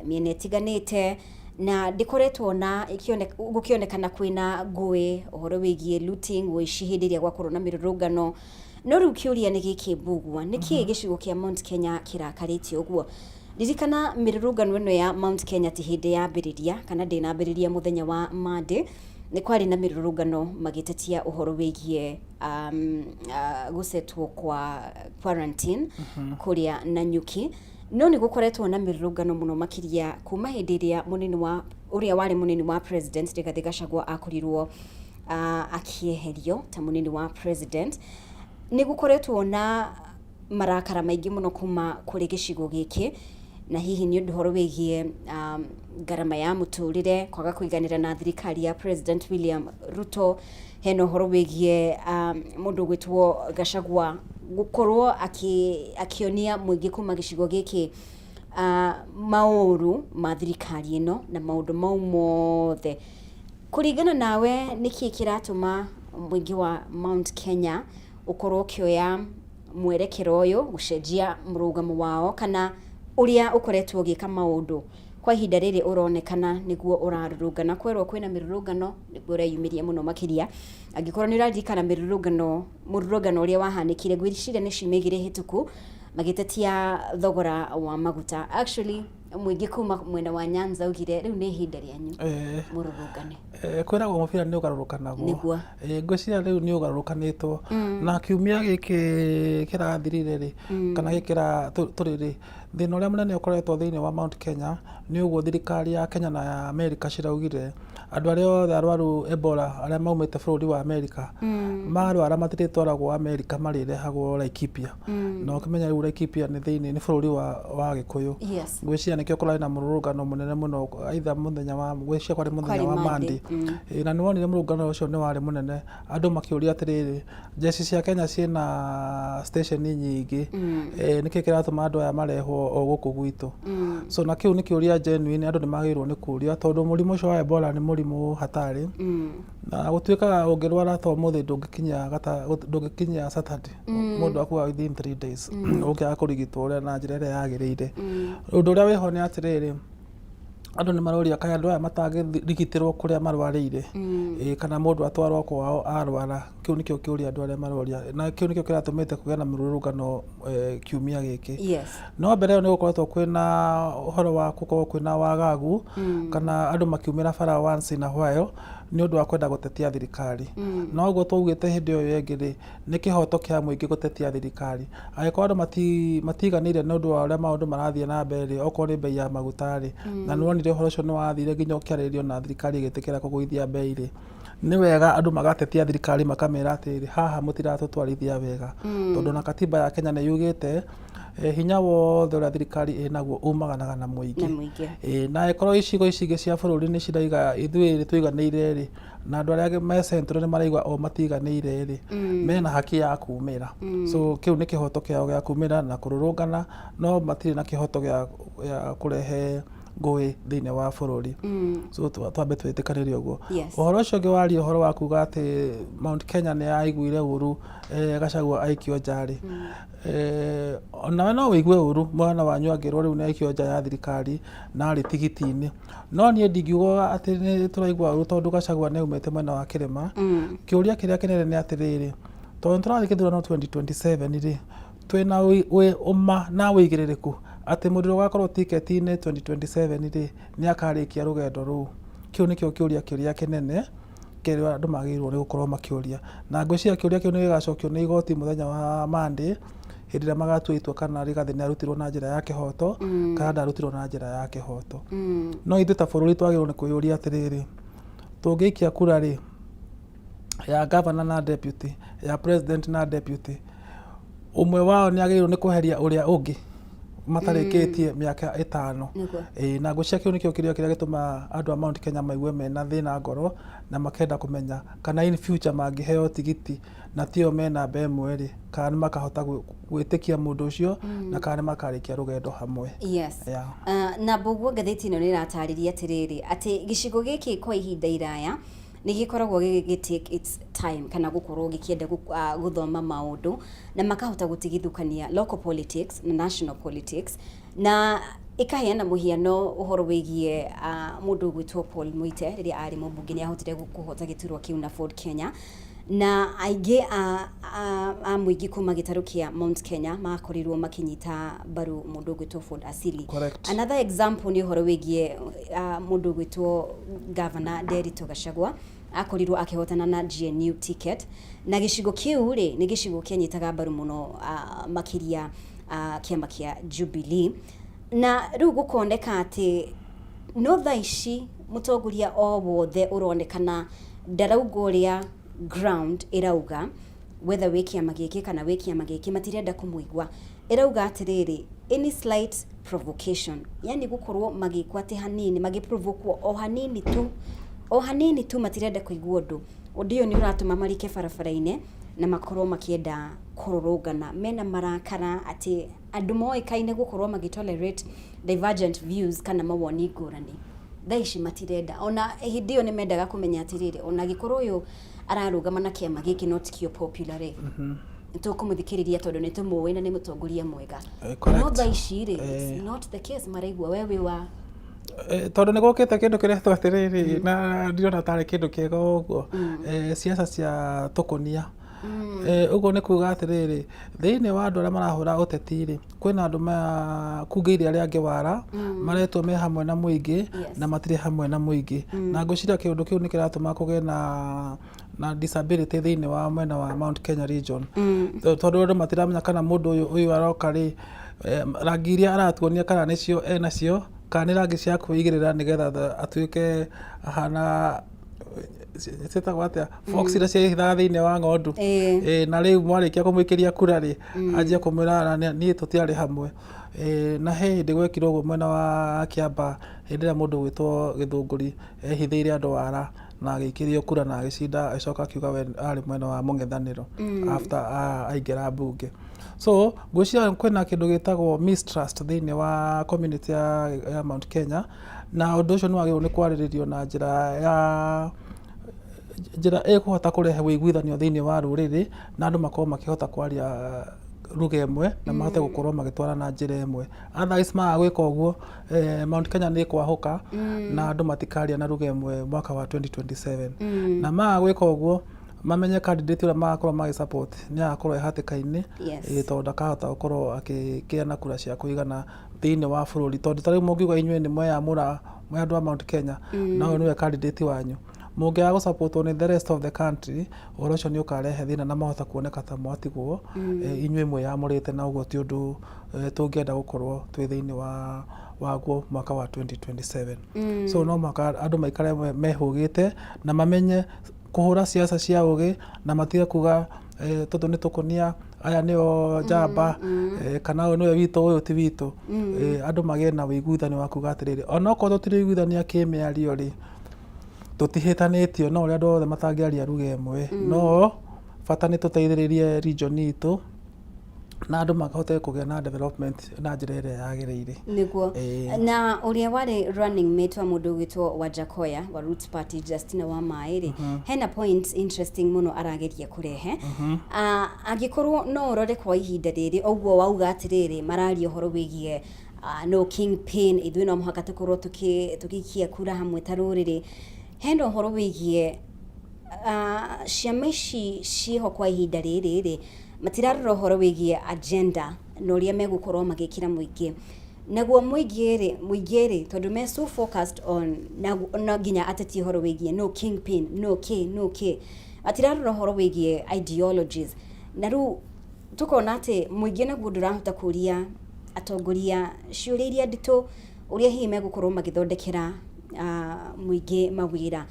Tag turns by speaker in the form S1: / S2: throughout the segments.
S1: miene tiganite na ndikoretwo na gukionekana kwina ngui uhoro wigie looting wici hindi ria gwakorwo na mirurungano no riu kiuria ni giki bugwa niki gicigo kia Mount Kenya kirakarite uguo ririkana mirurungano ino ya Mount Kenya ti hindi ya mbiriria kana ndina mbiriria muthenya wa Monday ni kwari na mirurungano magitetia uhoro wigie gusetwo kwa quarantine kuria Nanyuki no ni gukoretwo na mirurungano muno makiria kuma hindi ria munini wa uria wari munini wa president Rigathi Gachagua akurirwo akieherio ta munini wa president ni gukoretwo na marakara maingi muno kuma kuri gicigo giki na hihi ni uhoro wigie garama ya muturire kwaga kuiganira na thirikari ya President William Ruto heno uhoro wigie mundu gwitwo Gachagua gukorwo akionia muingi kuma gicigo giki mauru ma thirikari ino na maundu mau mothe kuringana nawe niki kiratuma muingi wa Mount Kenya ukorwo kioya mwerekero uyu gucenjia murugamo wao kana uria ukoretwo gika maundu kwa ihinda riri uronekana niguo urarurungana kwerwo kwina mirurungano niguo ureyumiria muno makiria angikorwo ni uradikana mururungano uria wahanikire gwiricire ni cimigire hituku magitetia thogora wa maguta actually muingi kuma mwena wa Nyanza ugire riu ni ihinda rianyu mururungane
S2: kwiragwo mubira ni ugarurukanagwo
S1: niguo
S2: ngwiciria riu ni ugarurukanitwo na kiumia giki kirathirire ri kana gikira turiri thina uria munene ukoretwo thiini wa Mount Kenya ni uguo thirikari ya Kenya na ya America ciraugire andu aria othe arwaru Ebola aria maumite bururi wa America marwara matiritwaragwo America marirehagwo Laikipia no kimenya riu Laikipia ni thiini ni bururi wa Gikuyu ngwiciria nikio kurari na mururungano munene muno aitha muthenya wa ngwiciria kwari muthenya wa Monday na ni wonire mururungano ucio ni wari munene andu makiuria atiriri jeshi cia Kenya ciena station nyingi niki kiratuma andu aya marehwo o guku gwitu so na kiu nikiuria genuine andu ni magirwo ni kuria tondu murimu ucio wa Ebola ni murimu hatari na gutwika ungirwara to muthi ndungikinya Saturday mundu akua within 3 days ukia kurigitwo uria na njira ria yagirire undu uria wiho ni atiriri andu ni maroria kaya andu aya matagirigitirwo kuria marwarire kana mundu atwarwo kwao arwara kiu nikio kiuria andu aria maroria na kiu nikio kiratumite kugia na mirurungano kiumia giki no mbere ni gukoretwo kwina uhoro wa gukorwo kwina wagagu kana andu makiumira bara once in a while ni undu wa kwenda gutetia thirikari no guo tugite hindi yo yengiri ni kihoto kia muingi gutetia thirikari agiko andu matiganire ni undu wa uria maundu marathie na mbere okorwo ni bei ya magutari na ni wonire uhoro ucio ni wathire nginya ukiarĩrĩrio na thirikari igitikira kugwithia bei ni wega andu magatetia thirikari makamera atiri haha mutiratutwarithia wega tondu na katiba ya Kenya ni yugite hinya wothe uria thirikari inaguo umaganaga na muingi na ikorwo icigo icingi cia bururi ni ciraiga ithuĩ twiganĩire ri na andu aria me central ni maraigwa o matiganĩire ri mena haki ya kumira so kiu ni kihoto kiao gia kumira na kururungana no matiri na kihoto gia kurehe ngui thiini wa bururi so twambe twitikanire uguo uhoro ucio ngi wari uhoro wa kuga ati Mount Kenya ni aiguire uru Gachagua aikio njari ona no wigue uru mwana wanyu angirwo riu ni aikio nja ya thirikari na ari tigitini no nie ndingiuga ati ni turaigua uru tondu Gachagua ni umete mwena wa Kirima kiuria kiria kinene ni atiriri tondu turathi kithurano 2027 ri twina umma na wigiririku ati mundu ugakorwo ticket-ini 2027 ri ni akarikia rugendo ru kiu nikio kiuria kiria kinene kiria andu magirwo ni gukorwo makiuria na ngwiciria kiuria kiu ni gigacokio ni igoti muthenya wa Monday hindi ria magatua itua kana Rigathi ni arutirwo na njira ya kihoto kana ndarutirwo na njira ya kihoto no ithu ta bururi twagirwo ni kuyuria atiriri tungiikia kura ri ya governor na deputy ya president na deputy umwe wao ni agirwo ni kuheria uria ungi matarikitie miaka 5 na ngwiciria kiu nikio kiria gituma andu a Mount Kenya maigue mena thina ngoro na makenda kumenya kana in future mangiheo tigiti na tio mena mbemwe ri kana makahota gwitikia mundu ucio na kana makarikia rugendo hamwe
S1: na boguo ngatheti ino ni ratariria atiriri ati gicigo giki kwa ihinda iraya ni gikoragwo gigitake its time kana gukorwo gikienda guthoma maundu na makahota gutigithukania local politics na national politics na ikaheana muhiano uhoro wigie mundu gwitwo Paul Muite riria ari mumbunge ni ahotire kuhota giturwa kiu na Ford Kenya na aingĩ a mũingĩ kuma gĩtarũ kĩa Mount Kenya makorirwo makinyita mbaru mũndũ gwĩtwo Ford Asili.
S2: Correct.
S1: Another example nĩ ũhoro wĩgiĩ mũndũ gwĩtwo Governor Nderitu Gachagua akorirwo akihotana na GNU ticket na gĩcigo kĩu rĩ nĩ gĩcigo kĩanyitaga mbaru mũno makiria kĩama kĩa Jubilee na rĩu gũkoneka atĩ no thaa ici mũtongoria o wothe ũronekana ndarauga ũrĩa ground irauga whether wiki amagiki kana wiki amagiki matirenda kumuigwa irauga atiriri any slight provocation yani gukorwo magikwa ati hanini magiprovokwo o hanini tu matirenda kuigwa undu uyu ni uratuma marike barabara-ine na makorwo makienda kururungana mena marakara ati andu moikaine gukorwo magitolerate divergent views kana mawoni ngurani thaici matirenda ona hindi iyo ni mendaga kumenya atiriri ona gikorwo uyu ararugama na kiama giki not kio popular tukumuthikiriria tondu ni tumuwe na ni mutongoria mwega no thaici ri it's not the case maraigwa wewe wa
S2: tondu ni gukite kindu kiretwo atiriri na ndirona tari kindu kiega uguo siasa cia tukunia uguo ni kuga atiriri thiini wa andu aria marahura uteti ri kwina andu kungeiria aria angi wara maretwo me hamwe na muingi na matire hamwe na muingi na ngwiciria kiundu kiu ni kiratuma kuge na disability thiini wa mwena wa Mount Kenya region tondu andu matiramenya kana mundu uyu aroka ri rangi iria aratuonia kana nicio enacio kana rangi cia kwigirira nigetha atuike ahana sita gwate fox ira cia hitha thiini wa ng'ondu na riu mwarikia kumwikiria kura ri anjia kumwira ni tutiari hamwe na hindi gwekirwo uguo mwena wa Kiamba hindi ria mundu gwitwo Githunguri ehithiire andu wara na agikirio kura na agicinda acoka akiuga we ari mwena wa mung'ethaniro after aingira bunge so gwiciria kwina kindu gitagwo mistrust thiini wa community ya Mount Kenya na undu ucio ni wagirwo ni kwariririo na njira ekuhota kurehe wiguithanio thiini wa ruriri na andu makorwo makihota kwaria ruga imwe na mahote gukorwo magitwara na njira imwe otherwise magwika uguo Mount Kenya ni kwahuka na andu matikaria na ruga imwe mwaka wa 2027 na magwika uguo mamenye candidate uria magakorwo magi support ni agakorwo hatikaini tondu akahota gukorwo akikiana kura cia kuigana thiini wa bururi tondu tari mungiuga inywe ni mweyamura mwe andu a Mount Kenya na uyu niwe candidate wanyu mungia go support on the rest of the country orocio ni ukarehe thina na mahota kuoneka ta mwatigwo inywe mwe yamurite na uguo ti undu tungienda gukorwo twi thiini waguo mwaka wa 2027 so no maka andu maikare mehugite na mamenye kuhura siasa cia ugi na matige kuga tondu ni tukunia aya nio njamba kana uyu niwe witu uyu ti witu andu magie na wiguithani wa kuga atiriri ona okorwo tutire wiguithania kimiario ri tutihitanitio no uria andu othe matangiaria ruga imwe no bata ni tuteithiririe region itu na andu makahote kugia na development na njira ĩrĩa yagĩrĩire
S1: niguo na uria wari running mate wa mundu gwitwo Wajakoya wa Roots Party Justina Wamaĩrĩ hena points interesting muno arageria kurehe angikorwo no urore kwa ihinda riri oguo wauga atiriri mararia horo wigie no kingpin ithuĩ no muhaka tukorwo tukikia kura hamwe ta rũrĩrĩ hena horo wigie ciama ici ciho kwa ihinda riri matirarora horo wigie agenda no ria megukorwo magikira muingi naguo muingiri tondu me so focused on na ginya ateti horo wigie no kingpin no k atirarora horo wigie ideologies na ru tukona ati muingi naguo ndurahota kuria atongoria ciuria iria ndito uria hihi megukorwo magithondekera muingi mawira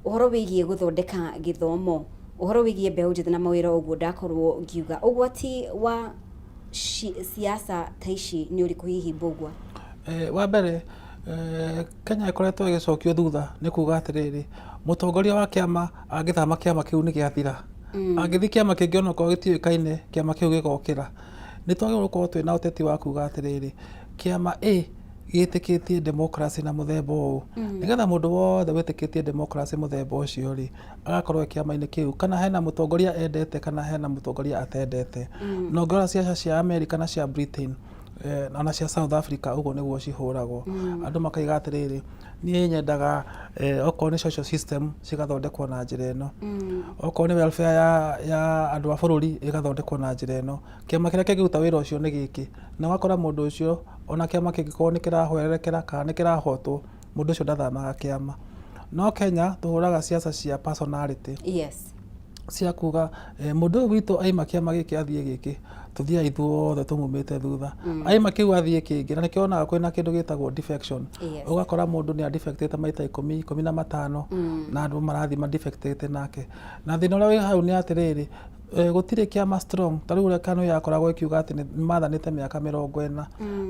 S1: uhoro wigie guthondeka githomo uhoro wigie mbeũ njĩthĩ na mawĩra uguo ndakorwo ngiuga ugwati wa siasa ta ici ni uriku hihi mbugwa
S2: wa mbere Kenya ikoretwo igicokio thutha ni kuga atiriri mutongoria wa kiama angithama kiama kiu ni giathira angithi kiama kingi ona ko gitiuikaine kiama kiu gigokira ni twagirwo gukorwo twina uteti wa kuga atiriri kiama gitikitie democracy na muthemba uyu nigetha mundu wothe witikitie democracy muthemba ucio ri agakorwo kiama-ini kiu kana hena mutongoria endete kana hena mutongoria atendete no ngora ciaca cia America na cia Britain ona cia South Africa uguo niguo cihuragwo andu makaiga atiriri nie nyendaga okorwo ni social system cigathondekwo na njira ino okorwo ni welfare ya andu a bururi igathondekwo na njira ino kiama kiria kingiruta wira ucio ni giki na wakora mundu ucio ona kiama kingikorwo ni kirahwererekera kana ni kirahotwo mundu ucio ndathamaga kiama no Kenya tuhuraga siasa cia personality cia kuga mundu witu aima kiama giki athie giki tuthia ithuothe tumumite thutha aima kiu athie kingi na nikionaga kwina kindu gitagwo defection ugakora mundu ni defectete maita 15 na andu marathi ma defectete nake na thina uria wi hau ni atiriri gutire kiama strong tariu uria kanu yakoragwo ikiuga ati ni mathanite miaka 40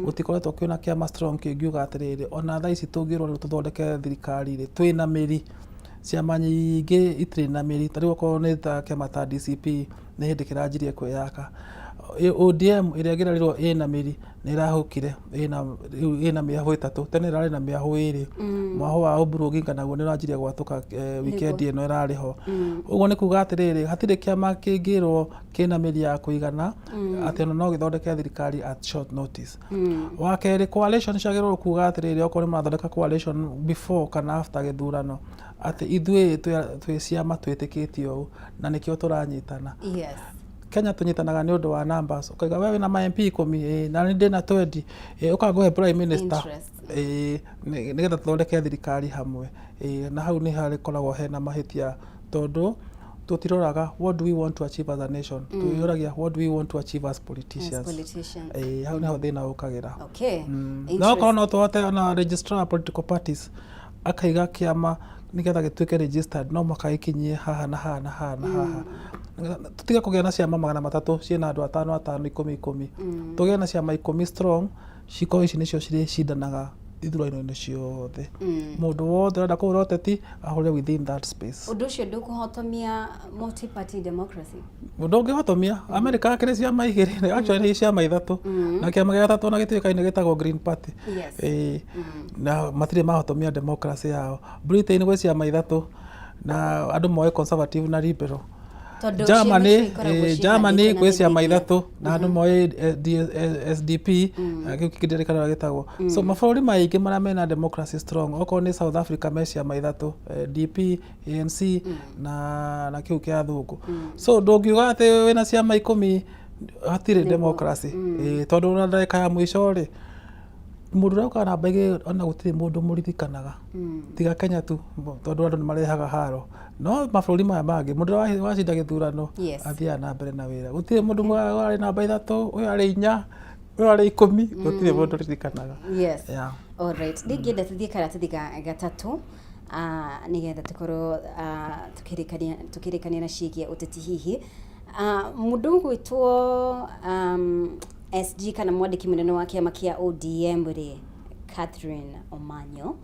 S2: gutikoretwo kiuna kiama strong kingiuga atiriri ona thaa ici tungirwo tuthondeke thirikari ri twina miri ciama nyingi itire na miri tariu okorwo ni ta kiama ta DCP ni hindi kiranjirie kwiyaka ODM iria ngirarirwo ina miri ni irahukire ina miahu 3 tene irari na miahu 2 mwaho wa Oburu Oginga naguo ni uranjirie gwatuka weekend ino irariho uguo ni kuga atiriri hatire kiama kingirwo kina miri ya kuigana ati no githondeke thirikari at short notice wakeri coalition ciagirwo kuga atiriri okorwo marathondeka coalition before kana after githurano ati ithwe twi ciama twitikitio u na nikio turanyitana Kenya tunyitanaga ni undu wa numbers ukaiga wewe na ma MP 10 na ndi na 20 ukagohe prime minister nigetha tuthondeke thirikari hamwe na hau ni hari koragwo hena mahitia tondu tutiroraga what do we want to achieve as a nation tuyoragia what do we want to achieve as politicians hau ni ho thina ukagira no kono tuhote na registrar political parties akaiga kiama nigetha gituike registered no makaikinyie haha na haha na haha na haha tutiga kugia na ciama 300 ciena andu 5 10 tugia na ciama 10 strong ciko ici nicio ciri cindanaga ithurano-inĩ ciothe mundu wothe urenda kuhura uteti ahure within that space
S1: undu ucio ndukuhotomia multi party democracy
S2: mundu ungihotomia America akire ciama igiri actually ni ciama 3 na kiama gia 3 na gituikaine gitagwo Green Party na matire mahotomia democracy yao Britain gwe ciama 3 na andu moe conservative na liberal Germany kwe ciama 3 na andu moe SDP kikidirikana gitagwo so mabũrũri maingi maria mena democracy strong okorwo ni South Africa me ciama 3 DP ANC na kiu kia thungu so ndungiuga ati wina ciama 10 hatire democracy tondu na ndeka ya mwisho ri mundu rauka na mbege ona gutire mundu muririkanaga tiga Kenya tu tondu andu marehaga haro no mabũrũri maya mangi mundu wacinda githurano athia na mbere na wira gutire mundu wari namba 3 uyu ari 4 uyu ari 10 gutire mundu ririkanaga
S1: all right ndigenda tuthie karatathi gatatu nigetha tukorwo tukirikania na ciigie uteti hihi mundu gwitwo SG kana mwandiki munene wa kiama kia ODM ri Catherine Omanyo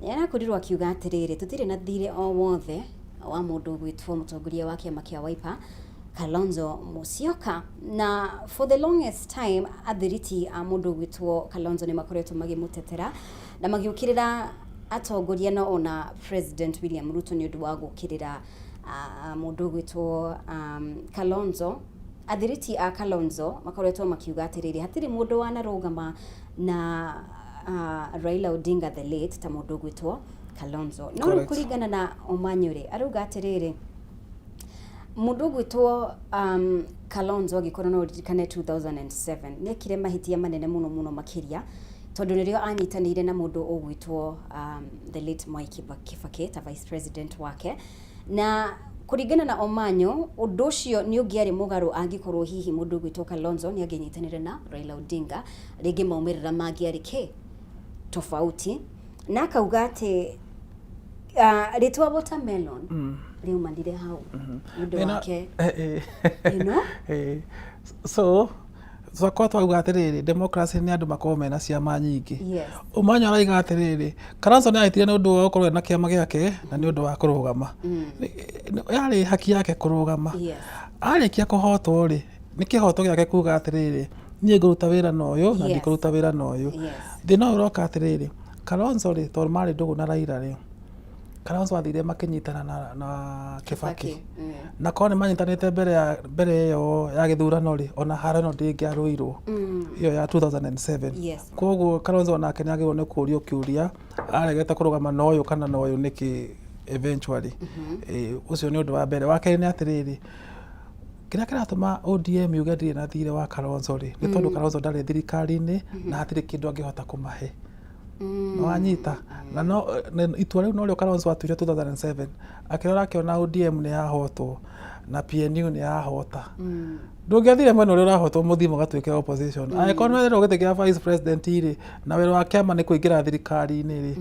S1: yarakorirwo akiuga atiriri tutire na thire o wothe wa mundu gwitwo mutongoria wa kiama kia Wiper Kalonzo Musyoka na for the longest time athiriti a mundu gwitwo Kalonzo ni makoretwo magimutetera na magiukirira atongoria no ona President William Ruto ni undu wa gukirira mundu gwitwo Kalonzo athiriti a Kalonzo makoretwo makiuga atiriri hatiri mundu wanarugama na Raila Odinga the late ta mundu gwitwo Kalonzo no kuringana na Omanyore aruga atiriri mundu gwitwo Kalonzo agikorwo no ririkane 2007 nekire mahitia manene muno makiria tondu nirio anyitanire na mundu ogwitwo the late Mwai Kibaki ta vice president wake na kuringana na Omanyo undu ucio ni ungiari mugaru angikorwo hihi mundu gwitwo Kalonzo ni agenyitanire na Raila Odinga ringi maumirira mangiari ke tofauti na kauga ati ritwa watermelon riumandire hau undu wake you know
S2: so kwa twauga atiriri democracy ni andu makorwo mena ciama nyingi Omanyo araiga atiriri Kalonzo ni aitire ni undu wa gukorwo na kiama giake na ni undu wa kurugama yari haki yake kurugama arikia kuhotwo ri ni kihoto giake kuga atiriri nie nguruta wira na uyu na ndikuruta wira na uyu thina uroka atiriri Kalonzo ri tor mari ndugu na Raila ri Kalonzo athire makinyitana na Kibaki
S1: Mm.
S2: na korwo nĩ manyitanĩte mbere ĩyo ya gĩthurano rĩ ona haro ĩno ndĩngĩarũirwo ĩyo ya 2007
S1: Yes.
S2: koguo Kalonzo onake nĩ agĩrĩirwo nĩ kũũrio kĩũria aregete kũrũgama na ũyũ kana na ũyũ nĩkĩ eventually ũcio nĩ ũndũ wa mbere. Wa kerĩ nĩ atĩrĩrĩ kĩrĩa kĩratũma ODM yuge ndirĩ na thirĩ wa Kalonzo rĩ nĩ tondũ Kalonzo ndarĩ thirikari-inĩ na hatirĩ kĩndũ angĩhota kũmahe. Wanyita na no itua rĩu no rĩo Kalonzo atuire 2007 akĩrora akĩona ODM nĩ yahotwo na PNU nĩ yahota. Ndũngĩathire mwena ũrĩa ũrahotwo mũthimo gatuĩke opposition. Angĩkorwo nĩ wetherwo gĩtĩ kĩa vice president rĩ na wĩra wa kĩama nĩ kũingĩra thirikari-inĩ rĩ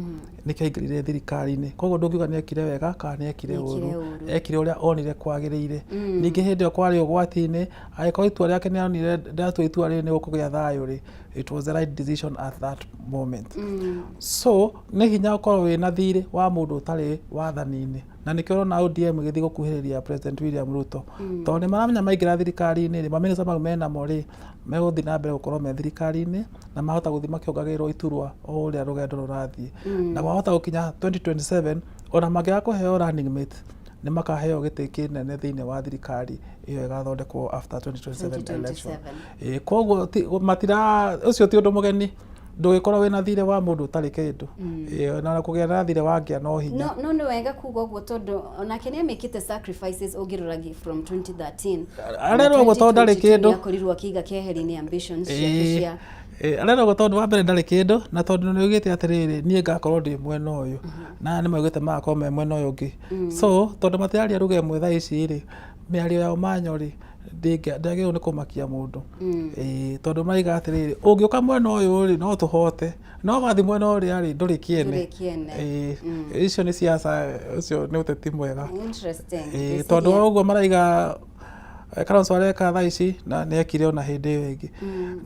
S2: nĩkĩaingĩrire thirikari-inĩ. Koguo ndũngiuga nĩ ekire wega kana nĩ ekire ũru. Ekire ũrĩa onire kwagĩrĩire. Ningĩ hĩndĩ ĩyo kwarĩ ũgwati-inĩ angĩkorwo itua rĩake nĩ onire ndatua itua rĩrĩ nĩ gũkũgĩa thayũ rĩ it was the right decision at that moment. So nĩ hinya ũkorwo wĩna thirĩ wa mũndũ ũtarĩ wathani-inĩ na nĩkĩo ũrona ODM ĩgĩthiĩ gũkuhĩrĩria President William Ruto tondũ nĩ maramenya maingĩra thirikari-inĩ rĩ mamĩnĩsta mau menamo rĩ megũthiĩ na mbere gũkorwo me thirikari-inĩ na mahota gũthiĩ makĩongagĩrĩrwo iturwa o ũrĩa rũgendo rũrathiĩ na wahota gũkinya 2027 ona mangĩaga kũheo running mate nĩ makaheo gĩtĩ kĩnene thĩinĩ wa thirikari ĩyo ĩgathondekwo after 2027 election. Koguo ũcio ti ũndũ mũgeni ndũgĩkorwo wĩna thirĩ wa mũndũ ũtarĩ kĩndũ na kũgĩa na thirĩ wangĩa no hinya.
S1: No nĩ wega kuga ũguo tondũ onake nĩ amĩkĩte sacrifices ũngĩrora from 2013
S2: arerwo ũguo tondũ ndarĩ kĩndũ
S1: akorirwo akĩiga keheri-inĩ ambitions ciake cia
S2: arerwo ũguo tondũ wa mbere ndarĩ kĩndũ na tondũ nĩ oigĩte atĩrĩrĩ niĩ ngakorwo ndĩ mwena ũyũ na nĩ maugĩte magakorwo me mwena ũyũ ũngĩ. So tondũ matiraria ruga ĩmwe thaa ici rĩ mĩario yao manyo rĩ ndagĩrĩirwo nĩ kũmakia mũndũ tondũ maiga atĩrĩrĩ ũngĩũka mwena ũyũ rĩ no tũhote no wathiĩ mwena ũrĩa rĩ ndũrĩ kĩene. Icio nĩ siasa ũcio nĩ ũteti mwega tondũ wa ũguo maraiga Kalonzo areka thaa ici na nĩ ekire ona hĩndĩ ĩyo ĩngĩ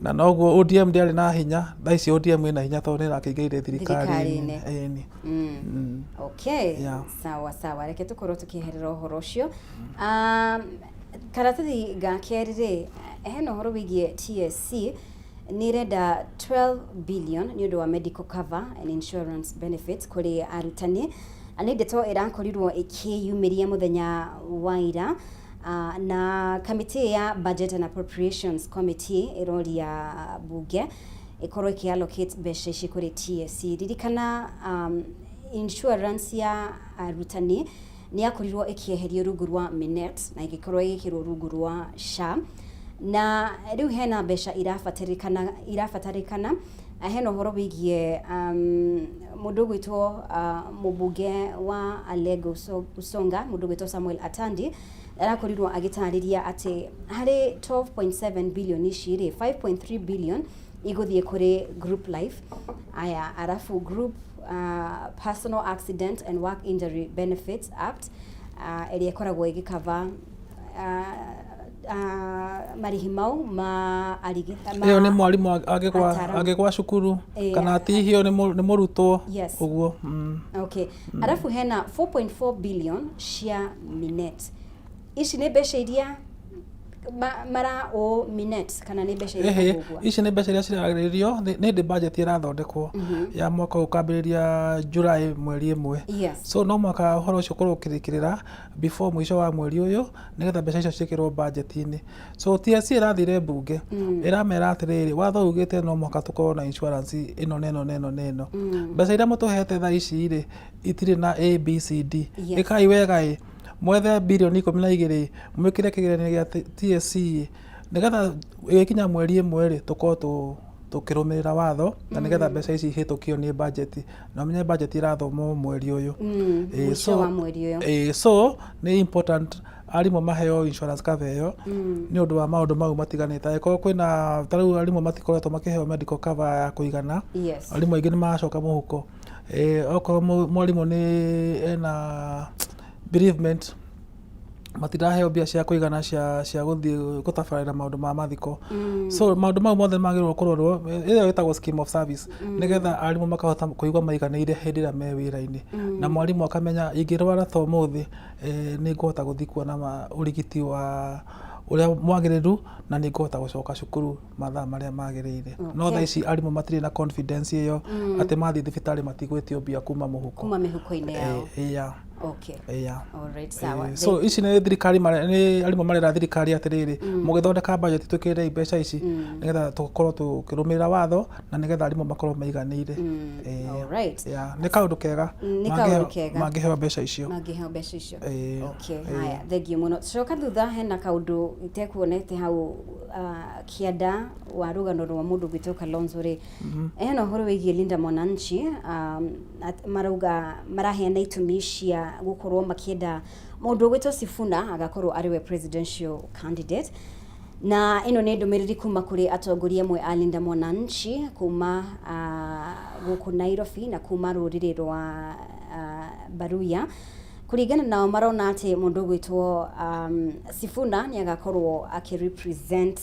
S2: na noguo ODM ndĩarĩ na hinya thaa ici ODM ĩna hinya tondũ nĩ ĩrakĩingĩrire thirikari-inĩ.
S1: Okay, sawa reke tũkorwo tũkĩeherera ũhoro ũcio. Karatathi ga kerĩ rĩ hena ũhoro wĩgiĩ TSC nĩ irenda 12 billion nĩ ũndũ wa medical cover and insurance benefits kũrĩ arutani. Nĩ ndeto ĩrakorirwo ĩkĩyumĩria mũthenya wa ira na kamĩtĩ ya Budget and Appropriations Committee ĩroria bunge ĩkorwo ĩkĩallocate mbeca ici kũrĩ TSC. Ririkana insurance ya arutani nĩ yakorirwo ĩkĩeherio rungu rwa Minet na ĩgĩkorwo ĩgĩkĩrwo rungu rwa SHA na rĩu hena mbeca irabatarĩkana. Hena ũhoro wĩgiĩ mũndũ ũgwĩtwo mũmbunge wa Alego Usonga mũndũ ũgwĩtwo Samuel Atandi arakorirwo agĩtarĩria atĩ harĩ 12.7 billion ici rĩ 5.3 billion igũthiĩ kũrĩ group life arafu group Personal Accident and Work Injury Benefits Act ĩrĩa ĩkoragwo ĩgĩkava marĩhi mau ma
S2: ĩyo nĩ mwarimũ angĩgwa cukuru kana atihio nĩ mũrutwo ũguo.
S1: Okay, arafu hena 4.4 billion cia Minet. Ici nĩ mbeca iria mara o Minet kana nĩ mbeca iria
S2: ici nĩ mbeca iria cirarĩrĩrio nĩ ndĩ budget ĩrathondekwo ya mwaka ũkambĩrĩria July mweri ĩmwe. So no mwaka ũhoro ũcio ũkorwo ũkĩrĩkĩrĩra before mũico wa mweri ũyũ nĩgetha mbeca icio ciĩkĩrwo budget-inĩ. So TSC ĩrathire bunge ĩramera atĩrĩrĩ watho ugĩte no mwaka tũkorwo na insurance ĩno na ĩno na ĩno na ĩno. Mbeca iria mũtũhete thaa ici rĩ itirĩ na ABCD. Ĩkai wega mwethe bilioni 12 mwĩkĩre kĩgeranio gĩa TSC nĩgetha ĩgĩkinya mweri ĩmwe rĩ tũkorwo tũkĩrũmĩrĩra watho na nĩgetha mbeca ici ihĩtũkio nĩ budget na menye budget irathomwo mweri ũyũ. So nĩ important arimũ maheo insurance cover ĩyo nĩ ũndũ wa maũndũ mau matiganĩte. Angĩkorwo kwĩna tarĩu arimũ matikoretwo makĩheo medical cover ya kũigana arimũ aingĩ nĩ maracoka mũhuko. Okorwo mwarimũ nĩ ena bereavement matiraheo mbia cia kũigana cia gũthiĩ gũtabarĩra maũndũ ma mathiko. So maũndũ mau mothe magĩrĩirwo kũrorwo ĩyo ĩtagwo scheme of service nĩgetha arimũ makahota kũigua maiganĩire hĩndĩ ĩrĩa me wĩra-inĩ na mwarimũ akamenya ingĩrwara ta ũmũthĩ nĩ ngũhota gũthiĩ kuona ũrigiti uria mwagiriru na ni ngota gucoka cukuru mathaa maria magirire no tha ici arimu matire na confidence iyo ati mathi thibitari matigwetio mbia kuma
S1: mihuko-ini yao.
S2: Okay.
S1: Alright, sawa.
S2: So ici nĩ thirikari nĩ arimũ marera thirikari atiriri mugithondeka budget tukire mbeca ici nigetha tukorwo tukirumira watho na nigetha arimũ makorwo maiganĩire.
S1: Alright.
S2: Nĩ kaundu kega mangĩheo mbeca icio.
S1: Okay, haya, thengio muno. Coka thutha hena kaundu itekuonete hau kianda wa rugano rwa mundu gwitwo Kalonzo ri hena uhoro wigie Linda Mwananchi marauga maraheana itumi cia gukorwo makienda mundu gwitwo Sifuna agakorwo ariwe presidential candidate na ino nĩ ndumiriri kuma kuri atongoria amwe a Linda Mwananchi kuma guku Nairobi na kuma ruriri rwa Baruya kuringana nao marona ati mundu gwitwo Sifuna ni agakorwo akirepresent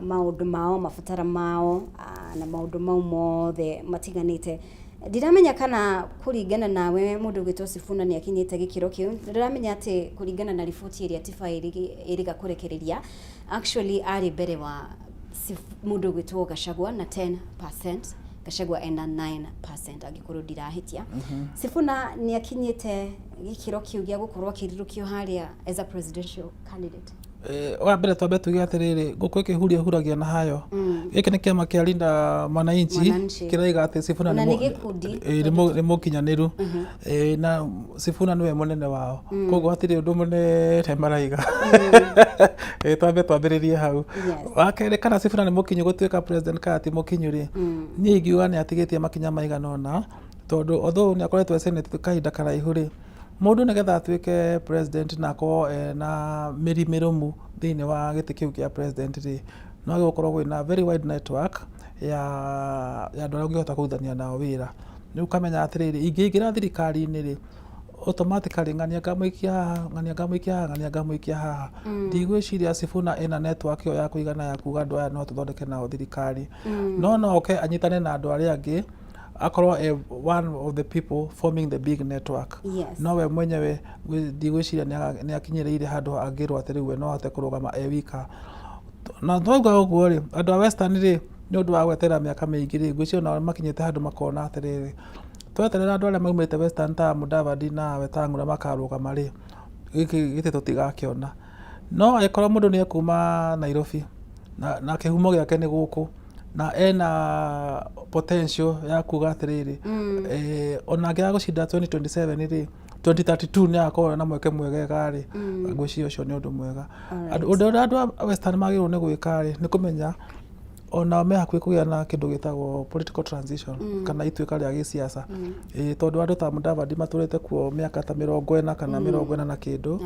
S1: maundu mao mabatara mao na maundu mau mothe matiganite. Ndiramenya kana kuringana nawe mundu gwitwo Sifuna ni akinyite gikiro kiu. Ndiramenya ati kuringana na riboti iria tifa iriga kurekereria actually ari mbere wa mundu gwitwo Gachagua na 10%, Gachagua ena 9% agikorwo ndirahitia. Sifuna ni akinyite gikiro kiu gia gukorwo akirirukio haria as a presidential candidate.
S2: Wa mbere twambe tuge atiriri guku ikihuria huragia na hayo giki ni kiama kia Linda Mwananchi kiraiga ati Sifuna ni mukinyaniru na Sifuna niwe munene wao koguo hatiri undu munene maraiga twambiririe hau wakere kana Sifuna ni mukinyu gutuika president ka ati mukinyu ri ni ingiuga ni atigitie makinya maiganona tondu although ni akoretwo senate kahinda karaihu ri mundu nigetha atuike president na ko na mirimumu thiini wa giti kiu kia president ri no gukorwo gwina very wide network ya andu aria ungihota kuthania nao wira ni ukamenya atiriri ingiingira thirikari-ini ri automatically ngania ngamuikia haha ndigwiciria Sifuna ina network yo ya kuigana ya kuga andu aya no tuthondeke nao thirikari no okay anyitane na andu aria angi akorwo one of the people forming the big network. No we mwenyewe ndigwiciria ni akinyiriire handu angirwo atiriwe no hote kurugama wika na ndauga uguo ri andu a Western ri ni undu wa gwetera miaka mingi ri ngwiciria na makinyite handu makona atiriri tweterera andu aria maumite Western ta Mudavadi na Wetangula makarugama ri giti tutigakiona no akorwo mundu ni kuma Nairobi na kihumo giake ni guku na ena potential ya kuga atiriri ona angiaga gucinda 2027 ri 2032 ni akorwo na mweke mwega ri ngwiciria ucio ni undu mwega andu a Western magirwo ni gwika ri ni kumenya ona me hakuhi kugia na kindu gitagwo political transition kana ituika ria gisiasa tondu andu ta Mudavadi maturite kuo miaka ta 40 kana 40 na kindu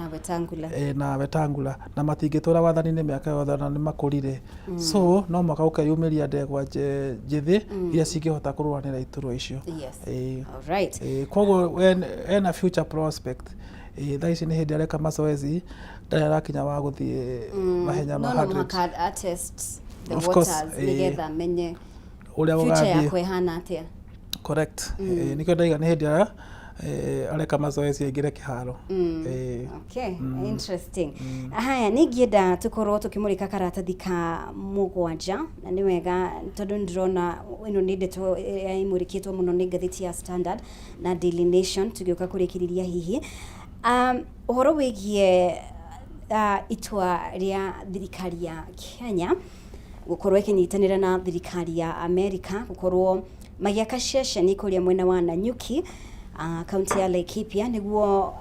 S2: na Wetangula na matingitura wathani-ini miaka yothe na ni makurire so no mwaka ukeyumiria ndegwa njithi iria cingihota kurwanira iturwa icio.
S1: Alright,
S2: koguo ena future prospect thaa ici ni hindi areka mazoezi ndari arakinya wa guthie mahenya ma 100
S1: the waters nigetha menye future yakwe hana atia.
S2: Correct. Nikyo ndaiga ni hindi areka mazoezi aingire kiharo.
S1: Okay, interesting. Haya ningienda tukorwo tukimurika karatathi ka mugwanja na ni wega tondu ndirona ino ni ndeto imurikitwo muno ni ngathiti ya Standard na Daily Nation tugioka kurikiriria hihi uhoro wigie itua ria thirikari ya Kenya gukorwo ikinyitanira na thirikari ya America gukorwo magiaka ceceni kuria mwena wa Nanyuki kaunti ya Laikipia niguo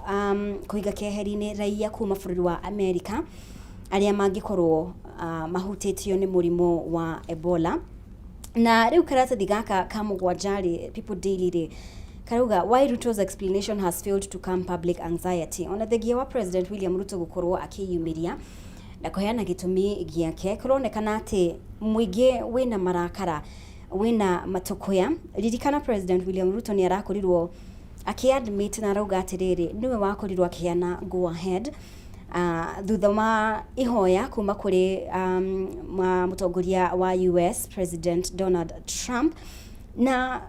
S1: kuiga keheri-ini raia kuma bururi wa America aria mangikorwo mahutitio ni murimu wa Ebola na riu karatathi gaka ka mugwanjari People Daily ri karuga why Ruto's explanation has failed to calm public anxiety ona thegia wa President William Ruto gukorwo akiyumiria na kuheana gitumi giake kuronekana ati muingi wina marakara wina matokoya ririkana President William Ruto ni arakorirwo akiadmit na rauga atiriri niwe wakorirwo akiana go ahead thutha wa ihoya kuma kuri mutongoria wa US President Donald Trump na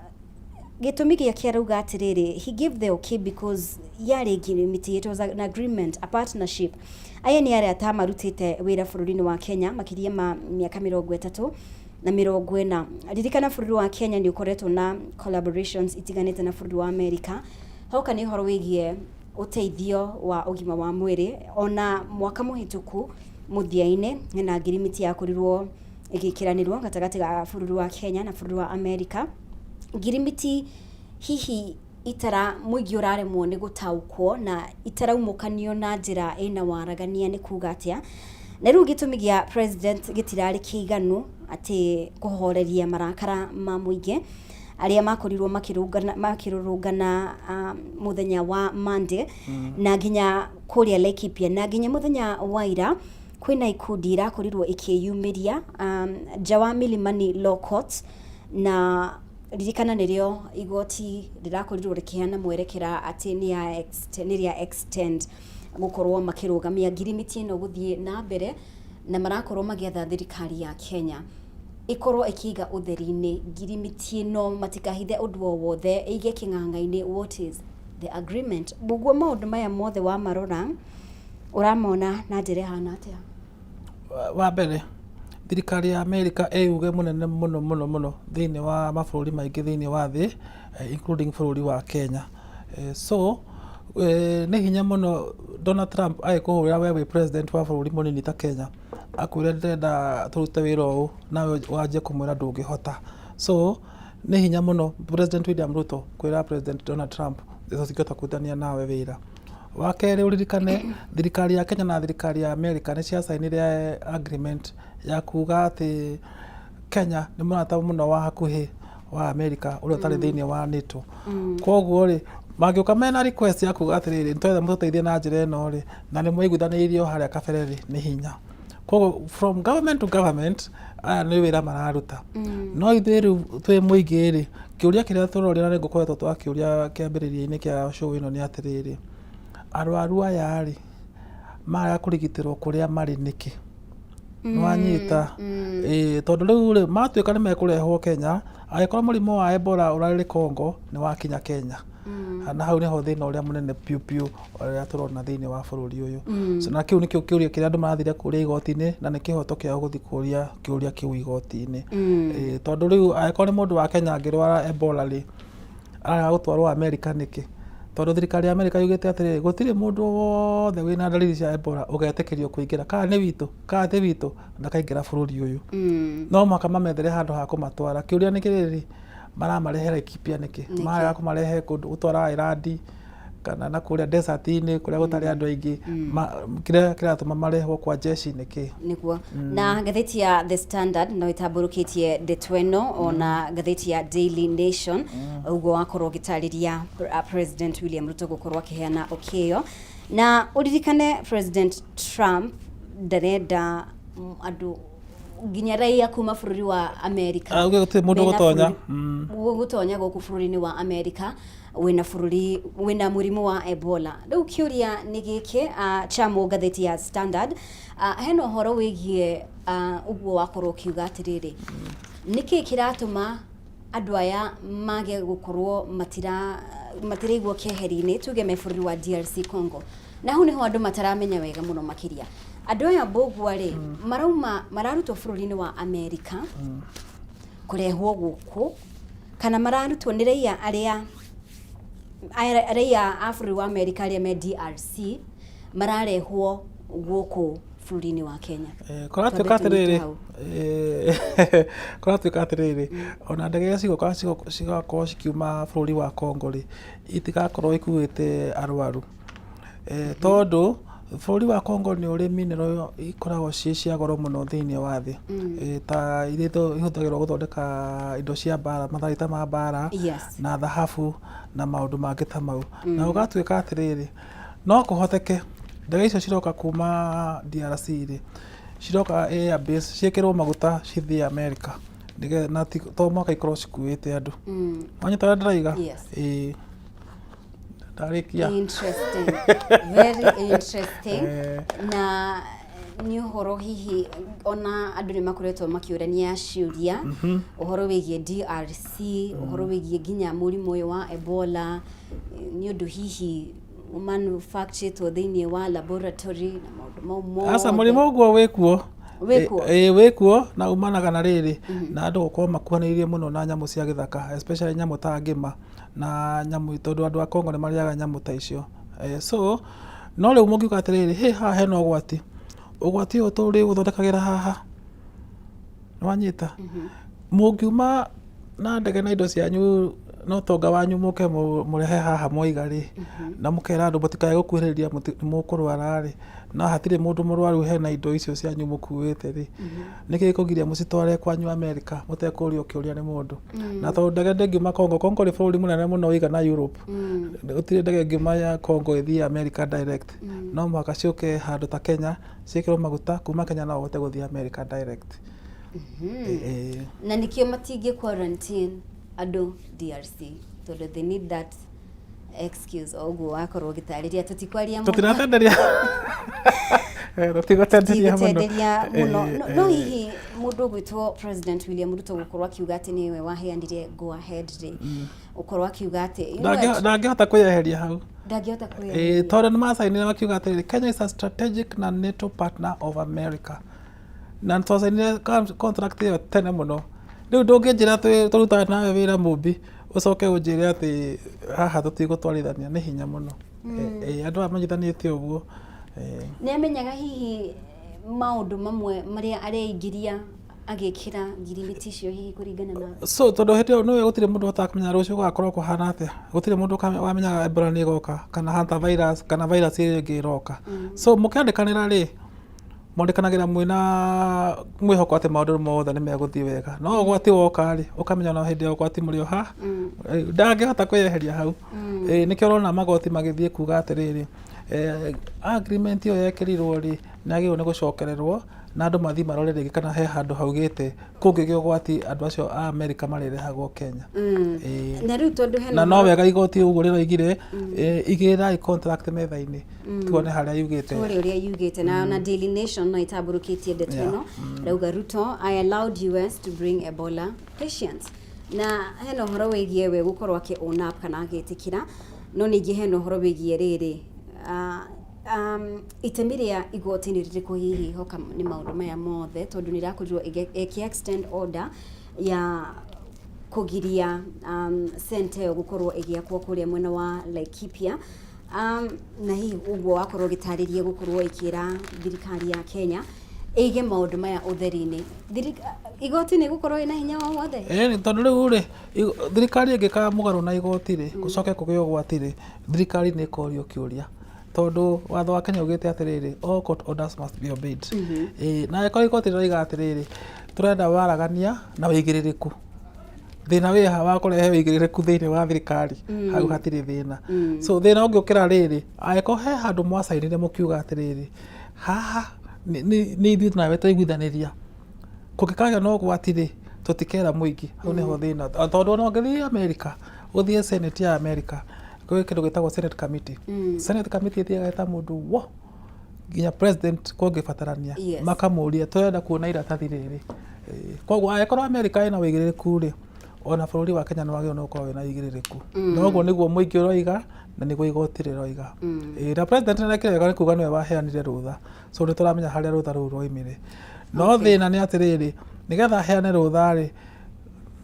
S1: gitumi gĩake arauga atĩrĩrĩ, he gave the okay because yarĩ ngirimiti, it was an agreement, a partnership. Aya nĩ arĩa atamarutĩte wĩra bũrũri-inĩ wa Kenya makĩria ma mĩaka 30 na 40. Ririkana bũrũri wa Kenya nĩ ũkoretwo na collaborations itiganĩte na bũrũri wa America. Hauka nĩ ũhoro wĩgiĩ ũteithio wa ũgima wa mwĩrĩ. Ona mwaka mũhĩtũku mũthia-inĩ hena ngirimiti yakorirwo ĩgĩkĩranĩrwo gatagatĩ ga bũrũri wa Kenya na bũrũri wa America. Ngirimiti hihi itara mũingĩ ũraremwo nĩ gũtaũkwo na itaraumũkanio na njĩra ĩna waragania nĩ kuga atĩa. Na rĩu gĩtũmi gĩa president gĩtirarĩ kĩiganu atĩ kũhoreria marakara ma mũingĩ arĩa makorirwo makĩrũrũngana mũthenya wa Monday na nginya kũrĩa Laikipia na nginya mũthenya wa ira kwĩna ikundi irakorirwo ikĩyumĩria nja wa Milimani Law Court, na ririkana nĩrĩo igoti rĩrakorirwo rĩkĩheana mwerekera atĩ nĩ rĩa extend gũkorwo makĩrũgamia ngirimiti ĩno gũthiĩ na mbere, na marakorwo magĩetha thirikari ya Kenya ikorwo ĩkĩiga ũtheri-inĩ ngirimiti ĩno, matikahithe ũndũ o wothe, ĩige kĩng'ang'a-inĩ. What is the agreement? Ũguo maũndũ maya mothe wa marora ũramona na njĩra hana atĩa?
S2: Wa mbere, thirikari ya America ĩuge mũnene mũno thĩinĩ wa mabũrũri maingĩ thĩinĩ wa thĩ, including bũrũri wa Kenya. So nĩ hinya mũno Donald Trump agĩkũhũrĩra we president wa bũrũri mũnini ta Kenya akwĩre ndĩrenda tũrute wĩra ũũ nawe wanjie kũmwĩra ndũngĩhota. So nĩ hinya mũno President William Ruto kwĩra President Donald Trump tũtingĩhota kũrutania nawe wĩra. Wa kerĩ, ũririkane thirikari ya Kenya na thirikari ya America nĩ ciasainire agreement ya kuga atĩ Kenya nĩ mũrata mũno wa hakuhĩ wa America ũrĩa ũtarĩ thĩinĩ wa NATO. Koguo rĩ, mangĩũka mena request ya kuga atĩrĩrĩ nĩtwetha mũtũteithie na njĩra ĩno rĩ, na nĩ mwaiguithanĩirio harĩa kabere rĩ, nĩ hinya. Koguo from government to government aya nĩ wĩra mararuta. No ithuĩ rĩu twĩ mũingĩ rĩ, kĩũria kĩrĩa tũrorĩra nĩ ngũkoretwo twakĩũria kĩambĩrĩria-inĩ kĩa show ĩno nĩ atĩrĩrĩ, arwaru aya rĩ marĩa kũrigitĩrwo kũrĩa marĩ nĩkĩ? Nwanyita tondũ rĩu rĩ matuĩka nĩ mekũrehwo Kenya, agĩkorwo mũrimũ wa Ebola ũrarĩ Congo nĩ wakinya Kenya. Na hau nĩho thĩna ũrĩa mũnene piu ũrĩa tũrona thĩinĩ wa bũrũri ũyũ. So na kĩu nĩkĩo kĩũria kĩrĩa andũ marathire kũrĩa igoti-inĩ na nĩ kĩhoto kĩao gũthiĩ kũria kĩũria kĩu igoti-inĩ. Tondũ rĩu agĩkorwo nĩ mũndũ wa Kenya angĩrwara Ebola rĩ, araga gũtwarwo America nĩkĩ? Tondũ thirikari ya America yugĩte atĩrĩrĩ gũtirĩ mũndũ wothe wĩna ndariri cia Ebola ũgetĩkĩrio kũingĩra kana nĩ witũ kana ti witũ ndakaingĩra bũrũri ũyũ. No mũhaka mamethere handũ ha kũmatwara. Kĩũria nĩ kĩrĩrĩ, maramarehera Laikipia nĩkĩ? Maraga kũmarehe kũndũ gũtwara Irandi kana na kũrĩa desert-inĩ kũrĩa gũtarĩ andũ aingĩ, kĩrĩa kĩratũma marehwo kwa jeshi nĩkĩ?
S1: Nĩguo. Na ngathĩti ya The Standard no ĩtambũrũkĩtie ndeto ĩno, ona ngathĩti ya Daily Nation ũguo wakorwo ũgĩtarĩria President William Ruto gũkorwo akĩheana okĩyo. Na ũririkane President Trump ndarenda andũ nginya raia kuma bũrũri wa America
S2: gũtirĩ mũndũ
S1: gũtonya gũkũ bũrũri-inĩ wa America wĩna mũrimũ wa Ebola. Rĩu kĩũria nĩ gĩkĩ, chamo ngathĩti ya Standard hena ũhoro wĩgiĩ ũguo wakorwo ũkiuga atĩrĩrĩ, nĩkĩ kĩratũma andũ aya mage gũkorwo matiraigwo keheri-inĩ tuge me bũrũri wa DRC Congo, na hau nĩho andũ mataramenya wega mũno makĩria. Andũ aya mbũgua rĩ mararutwo bũrũri-inĩ wa America kũrehwo gũkũ, kana mararutwo nĩ raia a bũrũri wa America arĩa me DRC mararehwo gũkũ bũrũri-inĩ wa Kenya?
S2: Kũratuĩka atĩrĩrĩ, ona ndege iria cigakorwo cikiuma bũrũri wa Congo rĩ, itigakorwo ikuĩte arwaru, tondũ bũrũri wa Congo nĩ ũrĩ mineral ikoragwo cia goro mũno thĩinĩ wa thĩ, ta iria ihũthagĩrwo gũthondeka indo cia mbara, matharaita ma mbara na thahabu na maũndũ mangĩ ta mau. Na ũgatuĩka atĩrĩrĩ, no kũhoteke ndege icio ciroka kuma DRC rĩ, ciroka air base ciĩkĩrwo maguta cithiĩ America, na to mwaka ikorwo cikuĩte andũ. Wanyita ũrĩa ndĩrauga?
S1: Interesting, very interesting. Na ni horo hihi ona andu ni makoretwo makiurania ciuria uhoro wigie DRC uhoro wigie ginya murimu uyu wa Ebola ni undu hihi manufacture to thiini wa laboratory na maundu mau
S2: asa murimu uguo wikuo wikuo na umanaga na riri na andu gukorwo makuhanĩrĩirie muno na nyamu cia githaka especially nyamu ta ngima na nyamu tondu andu a Congo ni mariaga nyamu ta icio so no riu mungiuga atiriri haha hena ugwati uyu turi guthondekagira haha nwanyita mungiuma na ndege na indo cianyu no tonga wanyu muke murehe haha moiga ri na mukera andu mutikae gukuhiriria mukurwara ri na hatire mundu murwaru hena indo icio cianyu mukuite ri niki kugiria mucitware kwanyu America mutekurio kiuria ni mundu na tondu ndege ndengiuma Congo ri bũrũri munene muno wiga na Europe utire ndege ngiuma ya Congo ithi America direct no mwaka ciuke handu ta Kenya ciikirwo maguta kuma Kenya na uhote guthi America direct
S1: na nikio matingi quarantine ado DRC tondu they need that excuse oguo wakorwo gitariria tutikwaria muno
S2: tutiratenderia
S1: muno no hihi mundu gwitwo President William Ruto gukorwa kiuga ati niwe waheanire go ahead ri ukorwa kiuga ati
S2: ndangihota kuyeheria hau
S1: ndangihota kuyeheria
S2: tondu ni masainire makiuga ati Kenya is a strategic na NATO partner of America na twasainire contract iyo tene muno riu ndungijira turuta nawe wira mumbi ucoke unjire ati haha tutigutwarithania ni hinya muno andu amanyithanĩtie uguo
S1: ni amenyaga hihi maundu mamwe maria areigiria agikira ngirimiti cio hihi kuringana na
S2: so tondu hĩndĩ ĩyo no gutire mundu utakamenya rucio gugakorwo kuhana atia gutire mundu wamenyaga Ebola ni igoka kana hanta virus kana virus ĩngĩ iroka so mukiandikanira ri mwandikanagira mwina mwihoko ati maundu mothe ni meguthii wega no ugwati woka ri ukamenya no hindi ugwati muri ha ndangihota kweheria hau nikio rona magoti magithie kuga atiriri agreement iyo yekirirwo ri nagirwo ni gucokererwo na andu mathi marorere kana he handu haugite kungigio gwati andu acio a America marerehagwo Kenya
S1: na riu tondu hena
S2: na no wega igoti uguo riraigire igira contract metha-ini tuone haria yugite
S1: uria yugite na Daily Nation no itaburukitie ndeto ino rauga Ruto I allowed US to bring Ebola patients na hena horo wigie we gukorwo ki unap kana agitikira no ningi hena horo wigie riri itemiria igoti ni ririko hihi hoka ni maundu maya mothe tondu ni rakorirwo eki extend order ya kugiria center gukorwo igiakwo kuria mwena wa Laikipia na hihi uguo wakorwo gitaririe gukorwo ikira thirikari ya Kenya ige maundu maya utheri-ini igoti ni gukorwo ina hinya wa wothe
S2: ni tondu riu ri thirikari ingika mugaru na igoti ri gucoke kugio gwati ri thirikari ni korio kiuria tondu watho wa Kenya ugite atiriri all court orders must be obeyed na igoti riga atiriri turenda waragania na wigiririku thina wi ha wa kurehe wigiririku thiini wa thirikari hau hatiri thina so thina ungiukira riri aiko he handu mwasainire mukiuga atiriri haha ni ithuĩ nawe tũiguithaniria kũngĩkagĩa no gwatire tũtikera mũingĩ hau nĩho thĩna tondũ no ngĩthiĩ America ũthiĩ Senate ya America kwĩ kĩndũ gĩtagwo Senate Committee Senate Committee ĩthiaga ta mũndũ wo nginya president kũngĩbatarania makamũria tũrenda kuona iratathi rĩrĩ koguo angĩkorwo America ĩna wĩigĩrĩrĩku rĩ ona bũrũri wa Kenya nĩwagĩrĩirwo nĩ gũkorwo wĩna wĩigĩrĩrĩku na ũguo nĩguo mũingĩ ũroiga na nĩguo igoti rĩroiga na president nĩekire wega nĩ kuga nĩwe waheanire rũtha so nĩ tũramenya harĩa rũtha rũu roimire no thĩna nĩ atĩrĩrĩ nĩgetha aheane rũtha rĩ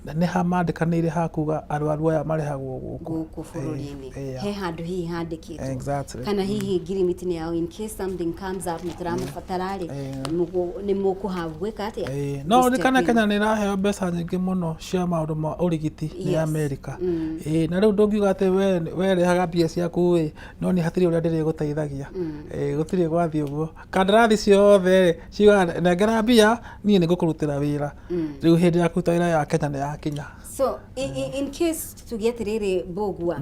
S2: nĩ hamandĩkanĩire hakuga arwaru aya marehagwo
S1: gũkũ bũrũri-inĩ he handũ hihi handĩkĩtwo kana hihi ngirimiti-inĩ yao in case something comes up nĩtũramũbatara rĩ nĩ mũkũhavu gwĩka atĩa
S2: no rĩkana Kenya nĩ ĩraheo mbeca nyingĩ mũno cia maũndũ ma ũrigiti nĩ America na rĩu ndũngiuga atĩ we rehaga mbia ciaku ĩ no nĩ hatirĩ ũrĩa ndĩrĩgũteithagia gũtirĩ gwathiĩ ũguo kandarathi ciothe ciugaga nengera mbia niĩ nĩ ngũkũrutĩra wĩra rĩu hĩndĩ ya kũruta wĩra ya Kenya nĩ Kenya.
S1: So in case tugiatiriri bogwa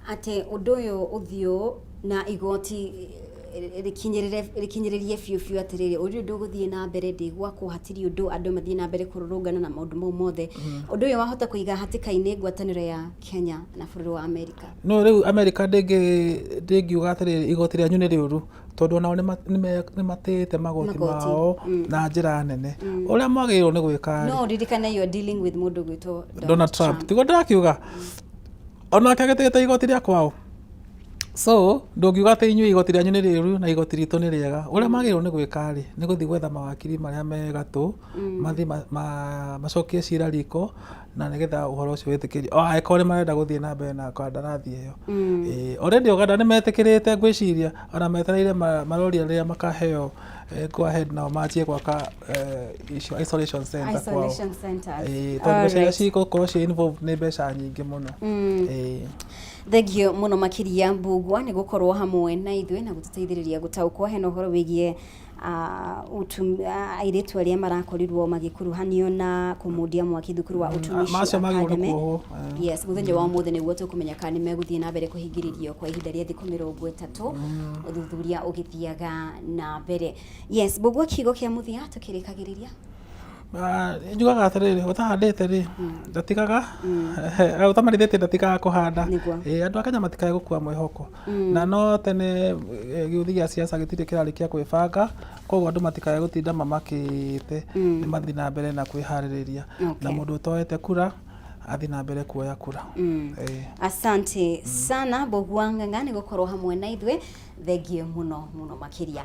S1: ate undu uyu uthio na igoti rikinyererie fiu atiriri uri nduguthie na mbere ndigwa kuhatiri undu andu mathie na mbere kururungana na maundu mau mothe undu uyu wahota kuiga hatika-ini ngwataniro ya Kenya na bururi wa America
S2: no riu America ndingiuga atiriri igoti ryanyu ni riuru tondu nao ni matete magoti mao na njira nene uria mwagirwo ni gwika
S1: no ririkane you are dealing with mundu gwitwo
S2: Donald Trump tigo ndakiuga ona kagetete igoti ria kwao so ndungiuga ati inyui igoti ryanyu ni riuru na igoti ritu ni riega uria magirwo ni gwika ri ni guthi gwetha mawakiri maria mega tu mathi macokie cira riko na nigetha uhoro ucio witikiri aikore marenda guthie na mbere na kandarathi iyo already Uganda ni metikirite ngwiciria ona metereire maroria riria makaheo go ahead now maachie gwaka isolation center tondu cia ciko korwo involved ni mbeca nyingi muno
S1: thegio muno makiria mbugwa ni gukorwo hamwe na ithwe na gututeithiriria gutaukwo heno horo wigie airetu aria marakorirwo magikuruhanio na kumudia mwaki thukuru wa utumishi academy yes muthenya wa muthe niguo tukumenya kana meguthie na mbere kuhingiririo kwa ihinda ria thiku 30 uthuthuria ugithiaga na mbere yes bugwa kigo kia muthia tukirikagiriria njugaga atiriri utahandite ri ndatigaga utamarithite ndatigaga kuhanda andu a Kenya matikae gukua mwihoko na no tene giuthi gia siasa gitire kirari kia kwibanga koguo andu matikae gutinda mamakite ni mathi na mbere na kwihariria na mundu utoete kura athi na mbere kuoya kura asante sana Bogwa Ng'ang'a gukorwo hamwe na ithwe thegio muno makiria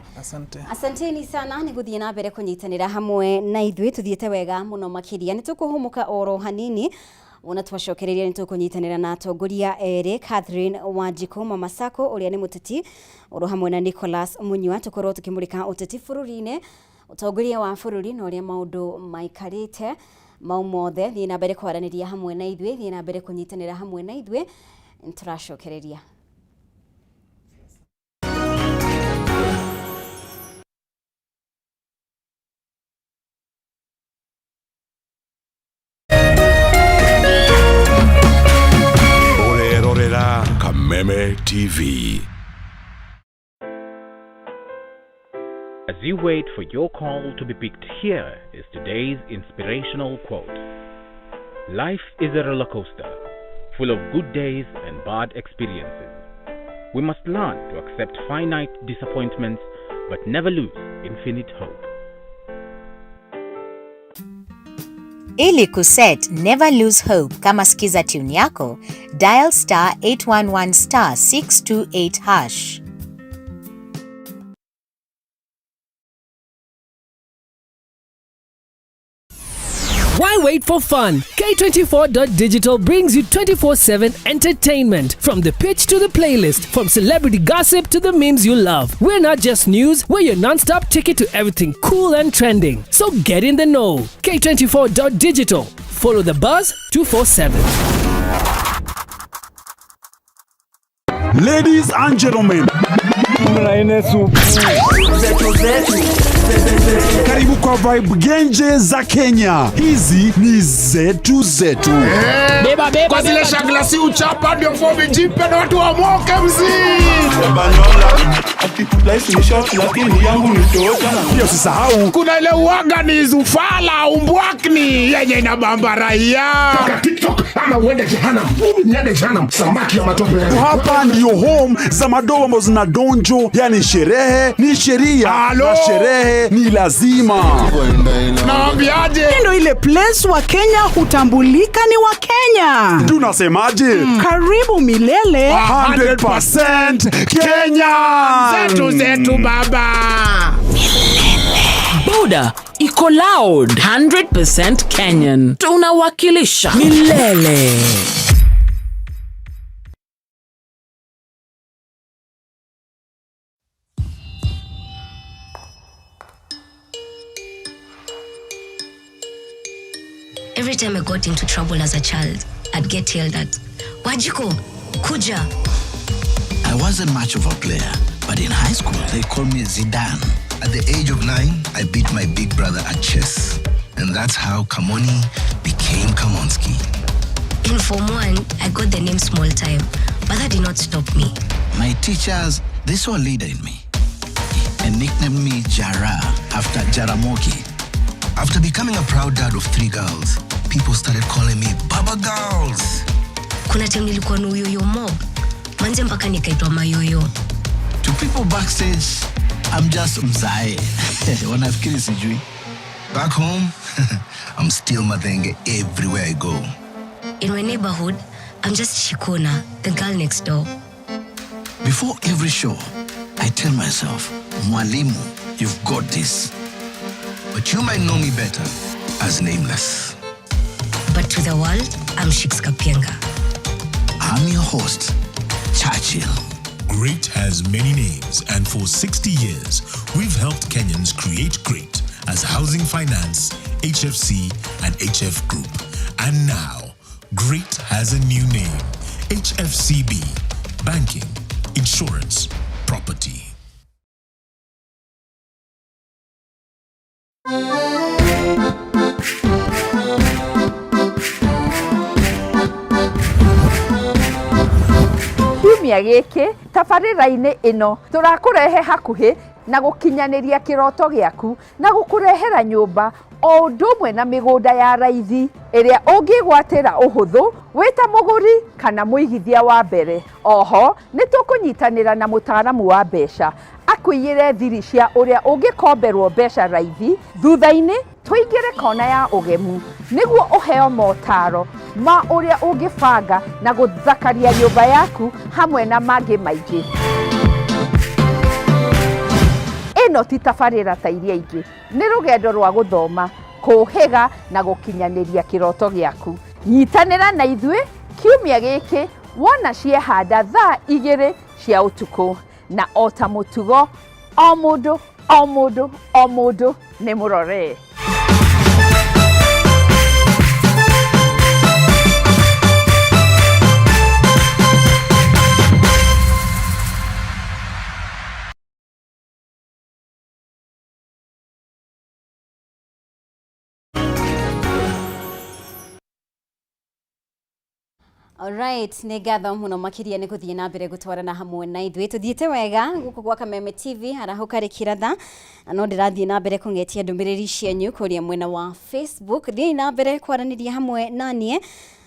S1: asanteni sana ni guthie na mbere kunyitanira hamwe na ithwe tuthiete wega muno makiria ni tukuhumuka oro hanini ona twacokereria ni tukunyitanira na atongoria eri Catherine Wanjiku Mamasako uria ni muteti oro hamwe na Nicholas Munywa tukorwo tukimurika uteti bururi-ini utongoria wa bururi na uria maundu maikarite mau mothe thie na mbere kwaraniria hamwe na ithwe thie na mbere kunyitanira hamwe na ithwe turacokereria
S3: Kameme TV.
S4: As you wait for your call to be picked, here is today's inspirational quote. Life is a roller coaster, full of good days and bad experiences. We must learn to accept finite disappointments, but never lose infinite hope.
S5: Ili kuset never lose hope kama skiza tune yako, dial *811 *628#.
S6: Why wait for fun? K24.digital brings you 24/7 entertainment. From the pitch to the playlist, from celebrity gossip to the memes you love. We're not just news, we're your non-stop ticket to everything cool and trending. So get in the know. K24.digital. Follow the buzz 247.
S3: Ladies and gentlemen, karibu kwa vibe genje za Kenya. Hizi ni zetu.
S7: Beba kwa zile shagla si uchapa ndio fomi jipe na watu wa moke
S8: Life ni short lakini yangu ni tocha.
S3: Pia usisahau
S7: kuna ile uaga ni zufala umbwakni yenye inabamba raia. TikTok ama uende jehanamu. Niende jehanamu samaki ya matope.
S3: Hapa ndio home za madogo ambazo zina donjo, yani sherehe ni sheria na sherehe ni lazima.
S7: Naambiaje?
S9: Ndio ile place wa Kenya hutambulika ni wa Kenya.
S3: Tunasemaje?
S9: Karibu milele
S3: 100% Kenya.
S7: Zetu baba.
S10: Buda iko loud 100% Kenyan. Tunawakilisha milele.
S11: Every time I got into trouble as a child, I'd get yelled at. Wajiko, kuja.
S12: I wasn't much of a player, but in high school, they called me Zidane. At the age of 9, I beat my big brother at chess. And that's how Kamoni became Kamonski.
S11: In Form 1, I got the name Small Time, but that did not stop me.
S12: My teachers, they saw a leader in me. and nicknamed me Jara after Jaramogi. After becoming a proud dad of 3 girls, people started calling me Baba Girls.
S11: Kuna time nilikuwa na uyoyo mob. Manze mpaka nikaitwa mayoyo.
S12: To people backstage, I'm just Mzae. Wanafikiri sijui. Back home, I'm still Madenge everywhere I go.
S11: In my neighborhood, I'm just Shikona, the girl next door.
S12: Before every show, I tell myself, Mwalimu, you've got this. But you might know me better as Nameless.
S11: But to the world, I'm Shix Kapienga.
S12: I'm your host, Churchill.
S13: Great has many names, and for 60 years, we've helped Kenyans create great as Housing Finance, HFC, and HF Group. And now, great has a new name, HFCB, Banking, Insurance, Property.
S14: Kiumia giki tabarĩra-inĩ ĩno tũrakũrehe hakuhĩ na gũkinyanĩria kĩroto gĩaku na gũkũrehera nyũmba o ũndũ ũmwe na mĩgũnda ya raithi ĩrĩa ũngĩgwatĩra ũhũthũ wĩta mũgũri kana mũigithia wa mbere. Oho nĩ tũkũnyitanĩra na mũtaaramu wa mbeca akũiyĩre thiri cia ũrĩa ũngĩkomberwo mbeca raithi. Thutha-inĩ tũingĩre kona ya ũgemu nĩguo ũheo motaro ma ũrĩa ũngĩbanga na gũthakaria nyũmba yaku hamwe na mangĩ maingĩ. Ĩno ti tabarĩra ta iria ingĩ, nĩ rũgendo rwa gũthoma, kũhĩga na gũkinyanĩria kĩroto gĩaku. Nyitanĩra na ithuĩ kiumia gĩkĩ wona ciehanda thaa 2 cia ũtukũ, na o ta mũtugo o mũndũ nĩ mũrore.
S1: Alright, nĩ ngatho mũno makĩria nĩ gũthiĩ na mbere gũtwarana hamwe na ithuĩ. Tũthiĩte wega gũkũ gwa Kameme TV harahũka rĩkĩratha, no ndĩrathiĩ na mbere kũng'etia ndũmĩrĩri cianyu kũrĩa mwena wa Facebook. Thiĩ na mbere kwaranĩria hamwe naniĩ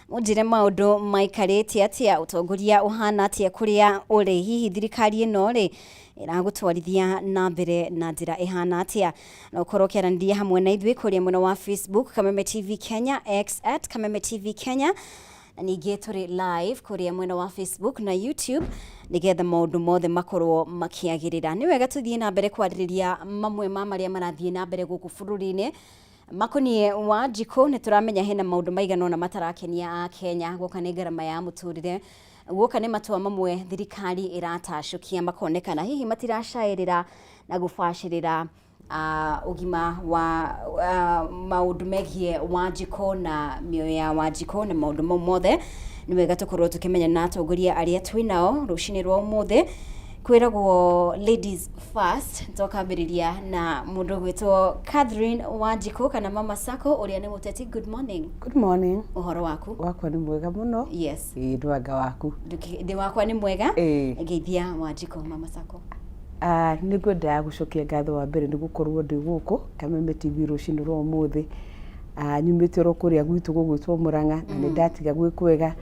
S1: mũnjĩre maũndũ maikarĩte atĩa, ũtongoria ũhana atĩa kũrĩa ũrĩ, hihi thirikari ĩno rĩ ĩragũtwarithia na mbere na njĩra ĩhana atĩa. No ũkorwo ũkĩaranĩria hamwe na ithuĩ kũrĩa mwena wa Facebook Kameme TV Kenya, X @Kameme TV Kenya, na ningĩ tũrĩ live kũrĩa mwena wa Facebook na YouTube nĩgetha maũndũ mothe makorwo makĩagĩrĩra. Nĩ wega tũthiĩ na mbere kwarĩrĩria mamwe ma marĩa marathiĩ na mbere gũkũ bũrũri-inĩ makoniĩ Wanjikũ. Nĩ tũramenya hena maũndũ maigana ũna matarakenia a Kenya, gũka nĩ ngarama ya mũtũrĩre, gũka nĩ matua mamwe thirikari ĩratacũkia makonekana hihi matiracaĩrĩra na gũbacĩrĩra ugima wa maũndũ megiĩ Wanjikũ na mĩoyo ya Wanjikũ na maũndũ mau mothe. Nĩ wega tũkorwo tũkĩmenya na atongoria arĩa twĩnao rũcinĩ rwa ũmũthĩ. Kwĩragwo ladies first, tũkambĩrĩria na mũndũ gwĩtwo Catherine Wanjikũ kana Mama Sako ũrĩa nĩ mũteti. Good morning.
S15: Good morning.
S1: Ũhoro waku?
S15: Wakwa nĩ mwega mũno.
S1: Yes.
S15: Ndwanga waku?
S1: Ndĩ wakwa nĩ mwega. Ngeithia Wanjikũ Mama Sako.
S15: Nĩ ngwenda gũcokia ngatho wa mbere nĩ gũkorwo ndĩ gũkũ Kameme TV rũcinĩ rwa ũmũthĩ. Nyumĩte oro kũrĩa gwitũ gũgwĩtwo Mũrang'a na nĩ ndatiga gwĩ kwega,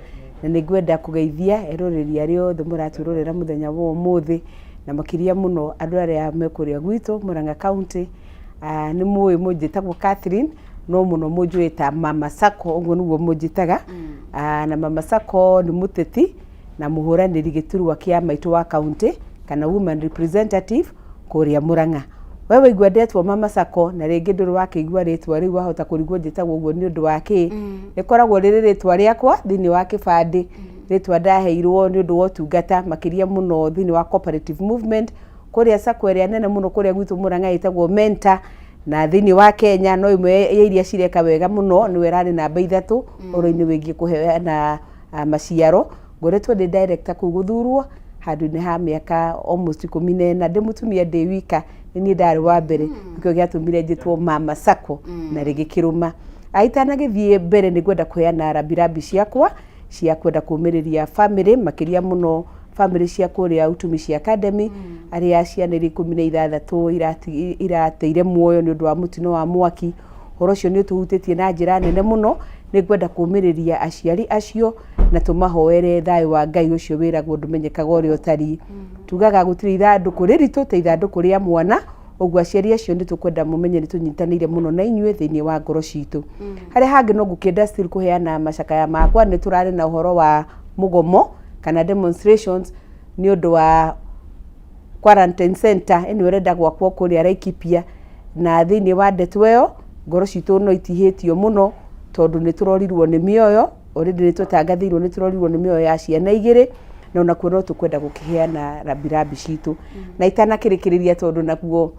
S15: na nĩ ngwenda kũgeithia eroreri arĩa othe mũratwĩrorera mũthenya wa ũmũthĩ, na makĩria mũno andũ arĩa me kũrĩa gwitũ Mũrang'a County. Nĩ mũĩ mũnjĩtagwo Catherine, no mũno mũnjũĩ ta Mama Sako, ũguo nĩguo mũnjĩtaga. Na Mama Sako nĩ mũteti na mũhũranĩri gĩturwa kĩa maitũ wa county kana woman representative kũrĩa Mũrang'a. Wewe igwendetwo Mama Sako na rĩngĩ ndũrĩ wakĩigua rĩtwa rĩu wahota kũrigwo njĩtagwo ũguo nĩ ũndũ wa kĩ. Rĩkoragwo rĩrĩ rĩtwa rĩakwa thĩinĩ wa kĩbandĩ, rĩtwa ndaheirwo nĩ ũndũ wa ũtungata makĩria mũno thĩinĩ wa cooperative movement kũrĩa Sako ĩrĩa nene mũno kũrĩa gwitũ Mũrang'a ĩtagwo Mentor, na thĩinĩ wa Kenya no imwe ya iria cireka wega mũno nĩwe rarĩ namba 3 ũhoro-inĩ wĩgiĩ kũheana maciaro. Ngoretwo ndĩ director kũu Gũthurwo handũ-inĩ ha mĩaka almost 14, ndĩ mũtumia ndĩ wika, nĩ ndarĩ wa mbere nĩkĩo gĩatũmire njĩtwo Mama Sako na rĩgĩkĩrũma. Itanagĩthiĩ mbere nĩ ngwenda kũheana rambirambi ciakwa cia kwenda kũmĩrĩria family makĩria mũno family cia kuria Utumishi Academy aria ciana 16 irateire muoyo ni undu wa mutino wa mwaki. Horo cio ni tuhutitie na njira nene muno, ni gwenda kumiriria aciari acio na tumahoere thayo wa Ngai ucio wiragwo ndumenyekaga uria utari. Tugaga gutiri ithanduku riritu te ithanduku ria mwana, ogwo aciari acio ni tukwenda mumenye ni tunyitanire muno na inyue thiini wa ngoro citu. Hari hangi no ngukenda still kuheana macakaya makwa, ni turari na uhoro wa mugomo kana demonstrations ni undu wa quarantine center eni urenda gwakwo kuria Laikipia, na thiini wa ndeto iyo ngoro citu no itihitio muno tondu ni turorirwo ni mioyo already ni tutangathirwo ni turorirwo ni mioyo ya ciana igiri, na ona kuo tukwenda gukiheana rabirabi citu na itanakirikiriria tondu nakuo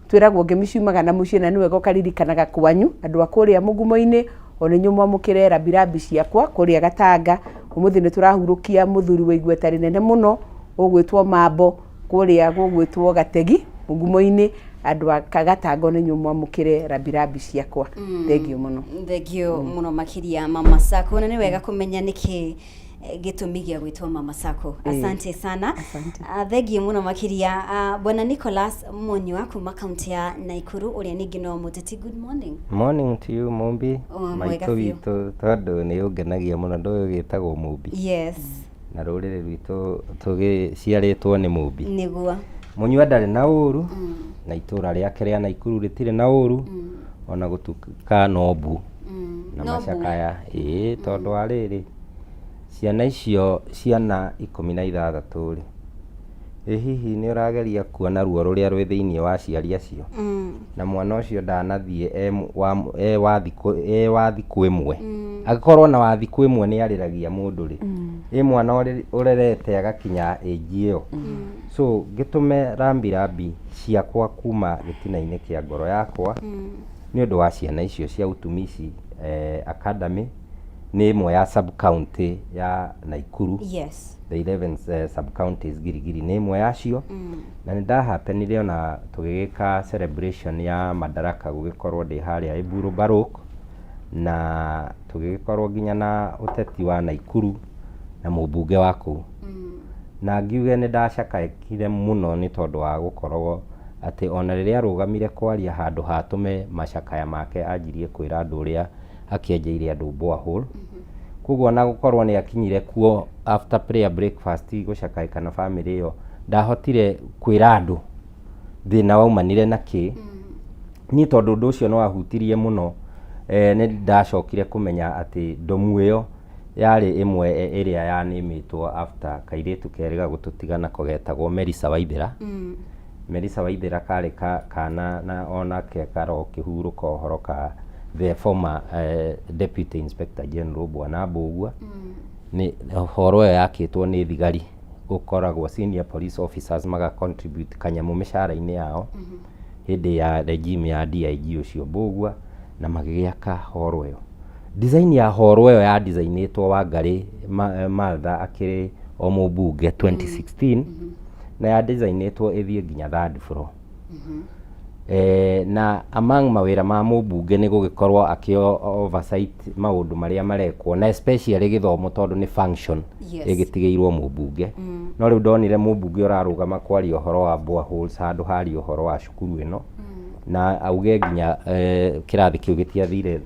S15: twiragwo ngemicumaga na mucii na niwe gokaririkanaga kwanyu andu akuria mugumo-ini ona nyumwa mukire rabirabi ciakwa kuria Gatanga. Umuthi ni turahurukia muthuri wa igweta rinene muno ugwitwo Mambo kuria gugwitwo Gategi mugumo-ini andu akagatanga ni nyumwa mukire rabirabi ciakwa. Thengio muno.
S1: Thengio muno makiria Mama Sacco, na ni wega kumenya niki gitumi gia gwitwo Mama Sacco. Asante sana. Thengio muno makiria Bwana Nicholas Munywa kuma kaunti ya Naikuru uria ningi no muteti. Good morning.
S16: Morning to you Mumbi. Maito witu tondu ni ungenagia muno ndu gitagwo Mumbi.
S1: Yes.
S16: Na rurire rwitu tugiciaritwo ni Mumbi.
S1: Niguo.
S16: Munywa ndari na uru na itura riake ria Naikuru ritire na uru ona gutuka nobu na macakaya tondu ariri ciana icio ciana 16 hihi ni urageria kuona ruo ruria rwi thiini wa ciari acio na mwana ucio ndanathie wa thiku imwe agikorwo na wa thiku imwe ni ariragia mundu ri mwana urerete agakinya age iyo so gitume rambirambi ciakwa kuma gitina-ini kia ngoro yakwa ni undu wa ciana icio cia Utumishi Academy ni imwe ya sub county ya Naikuru.
S1: Yes.
S16: The 11 sub counties Girigiri ni imwe yacio na ni ndahapenire ona tugigika celebration ya Madaraka gugikorwo ndi haria Iburu Baruk na tugikorwo nginya na uteti wa Naikuru na mubunge wako na ngiuge ni ndacakaikire muno ni tondu wa gukorwo ati ona riria arugamire kwaria handu hatume macakaya make anjirie kwira andu uria akienjeire andu borehole kuguo na gukorwo ni akinyire kuo after prayer breakfast gucakaika na family iyo ndahotire kwira andu thina waumanire na ki ni tondu undu ucio no ahutirie muno ni ndacokire kumenya ati ndomu iyo yari imwe iria yanimitwo after kairitu keriga gututigana kogetagwo Melissa Waithira. Melissa Waithira kari kana na ona ke karo kihuruka uhoro ka the former Deputy Inspector General Bwana Mbugua ni horo yakitwo ni thigari gukoragwo senior police officers maga contribute kanyamu mishara-ini yao hindi ya regime ya DIG ucio Mbugua na magigiaka horo iyo. Design ya horo iyo ya designitwo Wangari Martha akiri o mubunge 2016 na ya designitwo ithie nginya 3rd floor. Na among mawira ma mubunge ni gugikorwo akio oversight maundu maria marekwo na especially githomo tondu ni function igitigeirwo mubunge. No riu ndonire mubunge urarugama kwaria uhoro wa boreholes handu hari uhoro wa cukuru ino na auge nginya kirathi kiu gitiathire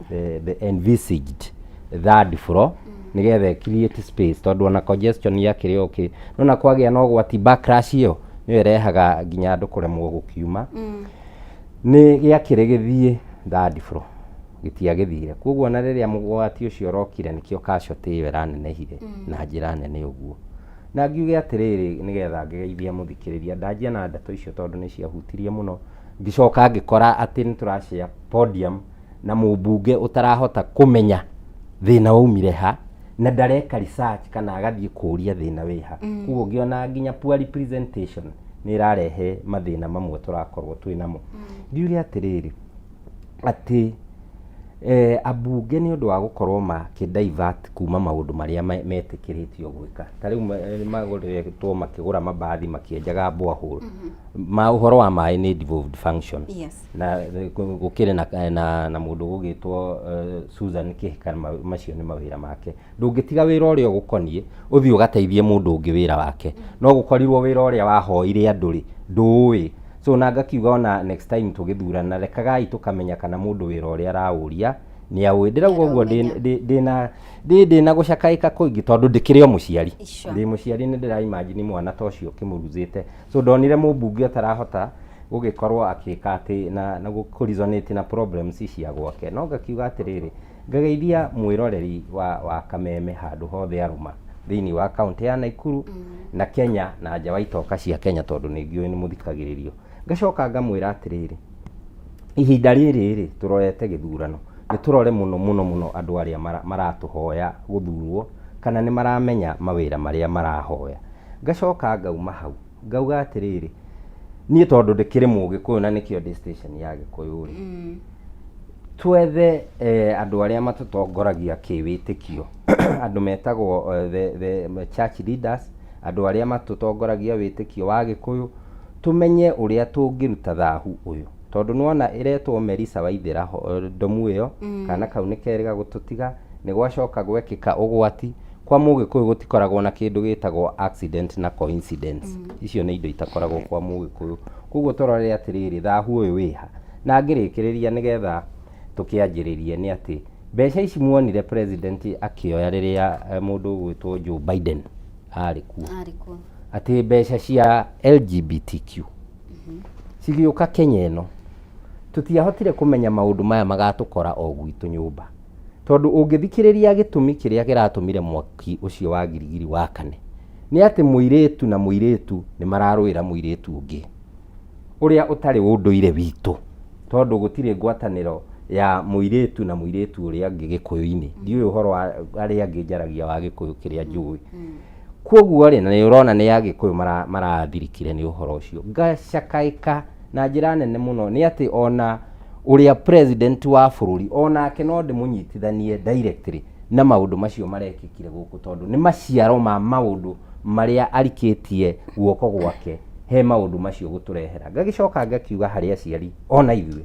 S16: the envisaged 3rd floor nigetha create space tondu ona congestion yakiri okay no na kwagia no gwati backlash iyo ni irehaga nginya andu kuremwo gukiuma ni giakire githie 3rd floor gitiagithire kuguo na riria mugwati ucio rokire nikio casualty iyo iranenehire na njira nene uguo na ngiuge atiriri nigetha ngeithia muthikiriria ndajia na ndeto icio tondu ni ciahutirie muno ngicoka ngikora ati ni turashare podium na mubunge utarahota kumenya thina waumire ha na ndareka research kana agathie kuria thina wiha kuguo ngiona nginya poor representation ni irarehe mathina mamwe turakorwo twinamo ngiuge atiriri ati Abunge nĩ ũndũ wa gũkorwo makĩdivert kuma maũndũ marĩa metĩkĩrĩtio gwĩka. Ta rĩu magũrĩtwo makĩgũra mabathi makĩenjaga borehole. Ma ũhoro wa maĩ nĩ devolved function. Na gũkĩrĩ na mũndũ gũgĩtwo Susan Kĩhika, macio nĩ mawĩra make. Ndũngĩtiga wĩra ũrĩa ũgũkoniĩ ũthiĩ ũgateithie mũndũ ũngĩ wĩra wake. No gũkorirwo wĩra ũrĩa wahoire andũ ndũĩ. So na ngakiuga ona next time tũgĩthurana rekagai tũkamenya kana mũndũ wĩra ũrĩa araũria nĩ aũĩ. Ndĩrauga ũguo ndĩna gũcakaĩka kũingĩ tondũ ndĩkĩrĩ o mũciari. Ndĩ mũciari nĩ ndĩraimagine mwana ta ũcio kĩmũruzĩte. So ndonire mũmbunge atarahota gũgĩkorwo akĩka atĩ na gũkũrizonate na problems cia gwake. No ngakiuga atĩrĩrĩ, ngageithia mwĩroreri wa Kameme handũ hothe arũma thĩinĩ wa kaunti ya Naikuru na Kenya na nja wa itoka cia Kenya tondũ nĩ ngĩũĩ nĩ mũthikagĩrĩrio. Ngacoka ngamwĩra atĩrĩrĩ, ihinda rĩrĩ tũrorete gĩthurano nĩ tũrore mũno andũ arĩa maratũhoya gũthurwo kana nĩ maramenya mawĩra marĩa marahoya. Ngacoka ngauma hau ngauga atĩrĩrĩ, niĩ tondũ ndĩkĩrĩ Mũgĩkũyũ na nĩkĩo ndĩ station ya Gĩkũyũ rĩ, twethe andũ arĩa matũtongoragia kĩwĩtĩkio, andũ metagwo the church leaders, andũ arĩa matũtongoragia wĩtĩkio wa Gĩkũyũ, tumenye ũrĩa tũngĩruta thahu ũyũ. Tondũ nĩwona ĩretwo Melissa Waithĩra ndomu ĩyo, kana kau nĩ kerĩga gũtũtiga, nĩ gwacoka gwekĩka ũgwati. Kwa Mũgĩkũyũ gũtikoragwo na kĩndũ gĩtagwo accident na coincidence. Icio nĩ indo itakoragwo kwa Mũgĩkũyũ. Koguo tũrore atĩrĩrĩ, thahu ũyũ wĩha. Na ngĩrĩkĩrĩria nĩgetha tũkĩanjĩrĩrie nĩ atĩ mbeca ici muonire president akĩoya rĩrĩa mũndũ gwĩtwo Joe Biden arĩ kuo. Atĩ mbeca cia LGBTQ cigĩũka Kenya ĩno, tũtiahotire kũmenya maũndũ maya magatũkora o gwitũ nyũmba. Tondũ ũngĩthikĩrĩria gĩtũmi kĩrĩa kĩratũmire mwaki ũcio wa girigiri wakane, nĩ atĩ mũirĩtu na mũirĩtu nĩ mararũĩra mũirĩtu ũngĩ ũrĩa ũtarĩ ũndũire witũ, tondũ gũtirĩ ngwatanĩro ya mũirĩtu na mũirĩtu ũrĩa angĩ Gĩkũyũ-inĩ. Ndiũĩ ũhoro wa arĩa angĩ njaragia wa Gĩkũyũ kĩrĩa njũĩ. Kwoguo rĩ, na nĩ ũrona nĩ ya Gĩkũyũ marathirikire nĩ ũhoro ũcio. Ngacakaĩka na njĩra nene mũno nĩ atĩ ona ũrĩa president wa bũrũri onake no ndĩmũnyitithanie directly na maũndũ macio marekĩkire gũkũ, tondũ nĩ maciaro ma maũndũ marĩa arikĩtie guoko gwake he maũndũ macio gũtũrehera. Ngagĩcoka ngakiuga harĩ aciari ona ithuĩ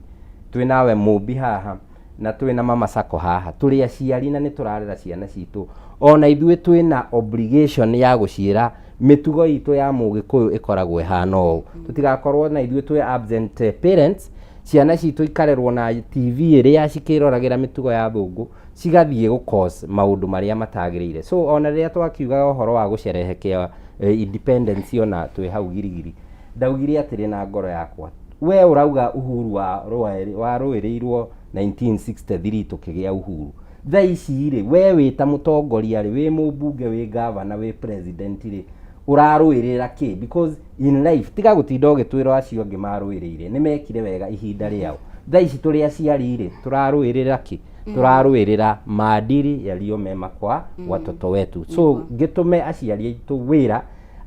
S16: twĩ nawe Mũmbi haha na twĩ na Mama Sacco haha, tũrĩ aciari na nĩ tũrarera ciana citũ. Ona ithuĩ twĩ na obligation ya gũciĩra mĩtugo itũ ya Mũgĩkũyũ ĩkoragwo ĩhana ũũ. Tũtigakorwo na ithuĩ twĩ absent parents, ciana citũ ikarerwo na TV ĩrĩa cikĩroragĩra mĩtugo ya thũngũ cigathiĩ gũcause maũndũ marĩa matagĩrĩire. So ona rĩrĩa twakiuga ũhoro wa gũcerehekea independence ona twĩ hau girigiri, ndaugire atĩrĩ na ngoro yakwa, we ũrauga uhuru warũĩrĩirwo 1963 tũkĩgĩa uhuru. Thaa ici rĩ, we wĩta mũtongoria rĩ, wĩ mũmbunge, wĩ gavana, wĩ president rĩ, ũrarũĩrĩra kĩ? Because in life tiga gũtinda ũgĩtwĩra acio angĩ marũĩrĩire nĩ mekire wega ihinda rĩao. Thaa ici tũrĩ aciari rĩ, tũrarũĩrĩra kĩ? Tũrarũĩrĩra maadili yaliyo mema kwa watoto wetu. So gĩtũme aciari aitũ wĩra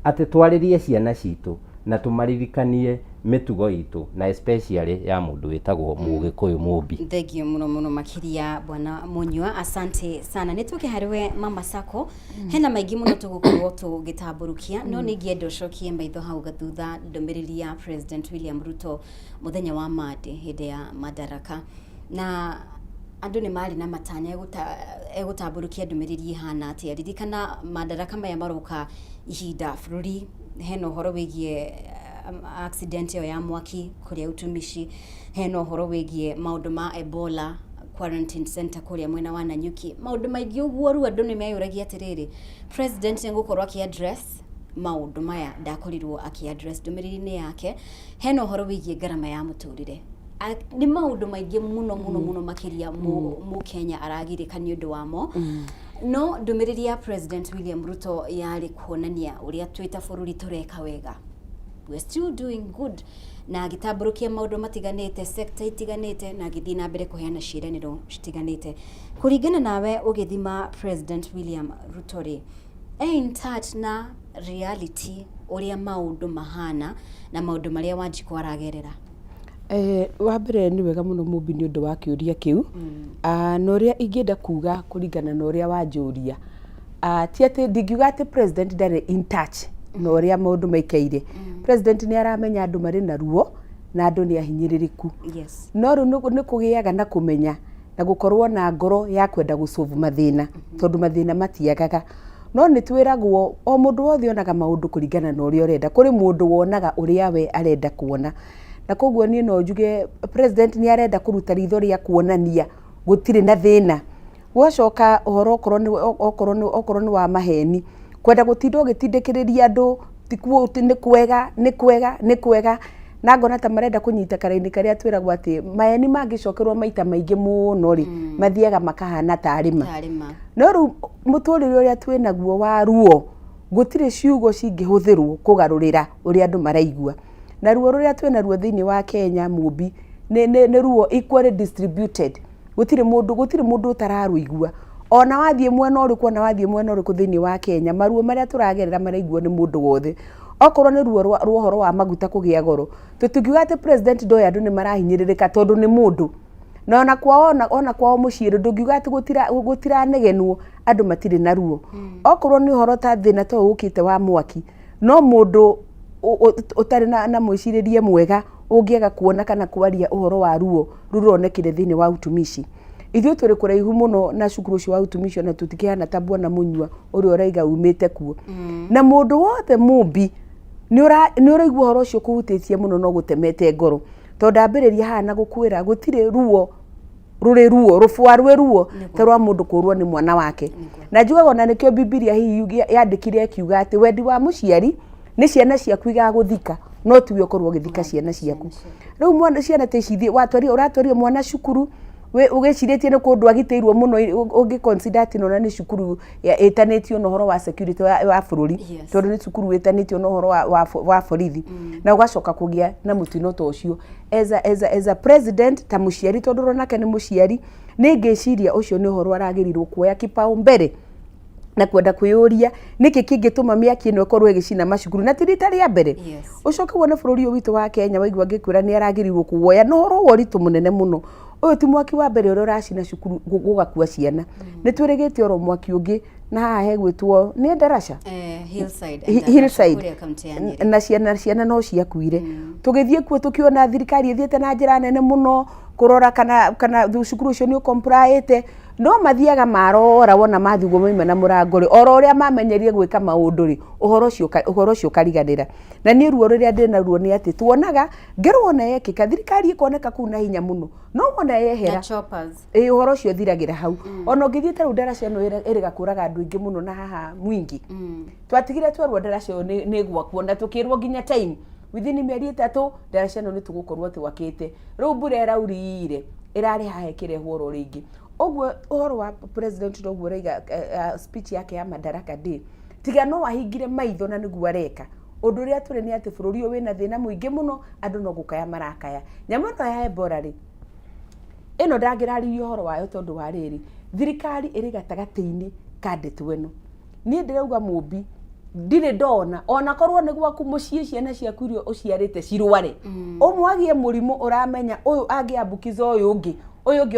S16: atĩ twarĩrie ciana citũ na tũmaririkanie mĩtugo itũ, na especially ya mũndũ wĩtagwo Mũgĩkũyũ Mũmbi.
S1: Thengio mũno makiria Bwana Munyua, asante sana. Nĩtũke harĩwe Mama Sacco, hena maingĩ mũno tũgũkorwo tũgĩtambũrũkia, no nĩngĩenda ũcokie maitho hau gathutha ndũmĩrĩri ya President William Ruto mũthenya wa Monday hĩndĩ ya Madaraka. Na andũ nĩ marĩ na matanya egũtambũrũkia ndũmĩrĩri ihana atĩa. Ririkana Madaraka maya maroka ihinda bũrũri hena ũhoro wĩgiĩ accident ya mwaki kũrĩa utumishi, hena ũhoro wĩgiĩ maũndũ ma Ebola quarantine center kũrĩa mwena wa Nanyuki. Maũndũ maingĩ ũguo rĩu andũ nĩ meyũragia atĩrĩrĩ, president nĩgũkorwo akĩ-address maũndũ maya ndakorirwo akĩ-address ndũmĩrĩri-inĩ yake. Hena ũhoro wĩgiĩ ngarama ya mũtũrĩre. Nĩ maũndũ maingĩ mũno makĩria Mũkenya aragirĩka nĩ ũndũ wamo. No ndũmĩrĩri ya President William Ruto yarĩ kuonania ũrĩa twĩta bũrũri tũreka wega. We're still doing good. Na agĩtambũrũkia maũndũ matiganĩte, sector itiganĩte, na agĩthiĩ na mbere kũheana ciĩranĩro citiganĩte. Kũringana nawe ũgĩthima President William Ruto rĩ, in touch na reality ũrĩa maũndũ mahana na maũndũ marĩa Wanjikũ aragerera?
S15: Wa mbere nĩ wega mũno Mumbi nĩ ũndũ wa kĩũria kĩu. Na ũrĩa ingĩenda kuga kũringana na ũrĩa wanjũria. Ti atĩ ndingiuga atĩ president ndarĩ in touch na ũrĩa maũndũ maikaire. President nĩ aramenya andũ marĩ na ruo na andũ nĩ ahinyĩrĩrĩku. No rĩu nĩ kũgĩaga na kũmenya na gũkorwo na ngoro ya kwenda gũsolve mathĩna tondũ mathĩna matiagaga. No nĩ twĩragwo o mũndũ wothe onaga maũndũ kũringana na ũrĩa ũrenda. Kũrĩ mũndũ wonaga ũrĩa we arenda kuona. Na koguo niĩ no njuge president nĩ arenda kũruta ritho rĩa kuonania gũtirĩ na thĩna. Gwacoka ũhoro okorwo nĩ wa maheni kwenda gũtinda ũgĩtindĩkĩrĩria andũ nĩ kwega na ngona ta marenda kũnyita karaini karĩa twĩragwo atĩ maheni mangĩcokerwo maita maingĩ mũno rĩ mathiaga makahana tarĩma. No rĩu mũtũrĩre ũrĩa twĩnaguo wa ruo gũtirĩ ciugo cingĩhũthĩrwo kũgarũrĩra ũrĩa andũ maraigua. Na ruo rũrĩa twĩnaruo thĩinĩ wa Kenya Mumbi nĩ ruo equally distributed. Gũtirĩ mũndũ ũtararũigua. Ona wathiĩ mwena ũrĩkũ na wathiĩ mwena ũrĩkũ thĩinĩ wa Kenya maruo marĩa tũragerera maraiguo nĩ mũndũ wothe. Okorwo nĩ ruo rwa ũhoro wa maguta kũgĩa goro. Tũtingiuga atĩ president ndoĩ andũ nĩ marahinyĩrĩrĩka tondũ nĩ mũndũ. Na ona kwao mũciĩ ndũngiuga atĩ gũtiranegenwo andũ matirĩ na ruo. Okorwo nĩ ũhoro ta thĩna ta ũkĩte wa mwaki no mũndũ ũtarĩ na mwĩcirĩrie mwega ũngĩaga kuona kana kwaria ũhoro wa ruo ruronekire thĩinĩ wa utumishi. Ithuĩ tũrĩ kũraihu mũno na cukuru ũcio wa utumishi na tũtikĩhana ta Bwana Munyua ũrĩa ũraiga umĩte kuo. Na mũndũ wothe Mumbi nĩ ũraigua ũhoro ũcio kũhutĩtie mũno no gũtemete ngoro. Tondũ ndambĩrĩria haha na gũkwĩra gũtirĩ ruo rũrĩ ruo rũbũa rwĩ ruo ta rwa mũndũ kũrwo nĩ mwana wake. Na njugaga ona nĩkĩo Bibilia hihi yandĩkire kiuga atĩ wendi wa mũciari nĩ ciana ciaku igagũthika no tiwe ũkorwo ũgĩthika ciana ciaku. Rĩu ciana ta ici ũratwaria mwana cukuru ũgĩcirĩtie nĩ kũndũ agitĩirwo mũno ũngĩ-consider atĩ ona nĩ cukuru ĩtanĩtio na ũhoro wa security wa bũrũri tondũ nĩ cukuru ĩtanĩtio na ũhoro wa borithi na ũgacoka kũgĩa na mũtino ta ũcio. As a president ta mũciari tondũ ronake nĩ mũciari nĩ ngĩciria ũcio nĩ ũhoro aragĩrĩirwo kuoya kipaumbele na kwenda kwĩyũria nĩkĩ kĩngĩtũma mĩaki ĩno ĩkorwo ĩgĩcina macukuru na ti rita rĩa mbere. Ũcoke wone bũrũri ũyũ witũ wa Kenya waigua ngĩkwĩra nĩ aragĩrĩirwo kuoya no ũhoro wa ũritũ mũnene mũno. Ũyũ ti mwaki wa mbere ũrĩa ũracina cukuru gũgakua ciana. Nĩ twĩrĩgĩte oro mwaki ũngĩ na haha hegwĩtwo nĩ Ndarasha Hillside na ciana no ciakuire. Tũgĩthiĩ kuo tũkĩona thirikari ĩthiĩte na njĩra nene mũno kũrora kana cukuru ũcio nĩ ũkompraĩte no mathiaga marora wona mathiugo moima na mũrango rĩ oro ũrĩa mamenyerire gwĩka maũndũ rĩ ũhoro ũcio ũkariganĩra. Na niĩ ruo rĩrĩa ndĩna ruo nĩ atĩ tuonaga ngero ona yekĩka thirikari ĩkoneka kũu na hinya mũno no wona yehera ũhoro ũcio thiragĩra hau. Ona ũngĩthiĩ ta rĩu Ndarasha ĩno ĩrĩga kũraga andũ aingĩ mũno na haha Mwingi twatigire twerwo Ndarasha ĩyo nĩ gwakwo na tũkĩrwo nginya time within mĩeri 3 Ndarasha ĩno nĩ tũgũkorwo twakĩte. Rĩu mbura ĩraurire ĩrarĩ haha ĩkĩrehwo oro rĩngĩ. Ũguo ũhoro wa president noguo raiga speech yake ya Madaraka Day tiga no ahingire maitho na nĩguo areka. Ũndũ ũrĩa tũrĩ nĩ atĩ bũrũri ũyũ wĩna thĩna mũingĩ mũno andũ no gũkaya marakaya. Nyamũ ĩno ya Ebola rĩ ĩno ndangĩraririo ũhoro wayo tondũ wa rĩrĩ thirikari ĩrĩ gatagatĩ-inĩ ka ndeto ĩno. Niĩ ndĩrauga Mumbi ndirĩ ndona ona korwo nĩ gwaku mũciĩ ciana ciaku irio ũciarĩte cirware ũmwe agĩe mũrimũ ũramenya ũyũ angĩambukiza ũyũ ũngĩ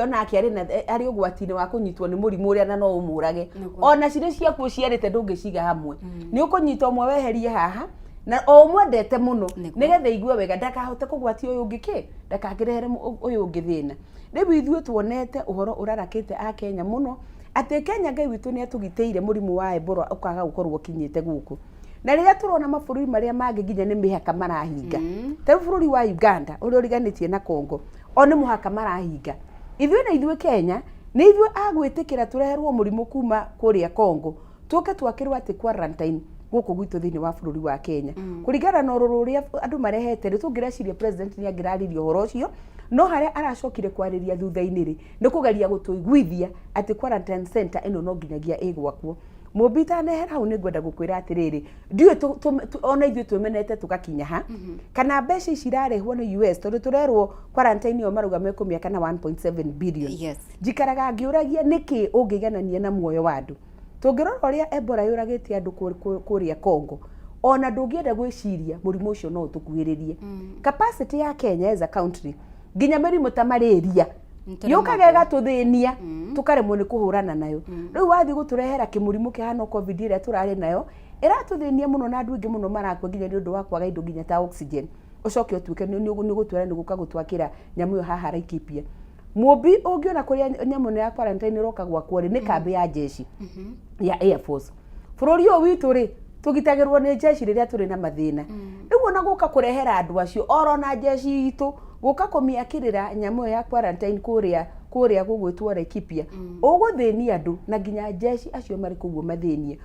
S15: onake arĩ ũgwati-inĩ wa kũnyitwo nĩ mũrimũ ũrĩa na no ũmũrage ona cirĩ ciaku ũciarĩte ndũngĩciga hamwe nĩ ũkũnyita ũmwe weherie haha na o mwendete mũno nĩgetha igue wega ndakahote kũgwatia ũyũ ũngĩ ndakangĩrehere ũyũ ũngĩ thĩna. Rĩu ithuĩ tuonete ũhoro ũrarakĩte a Kenya mũno atĩ Kenya Ngai witũ nĩ atũgitĩire mũrimũ wa Ebola ũkaga gũkorwo ũkinyĩte gũkũ. Na rĩrĩa tũrona mabũrũri marĩa mangĩ nginya nĩ mĩhaka marahinga ta bũrũri wa Uganda ũrĩa ũriganĩtie na Congo o nĩ mũhaka marahinga. Ithuĩ Kenya nĩ ithuĩ agwĩtĩkĩra tũreherwo mũrimũ kuma kũrĩa Congo tũke twakĩrwo atĩ quarantine gũkũ gwitũ thĩinĩ wa bũrũri wa Kenya. Kũringana na ũrũrũ ũrĩa andũ marehete rĩ tũngĩreciria president nĩ angĩraririe ũhoro ũcio no harĩa aracokire kwarĩria thutha-inĩ rĩ nĩ kũgeria gũtũiguithia atĩ quarantine center ĩno no nginyagia ĩgwakwo. Mumbi tanehera hau nĩ ngwenda gũkwĩra atĩrĩrĩ ndiũĩ ona ithuĩ twĩmenete tũgakinya ha kana mbeca ici irarehwo nĩ US tondũ tũrerwo quarantine ĩyo marauga mekũmĩaka na 1.7 billion. Njikaraga ngĩũragia nĩkĩ ũngĩiganania na muoyo wa andũ. Tũngĩrora ũrĩa Ebola yũragĩte andũ kũrĩa Congo ona ndũngĩenda gwĩciria mũrimũ ũcio no ũtũkuhĩrĩrie. Capacity ya Kenya as a country nginya mĩrimũ ta malaria yũkaga ĩgatũthĩnia tũkaremwo nĩ kũhũrana nayo. Rĩu wathiĩ gũtũrehera kĩmũrimũ kĩhana COVID ĩrĩa tũrarĩ nayo ĩratũthĩnia mũno na andũ aingĩ mũno marakua nginya nĩ ũndũ wa kwaga indo nginya ta oxygen. Ũcoke ũtuĩke nĩ gũtwara nĩ gũka gũtwakĩra nyamũ ĩyo haha Laikipia. Mũmbi ũngĩona kũrĩa nyamũ ya quarantine ĩroka gwakwo nĩ kambĩ ya jeshi ya Air Force. Bũrũri ũyũ witũ rĩ tũgitagĩrwo nĩ jeshi rĩrĩa tũrĩ na mathĩna. Rĩu ona gũka kũrehera andũ acio oro na jeshi itũ gũka kũmĩakĩrĩra nyamũ ya quarantine kũrĩa gũgwĩtwo Laikipia. Ũgũthĩnia andũ na nginya jeshi acio marĩ kũguo mathĩnie.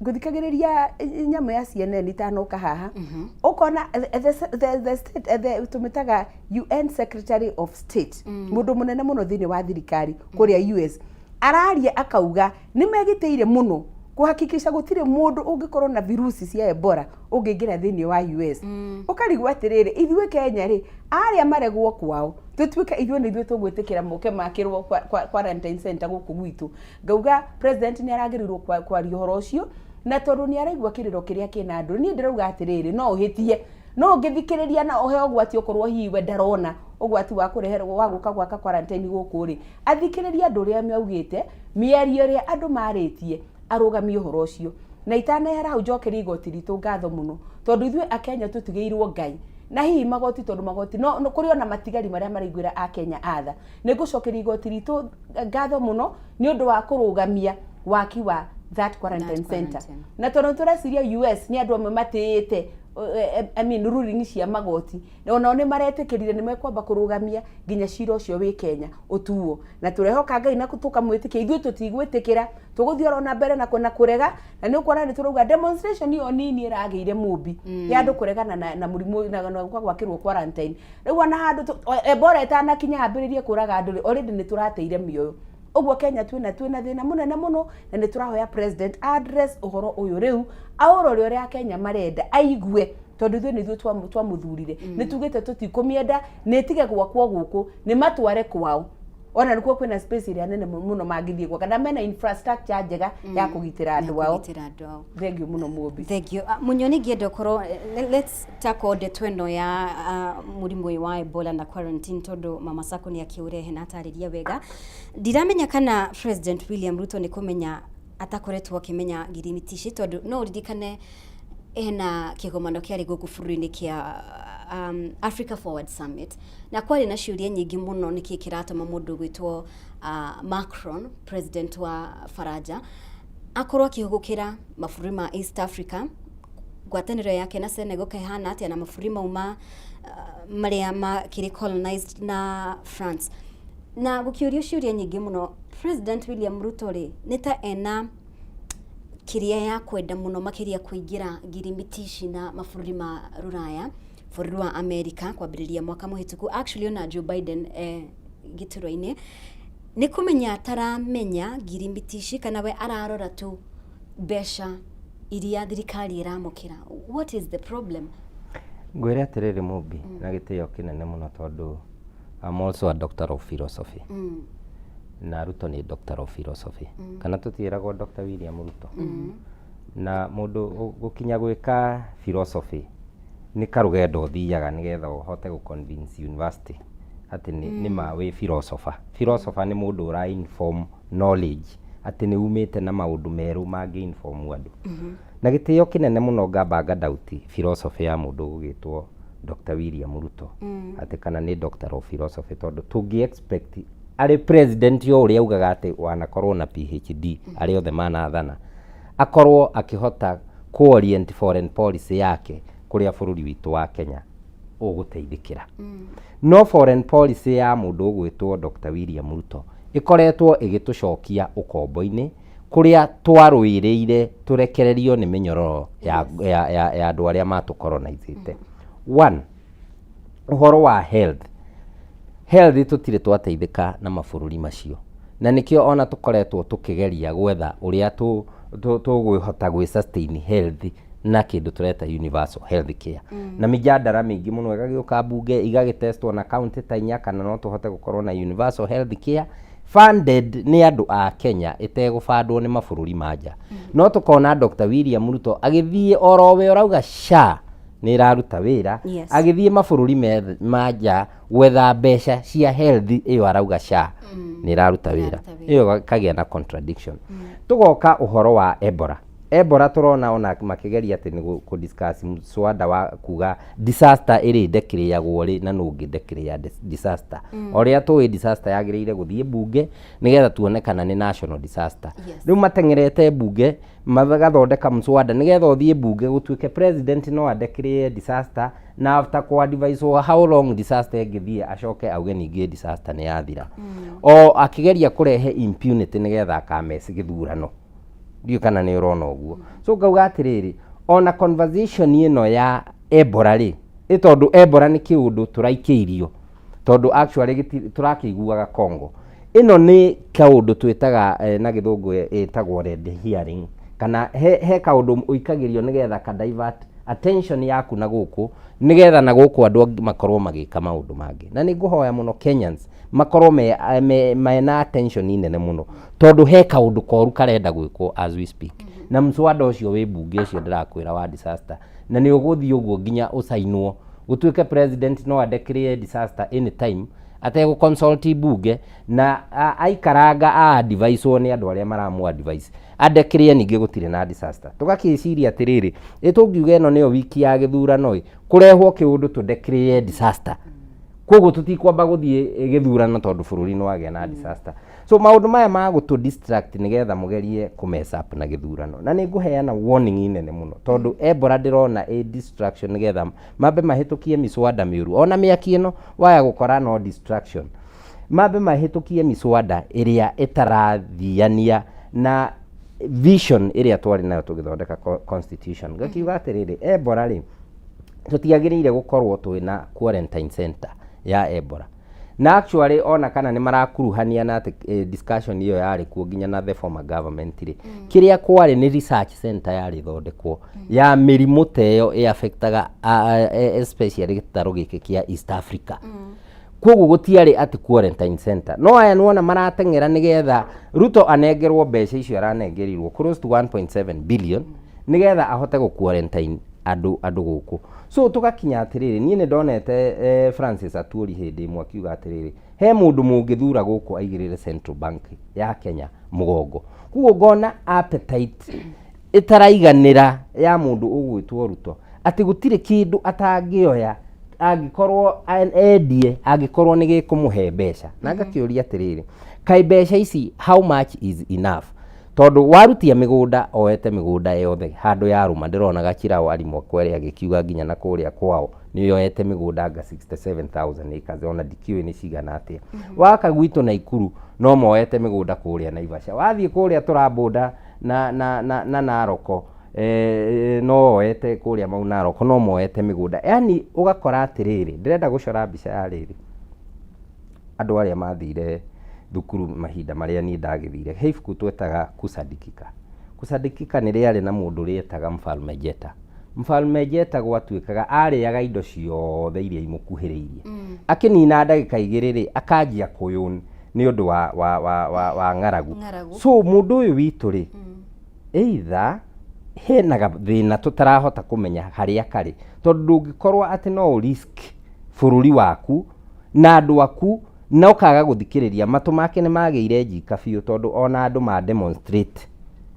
S15: Ngũthikagĩrĩria nyamũ ya CNN itanoka haha ukona the state tumitaga UN Secretary of State mundu munene muno thini wa thirikari kuria US araria akauga nimegiteire muno kuhakikisha gutire mundu ungikorwo na virusi cia Ebola ungiingira thini wa US ukarigwa atiriri ithuĩ Kenya ri aria maregwo kwao tutuika ithuĩ nĩ ithuĩ tũgwĩtĩkĩra moke makirwo quarantine center gũkũ gwitũ. Ngauga president nĩ aragĩrĩrwo kwaria ũhoro ũcio na tondũ nĩ araigua kiriro kĩrĩa kĩna andũ. Niĩ ndĩrauga atiriri no ũhĩtie no ũngĩthikĩrĩria na ũhe ũgwati ũkorwo hihi we ndarona ũgwati wa kũreherwo wa gũka gwaka quarantine gũkũ rĩ athikĩrĩria andũ ũrĩa maugĩte mĩario ĩrĩa andũ marĩtie arũgamie ũhoro ũcio na itanehera hau njokeri igoti ritũ ngatho mũno tondũ ithuĩ Akenya tũtigĩirwo Ngai na hihi magoti tondũ magoti no kũrĩ ona matigari marĩa maraiguĩra Akenya atha nĩ ngũcokeria igoti ritũ ngatho mũno nĩ ũndũ wa kũrũgamia waki wa that quarantine center. Na tondũ tũreciria US nĩ andũ amwe matĩĩte ruling cia magoti na ona nĩ maretĩkĩrire nĩ mekwamba kũrũgamia nginya cira ũcio wĩ Kenya ũtuo na tũrehoka Ngai na tũkamwĩtĩkia ithuĩ tũtigwĩtĩkĩra tũgũthiĩ oro na mbere na kũrega na nĩ ũkuona nĩ tũrauga demonstration iyo nini ĩragĩire mũmbi ya andũ kũregana na mũrimũ na gwakĩrwo quarantine. Rĩu ona handũ Ebola ĩtanakinya hambĩrĩrie kũraga andũ already nĩ tũrateire mĩoyo. Ũguo Kenya twĩna thĩna mũnene mũno na nĩ tũrahoya president address ũhoro ũyũ rĩu aũrore ũrĩa Kenya marenda aigue tondũ ithuĩ nĩ ithuĩ twamũthurire nĩ tugĩte tũtikũmienda nĩ tige gwakwo gũkũ nĩ matware kwao ona nĩkuo kwĩna space ĩrĩa nene mũno mangĩthiĩ gwaka na mena infrastructure njega ya kũgitĩra andũ ao. Thengiũ mũno mũmbi.
S1: Thengiũ. Munyoni ngĩenda ũkorwo let's tackle ndeto ĩno ya mũrimũ wa Ebola na quarantine tondũ Mama Sako nĩ akĩũrehe na atarĩria wega. Ndiramenya kana President William Ruto nĩ kũmenya atakoretwo akĩmenya ngirimiti ici tondũ no uririkane ena kĩgomano kĩarĩ gũkũ bũrũri-inĩ kĩa Africa Forward Summit na kwarĩ na ciũria nyingĩ mũno nĩkĩ kĩratũma mũndũ gwĩtwo Macron president wa Faraja akorwo akĩhũgũkĩra mabũrũri ma East Africa ngwatanĩro yake na Senegal kahana atĩa na mabũrũri mauma marĩa makĩrĩ colonized na France na gũkĩũrio ciũria nyingĩ mũno. President William Ruto rĩ nĩ ta ena kiria ya kwenda muno makiria kuingira ngirimiti ici na mabũrũri ma Ruraya bũrũri wa America kwambĩrĩria mwaka mũhĩtũku actually ona Joe Biden gĩtũro-inĩ nĩ kũmenya taramenya ngirimiti ici kana we ararora tu mbeca iria thirikari ĩramũkĩra. What is the problem?
S16: Ngwĩre atĩrĩrĩ mũmbi na gĩtĩo kĩnene mũno tondũ I'm also a doctor of philosophy. Na Ruto ni doctor of philosophy. Kana tũtiĩragwo Dr. William Ruto. Na mũndũ gũkinya gwĩka philosophy nĩ karũgendo ũthiaga nĩgetha ũhote gũ-convince university atĩ nĩ ma wĩ philosopher. Philosopher nĩ mũndũ ũra inform knowledge atĩ nĩ umĩte na maũndũ merũ mangĩ inform andũ. Na gĩtĩo kĩnene mũno ngamba ngadauti philosophy ya mũndũ gũgĩtwo Dr. William Ruto atĩ kana nĩ doctor of philosophy tondũ tũngĩ expect arĩ president yo ũrĩa augaga atĩ wanakorwo na PhD arĩ othe manathana akorwo akĩhota ku-orient foreign policy yake kũrĩa bũrũri witũ wa Kenya ũgũteithĩkĩra. No foreign policy ya mũndũ ũgwĩtwo Dr. William Ruto ĩkoretwo ĩgĩtũcokia ũkombo-inĩ kũrĩa twarũĩrĩire tũrekererio nĩ mĩnyororo ya andũ arĩa matũcolonizĩte. One, ũhoro wa health tũtirĩ twateithĩka na mabũrũri macio na nĩkĩo ona tũkoretwo tũkĩgeria gwetha ũrĩa tũgũhota gwĩ-sustain health na kĩndũ tũreta universal health care. Na mijadala mĩingĩ mũno ĩgagĩũka mbunge igagĩtestwo na county ta 4 kana no tũhote gũkorwo na universal health care funded ni andu a Kenya itegubandwo ni mabũrũri manja no tukona Dr. William Ruto agithie orowe orauga SHA ni iraruta wira agithie mabũrũri manja gwetha mbeca cia health iyo arauga SHA ni iraruta wira iyo kagia na contradiction tugoka uhoro wa Ebola turona ona makigeria ati ni ku discuss mswada wa kuga disaster iri declareagwo ri na nungi declare disaster oria tuwi disaster yagirire guthie bunge nigetha tuonekana ni national disaster riu matengerete bunge magathondeka mswada nigetha uthie bunge gutuike president no adeclare disaster na after ku advise how long disaster ngithie acoke auge ningi disaster ni yathira o akigeria kurehe impunity nigetha akamesi githurano dio kana ni urona uguo so ngauga atiriri ona conversation ino ya Ebola ri itondu Ebola ni kiundu turaikiirio tondu actually turakiguaga Congo ino ni kaundu twitaga na githungu etagwo red hearing kana he kaundu uikagirio nigetha ka divert attention yaku na guku nigetha na guku andu makorwo magika maundu mangi na ni nguhoya muno Kenyans makorwo me na attention inene muno tondu he kaundu koru karenda gwikwo as we speak na mswada ucio wi bunge ucio ndirakwira wa disaster na ni uguthii uguo nginya usainwo gutuike president no adeclare disaster anytime atego consult bunge na aikaranga advise one andu aria maramu advise adeclare ningi gutire na disaster tugakiciria atiriri itungiuga eno niyo wiki ya githurano kurehwo kiundu tu declare disaster koguo tutikwamba guthie githurano tondu bururi no agia na disaster so maundu maya ma gutu distract nigetha mugerie ku mess up na githurano na ni nguheana warning inene muno tondu Ebola ndirona a distraction nigetha mabe mahitukie miswada miuru ona miaki ino waya gukora no distraction mabe mahitukie miswada iria itarathiania na vision iria twari nayo tugithondeka constitution gakiuga atiriri Ebola ri tutiagirire gukorwo twina quarantine center ya Ebola na actually ona kana ni marakuruhania na discussion iyo yari kuo nginya na the former government ri kiria kwari ni research center yari thondekwo ya mirimu teyo affectaga especially gitaro giki kia East Africa koguo gutiari ati quarantine center no aya nuona maratengera nigetha Ruto anengerwo mbeca icio aranengerirwo close to 1.7 billion nigetha ahote go quarantine andu guku so tugakinya atiriri nie ni ndonete Francis Atwoli hindi imwe akiuga atiriri he mundu mungithura guku aigirire Central Bank ya Kenya mugongo kuo ngona appetite itaraiganira ya mundu ugwitwo Ruto ati gutire kindu atangioya agikorwo endie agikorwo ni gikumuhe mbeca na ngakiuria atiriri kai mbeca ici how much is enough tondu warutia migunda oete migunda yothe handu ya ruma ndirona gakira wari mwakwere agikiuga nginya na kuria kwao ni yoete migunda nga 67000 acres ona dikiwe ni cigana atia waka gwitu na Ikuru no moete migunda kuria Naivasha wathie kuria turaboda na Naroko no oete kuria mau Naroko no moete migunda yani ugakora atiriri ndirenda gucora mbica ya riri andu aria mathire thukuru mahinda maria ni ndagithire he ibuku twetaga kusadikika ni riari na mundu rietaga Mfalme Jeta gwatuikaga ariaga indo ciothe iria imukuhiriirie akinina ndagika igiriri akanjia kuyun ni undu wa ng'aragu so mundu uyu witu ri either henaga thina tutarahota kumenya haria kari tondu ndungikorwo ati no risk bururi waku na andu aku na ukaga guthikiriria matu make ni magire njika biu tondu ona andu ma demonstrate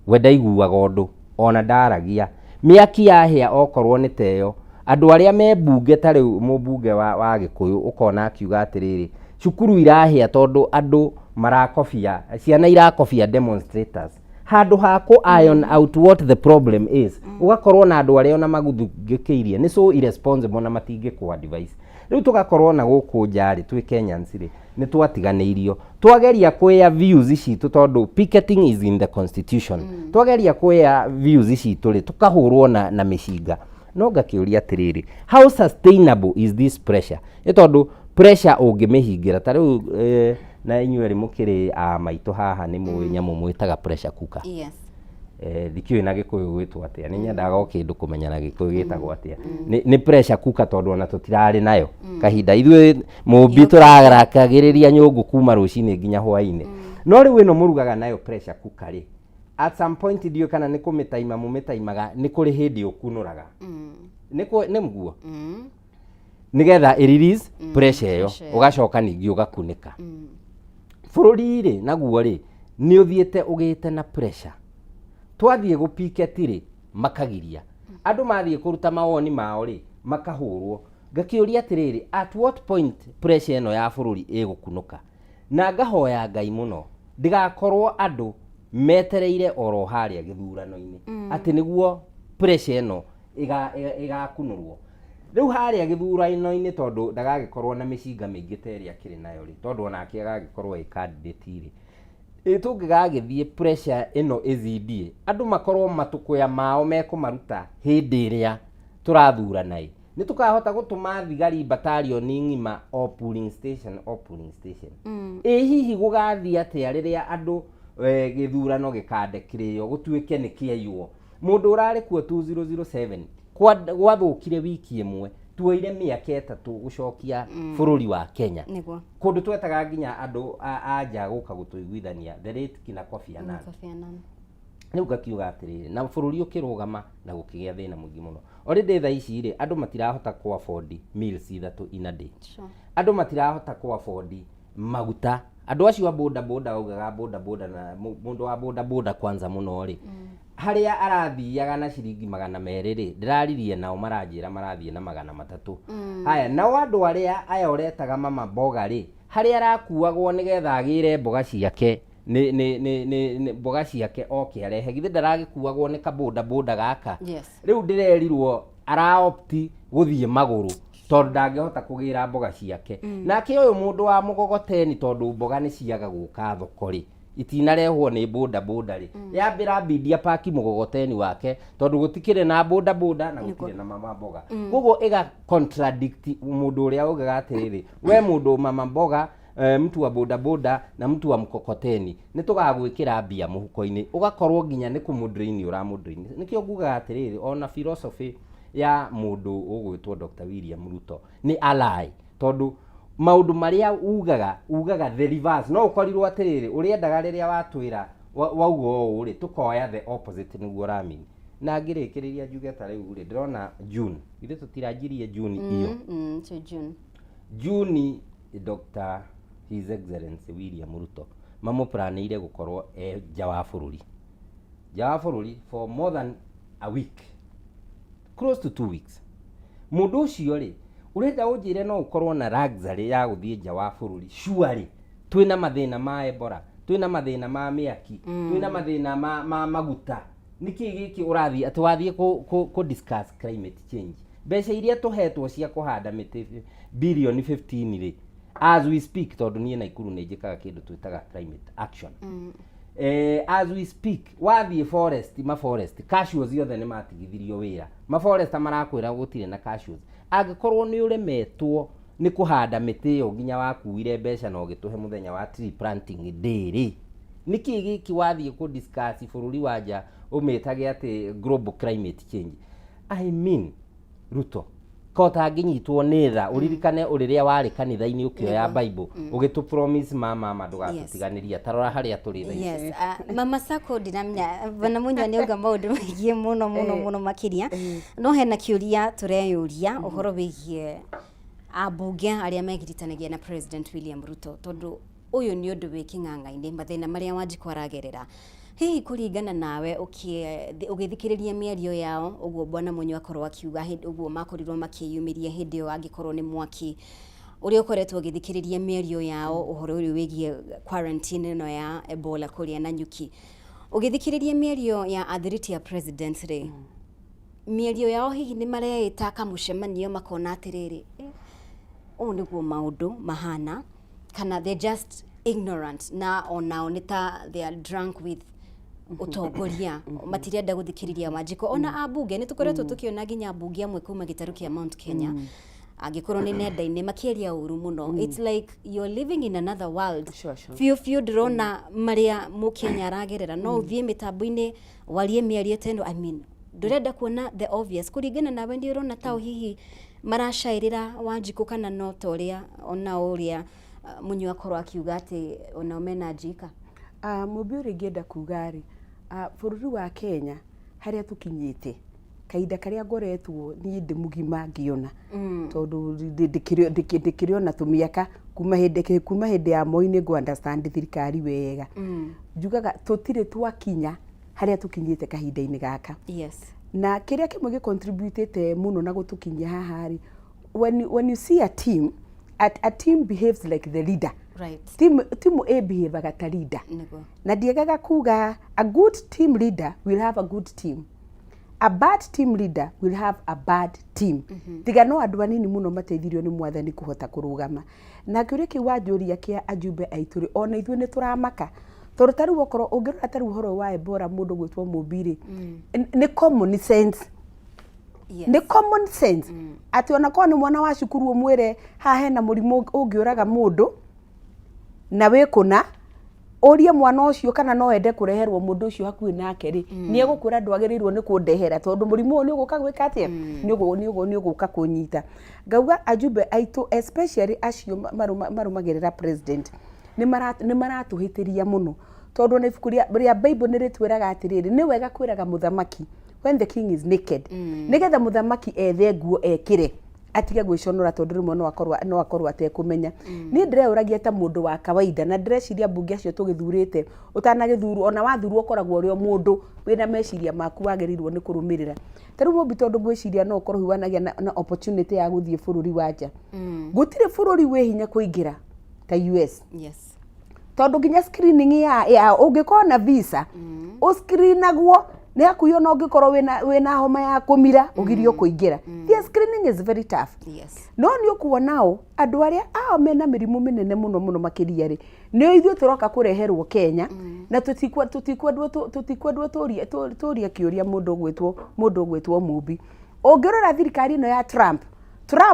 S16: wenda iguaga undu ona ndaragia miaki yahia okorwo ni teyo andu aria me bunge tari mubunge wa Gikuyu ukona akiuga atiriri cukuru irahia tondu andu marakofia ciana irakofia demonstrators handu hako iron out what the problem is ugakorwo na andu aria ona maguthugikiirie ni so irresponsible na matinge ku advice riu tugakorwo na guku njari twi Kenyans ri ni twatiganeirio twageria kuya views citu tondu picketing is in the constitution twageria kuya views citu ri tukahurwo na mishinga no ngakiuria atiriri how sustainable is this pressure tondu pressure ungimihingira tariu na inyuĩ ri mukiri maitu haha ni muĩ nyamu mwitaga pressure cooker thikiu na Gikuyu gwitwo atia ni nyendaga kindu kumenya na Gikuyu gitagwo atia ni pressure cooker tondu ona tutirari nayo kahinda ithuĩ mumbi turarakagiriria nyungu kuma rucini nginya hwaini no riu ino murugaga nayo pressure cooker ri at some point ndio kana ni kumitaima mumitaimaga ni kuri hindi ukunuraga ni mguo nigetha i release pressure iyo ugacoka ningi ugakunika bururi ri naguo ri ni uthiete ugite na pressure twathie gupiketi ri makagiria andu mathie kuruta mawoni mao ri makahurwo ngakiuria atiriri at what point pressure ino ya bururi igukunuka na ngahoya Ngai muno ndigakorwo andu metereire oro haria githurano-ini ati niguo pressure ino igakunurwo riu haria githurano-ini tondu ndagagikorwo na micinga mingi teria kiri nayo ri tondu onake agagikorwo e candidate ri tungigagithie pressure ino izidie andu makorwo matukuya mao mekumaruta hindi iria turathurana ni tukahota gutuma thigari battalion ngima o polling station hihi gugathia atia riria andu githurano gikandekireo gutuike ni kiaywo mundu urari kuo 2007 gwathukire wiki imwe tuoire miaka 3 gucokia bururi wa Kenya kundu twetaga nginya andu anja guka gutuiguithania the late kina Kofi Annan riu gakiuga atiriri na bururi ukirugama na gukigia thina mungi muno already tha ici ri andu matirahota ku afford meals ithatu in a day andu matirahota ku afford maguta andu acio boda ugaga boda na mundu wa boda kwanza muno ri haria arathiaga na ciringi 200 ri ndiraririe nao maranjira marathie na 300 haya na andu aria aya uretaga mama mboga ri haria arakuagwo nigetha agire mboga ciake ni mboga ciake oke arehe githe ndaragikuagwo ni kaboda gaka riu ndirerirwo araopti guthie maguru tondu ndangihota kugira mboga ciake nake uyu mundu wa mugogoteni tondu mboga ni ciaga guka thoko ri itinarehwo ni boda ri yambira bidia paki mugogoteni wake tondu gutikire na boda na gutire na mama mboga gugo iga contradict mundu uria ugaga atiriri we mundu mama mboga mtu wa boda na mtu wa mkokoteni nitugagwikira mbia muhuko-ini ugakorwo nginya ni kumudrini uramudrini nikio nguga atiriri ona philosophy ya mundu ugwitwo Dr. William Ruto ni ally tondu maundu maria ugaga the reverse no ukorirwo atiriri uriendaga riria watwira waugo uri tukoya the opposite niguo ramini na ngirikiriria njuge ta riu ri ndirona June ithe tutirajirie June iyo June Dr. His Excellency William Ruto mamuplanire gukorwo nja wa bururi for more than a week close to 2 weeks mundu ucio ri urenda unjire no ukorwo na luxury ya guthie nja wa bururi surely twina mathina ma Ebola twina mathina ma miaki twina mathina ma maguta niki giki urathie atwathie ku discuss climate change mbeca iria tuhetwo cia kuhanda miti billion 15 ri as we speak tondu nie na ikuru ni njikaga kindu twitaga climate action as we speak wathie forest cashews yothe ni matigithirio wira forest marakwira gutire na cashews angikorwo ni uremetwo ni kuhanda miti yo nginya wakuire mbeca no gituhe muthenya wa tree planting day ri niki giki wathie ku discuss bururi wanja umetage ati global climate change I mean Ruto kota nginyitwo ni tha uririkane uriria wari kanitha-ini ukioya Bible ugitu promise mama ndugatiganiria tarora haria turi tha
S1: mama Sako dinamnya bana munya ni uga maundu maingi muno makiria no hena kiuria tureyuria uhoro wigie abunge aria megiritanagia na President William Ruto tondu uyu ni undu wi king'ang'a-ini mathina maria Wanjiku aragerera hihi kuringana nawe ugithikiriria miario yao uguo bwana Munyo akorwo akiuga uguo makorirwo makiyumiria hindi yo angikorwo ni mwaki uri ukoretwo ugithikiriria miario yao uhoro uri wigie quarantine no ya Ebola kuria na nyuki ugithikiriria miario ya athiriti ya president ri miario yao hihi ni mareita kamucemanio makona atiriri niguo maundu mahana kana they just ignorant na onao nita they are drunk with utongoria matirenda guthikiriria Wanjiku ona abunge ni tukoretwo tukiona nginya abunge amwe kuma gitaru kia Mount Kenya agikorwo ni nenda-ini makiria uru muno it's like you're living in another world few drona maria mukenya aragerera no uthie mitambo-ini warie miarie tendo I mean ndurenda kuona the obvious kuringana nawe ndi urona tao hihi marashairira Wanjiku kana no toria ona uria Munyo akorwo akiuga ati ona mena njika
S15: Mũmbi ũrĩa ingĩenda kuga rĩ, bũrũri wa Kenya harĩa tũkinyĩte kahinda karĩa ngoretwo niĩ ndĩ mũgima ngĩona tondũ ndĩkĩrĩona tũmĩaka kuma hĩndĩ ya Moi nĩ understand thirikari wega. Njugaga tũtirĩ twakinya harĩa tũkinyĩte kahinda-inĩ gaka.
S1: Yes.
S15: Na kĩrĩa kĩmwe gĩcontributĩte mũno na gũtũkinyia haha rĩ, when you see a team behaves like the leader.
S1: Right.
S15: Timu behaveaga ta leader. Na ndiagaga kuga a good team leader will have a good team. A bad team leader will have a bad team. Tiga no andũ anini mũno mateithirio nĩ Mwathani kũhota kũrũgama. Na kĩrĩa kĩu wanjũria kĩa ajumbe aitũ rĩ, ona ithuĩ nĩ tũramaka. Tondũ ta rĩu okorwo ũngĩrora ta rĩu ũhoro wa Ebola mũndũ gwĩtwo Mũmbi rĩ, nĩ common sense. Yes. Nĩ common sense. Atĩ ona korwo nĩ mwana wa cukuru ũmwĩre haha hena mũrimũ ũngĩũraga mũndũ na wĩkũna, ũrie mwana ũcio kana no ende kũreherwo mũndũ ũcio hakuhĩ nake rĩ, nĩ egũkwĩra ndwagĩrĩirwo nĩ kũndehera tondũ mũrimũ ũyũ nĩ ũgũka gwĩka atĩa, nĩ ũgũka kũnyita. Ngauga ajumbe aitũ especially acio marũmagĩrĩra president nĩ maratũhĩtĩria mũno tondũ nĩ ibuku rĩa Bible nĩ rĩtwĩraga atĩrĩrĩ, nĩ wega kwĩraga mũthamaki when the king is naked, nĩgetha mũthamaki ethe nguo ekĩre atige gwĩconora tondũ rĩmwe no akorwo atekũmenya. Niĩ ndĩreũragia ta mũndũ wa kawaida na ndĩreciria mbunge acio tũgĩthurĩte ũtanagĩthurwo ona wathurwo ũkoragwo ũrĩ o mũndũ wĩna meciria maku wagĩrĩirwo nĩ kũrũmĩrĩra. Ta rĩu Mũmbi tondũ ngwĩciria no ũkorwo hiwanagia na opportunity ya gũthiĩ bũrũri wa nja. Gũtirĩ bũrũri wĩ hinya kũingĩra ta US.
S1: Yes.
S15: Tondũ nginya screening ya ũngĩkorwo na visa ũscreenagwo nĩ hakuhĩ ona ũngĩkorwo wĩna homa ya kũmira ũgirio kũingĩra. The screening is very tough.
S1: Yes.
S15: No nĩ ũkuonao andũ arĩa ao mena mĩrimũ mĩnene mũno makĩria rĩ, nĩ ithuĩ tũroka kũreherwo Kenya na tũtikwendwo tũria kĩũria mũndũ ũgwĩtwo Mũmbi. Ũngĩrora thirikari ĩno ya Trump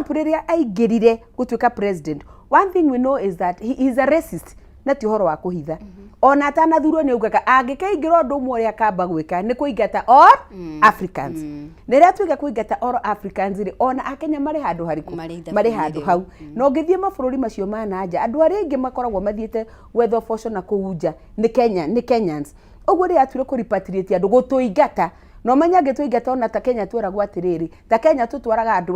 S15: rĩrĩa aingĩrire gũtuĩka president, one thing we know is that he is a racist. Na ti ũhoro wa kũhitha. Ona atanathurwo nĩ ugaga angĩkaingĩra ũndũ ũmwe ũrĩa akamba gwĩka nĩ kũingata all Africans. Rĩrĩa tuiga kũingata all Africans rĩ, ona Akenya marĩ handũ harĩkũ? Marĩ handũ hau. Na ũngĩthiĩ mabũrũri macio ma nanja, andũ arĩa aingĩ makoragwo mathiĩte gwetha ũboco na kũu nja nĩ Kenyans. Ũguo rĩrĩa atuire kũrepatriate andũ gũtũingata, no manya gĩtũingata ona ta Kenya twĩragwo atĩrĩrĩ, ta Kenya tũtwaraga andũ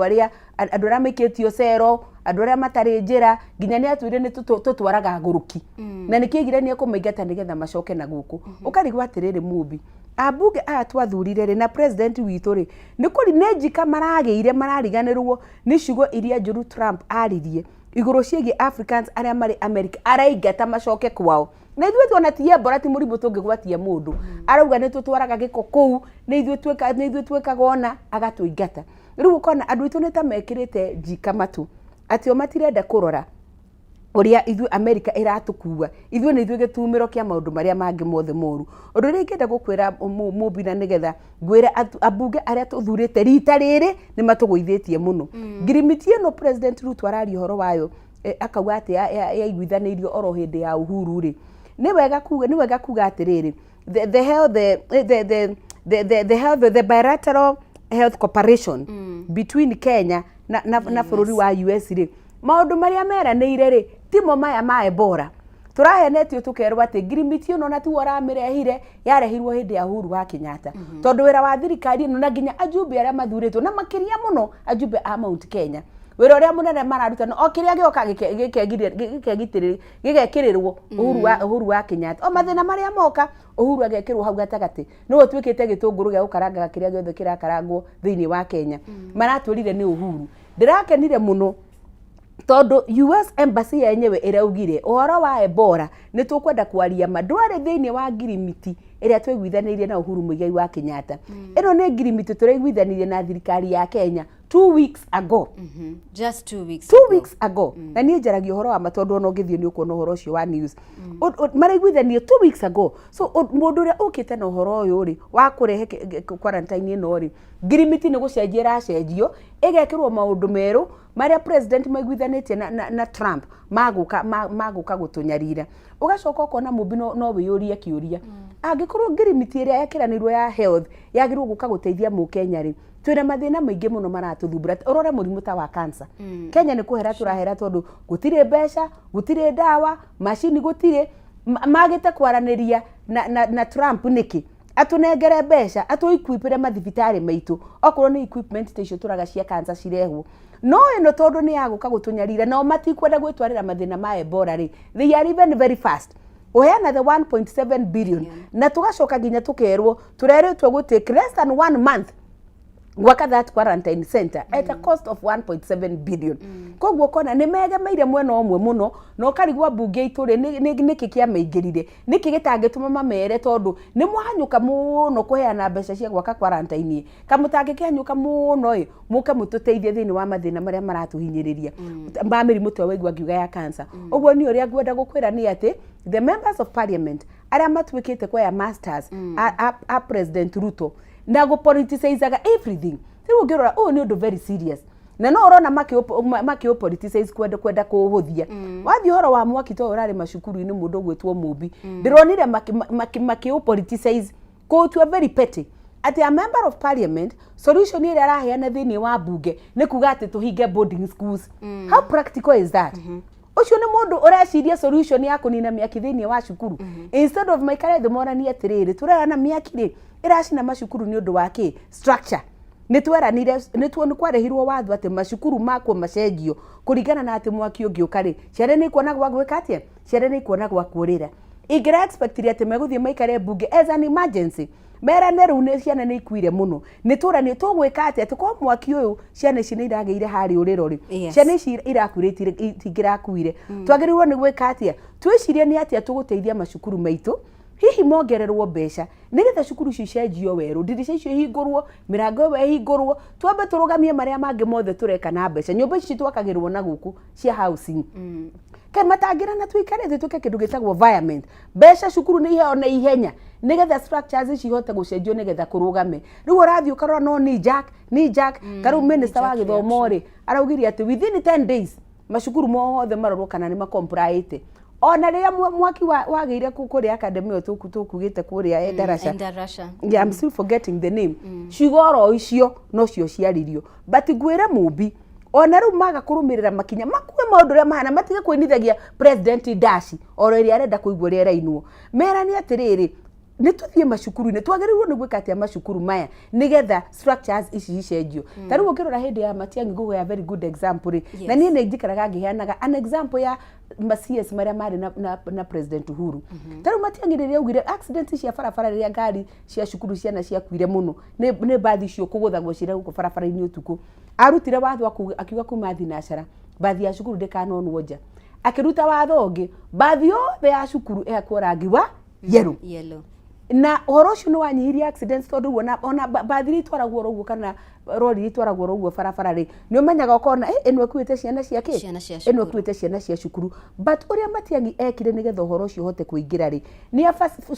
S15: arĩa maikĩtio cero, andũ arĩa matarĩ njĩra, nginya nĩ atuire nĩ tũtwaraga ngũrũki. Na nĩ kĩgire nĩ kũmaingata nĩgetha macoke na gũkũ. Ũkarigwo atĩrĩrĩ Mũmbi, ambunge aya twathurire rĩ na president witũ rĩ, nĩ njika marariganĩrwo nĩ ciugo iria njũru Trump aririe igũrũ ciĩgiĩ Africans arĩa marĩ America araingata macoke kwao. Na ithuĩ tuona ti Ebola ti mũrimũ tũngĩgwatia mũndũ. Arauga nĩ tũtwaraga gĩko kũu, nĩ ithuĩ twĩkaga ona agatũingata. Rĩu ũkona andũ aitũ nĩ ta mekĩrĩte njika matu atĩ o matirenda kũrora ũrĩa ithuĩ America ĩratũkua. Ithuĩ nĩ ithuĩ gĩtumĩro kĩa maũndũ marĩa mangĩ mothe moru. Ũndũ ũrĩa ingĩenda gũkwĩra Mũmbi na nĩgetha ngwĩre ambunge arĩa tũthurĩte rita rĩrĩ nĩ matũgũithĩtie mũno. Ngirimiti ĩno president Ruto araria ũhoro wayo akauga atĩ yaiguithanĩirio oro hĩndĩ ya Uhuru rĩ. Nĩ wega kuga atĩrĩrĩ, the bilateral health cooperation between Kenya na bũrũri wa US rĩ, maũndũ marĩa meranĩire rĩ, timo maya ma Ebola. Tũrahenetio tũkerwo atĩ ngirimiti ĩno na tiwe ũramĩrehire, yarehirwo hĩndĩ ya Uhuru wa Kenyatta. Tondũ wĩra wa thirikari ĩno na nginya ajumbe arĩa mathurĩtwo na makĩria mũno ajumbe a Mount Kenya, wĩra ũrĩa mũnene mararuta o kĩrĩa gĩoka gĩgekĩrĩrwo Uhuru wa Kenyatta. O mathĩna marĩa moka Uhuru agekĩrwo hau gatagatĩ. Nĩwe tuĩkĩte gĩtũngũrũ gĩa gũkarangaga kĩrĩa gĩothe kĩrakarangwo thĩinĩ wa Kenya. Maratwĩrire nĩ Uhuru. Ndĩrakenire mũno tondũ US embassy yenyewe ĩraugire ũhoro wa Ebola nĩ tũkwenda kwaria ndwarĩ thĩinĩ wa ngirimiti ĩrĩa twaiguithanĩirie na Uhuru Muigai wa Kenyatta. Ĩno nĩ ngirimiti tũraiguithanirie na thirikari ya Kenya 2 weeks ago.
S1: Just 2 weeks.
S15: 2 weeks ago. Na niĩ njaragia ũhoro wa matondũ ona ũngĩthiĩ nĩ ũkuona ũhoro ũcio wa news. Maraiguithanirie 2 weeks ago. So mũndũ ũrĩa ũkĩte na ũhoro ũyũ rĩ, wa kũrehe quarantine ĩno rĩ, ngirimiti nĩ gũcenjia ĩracenjio, ĩgekĩrwo maũndũ merũ marĩa president maiguithanĩtie na Trump magũka gũtũnyarira. Ũgacoka ũkona Mũmbi no wĩyũrie kĩũria. Angĩkorwo ngirimiti ĩrĩa yekiranĩirwo ya health yagĩrĩirwo gũka gũteithia mũkenya rĩ, twĩna mathĩna maingĩ mũno maratũthumbũra. Ũrore mũrimũ ta wa cancer. Kenya nĩ kũhera tũrahera tondũ gũtirĩ mbeca, gũtirĩ ndawa, macini gũtirĩ. magite kwaraniria na Trump niki atunengere mbeca atuikwipire mathibitari maitu okorwo ni equipment icio turaga cia cancer cirehwo no ino tondu ni yaguka gutunyarira no matikwenda gwitwarira mathina ma Ebola ri they are even very fast uheana the 1.7 billion na tugacoka nginya tukerwo tureretwe gutake less than 1 month gwaka that quarantine center at a cost of 1.7 billion koguo kona ni megemeire mwena omwe muno no karigwa bunge ituri niki kia meingirire niki gitangituma mamere tondu ni mwahanyuka muno kuheana mbeca cia gwaka quarantine kamutange kianyuka muno muke mututeithie thini wa mathina maria maratuhinyiriria mamiri mutwe waigwa ngiuga ya cancer uguo ni uria ngwenda gukwira ni ati the members of parliament aria matwikite kwa ya masters a president Ruto na go politicize everything riu ngirora ni undu very serious na no urona makio politicize kwenda kuhuthia wathi horo wa mwaki to urari mashukuru-ini mundu gwitwo Mubi ndironire makio politicize go to a very petty at a member of parliament solution ile araheana thini wa bunge ni kuga ati tuhinge boarding schools how practical is that ucio ni mundu ureciria solution ya kunina miaki thini wa cukuru instead of maikare thimorani atiriri turana miaki ri iracina macukuru ni undu wa ki structure nitweranire nitwoni kwarehirwo watho ati macukuru makwo macengio kuringana na ati mwaki ungiuka ri ciana ni kuona gwa gwika atia ciana ni kuona gwa kurira ingira expect ati meguthie maikare bunge as an emergency merane ru ne ciana ni ikuire muno niturani tugwika ati tuko mwaki uyu ciana ici ni irageire hari uriro ri ciana ici irakuritire tingirakuire twagirirwo ni gwika atia twicirie ni atia tuguteithia macukuru maitu hihi mongererwo mbeca nigetha cukuru icio cenjio weru ndirisha icio hingurwo mirango we hingurwo twambe turugamie maria mangi mothe tureka na mbeca nyumba ici twakagirwo na guku cia housing kai matangira na tuikarete tuke kindu gitagwo environment mbeca cukuru ni iheo na ihenya nigetha structures ici ihote gucenjio nigetha kurugame riu urathi ukarora no ni jack karu minister wa githomo ri araugiria ati within 10 days macukuru mothe marorwo kana ni makomplaite ona riria mwaki wageire kuri academy o tukugite kuria Endarasha I'm still forgetting the name cigoro icio no cio ciaririo but gwire Mubi ona riu maga kurumirira makinya makuwe maundu ria mahana matige kwinithagia president Dashi oro ria arenda kuigwa ria rainwo merani atiriri nituthie macukuru ni twagerirwo ni gwika atia macukuru maya nigetha structures ici icenjio tariu ngirora hindi ya Matiang'i ngugo ya very good example na nie njikaraga ngiheanaga an example ya CS maria mari na president Uhuru tariu Matiang'i riria ugire accident cia barabara riria ngari cia cukuru ciana cia kuire muno ni bathi cio kuguthagwo cira guko barabara-ini utuku arutire watho akiuga kuma thinacara bathi ya cukuru ndikanonwo nja akiruta watho ungi bathi yothe ya cukuru ekwo rangi wa yellow na horocio ni wanyihiria accidents tondu ona bathiri twaragwo roguo kana rori twaragwo roguo barabara ri ni umenyaga ukona eno ekuite ciana cia ki eno ekuite ciana cia cukuru but uria Matiang'i ekire nigetha horocio hote kuingira ri ni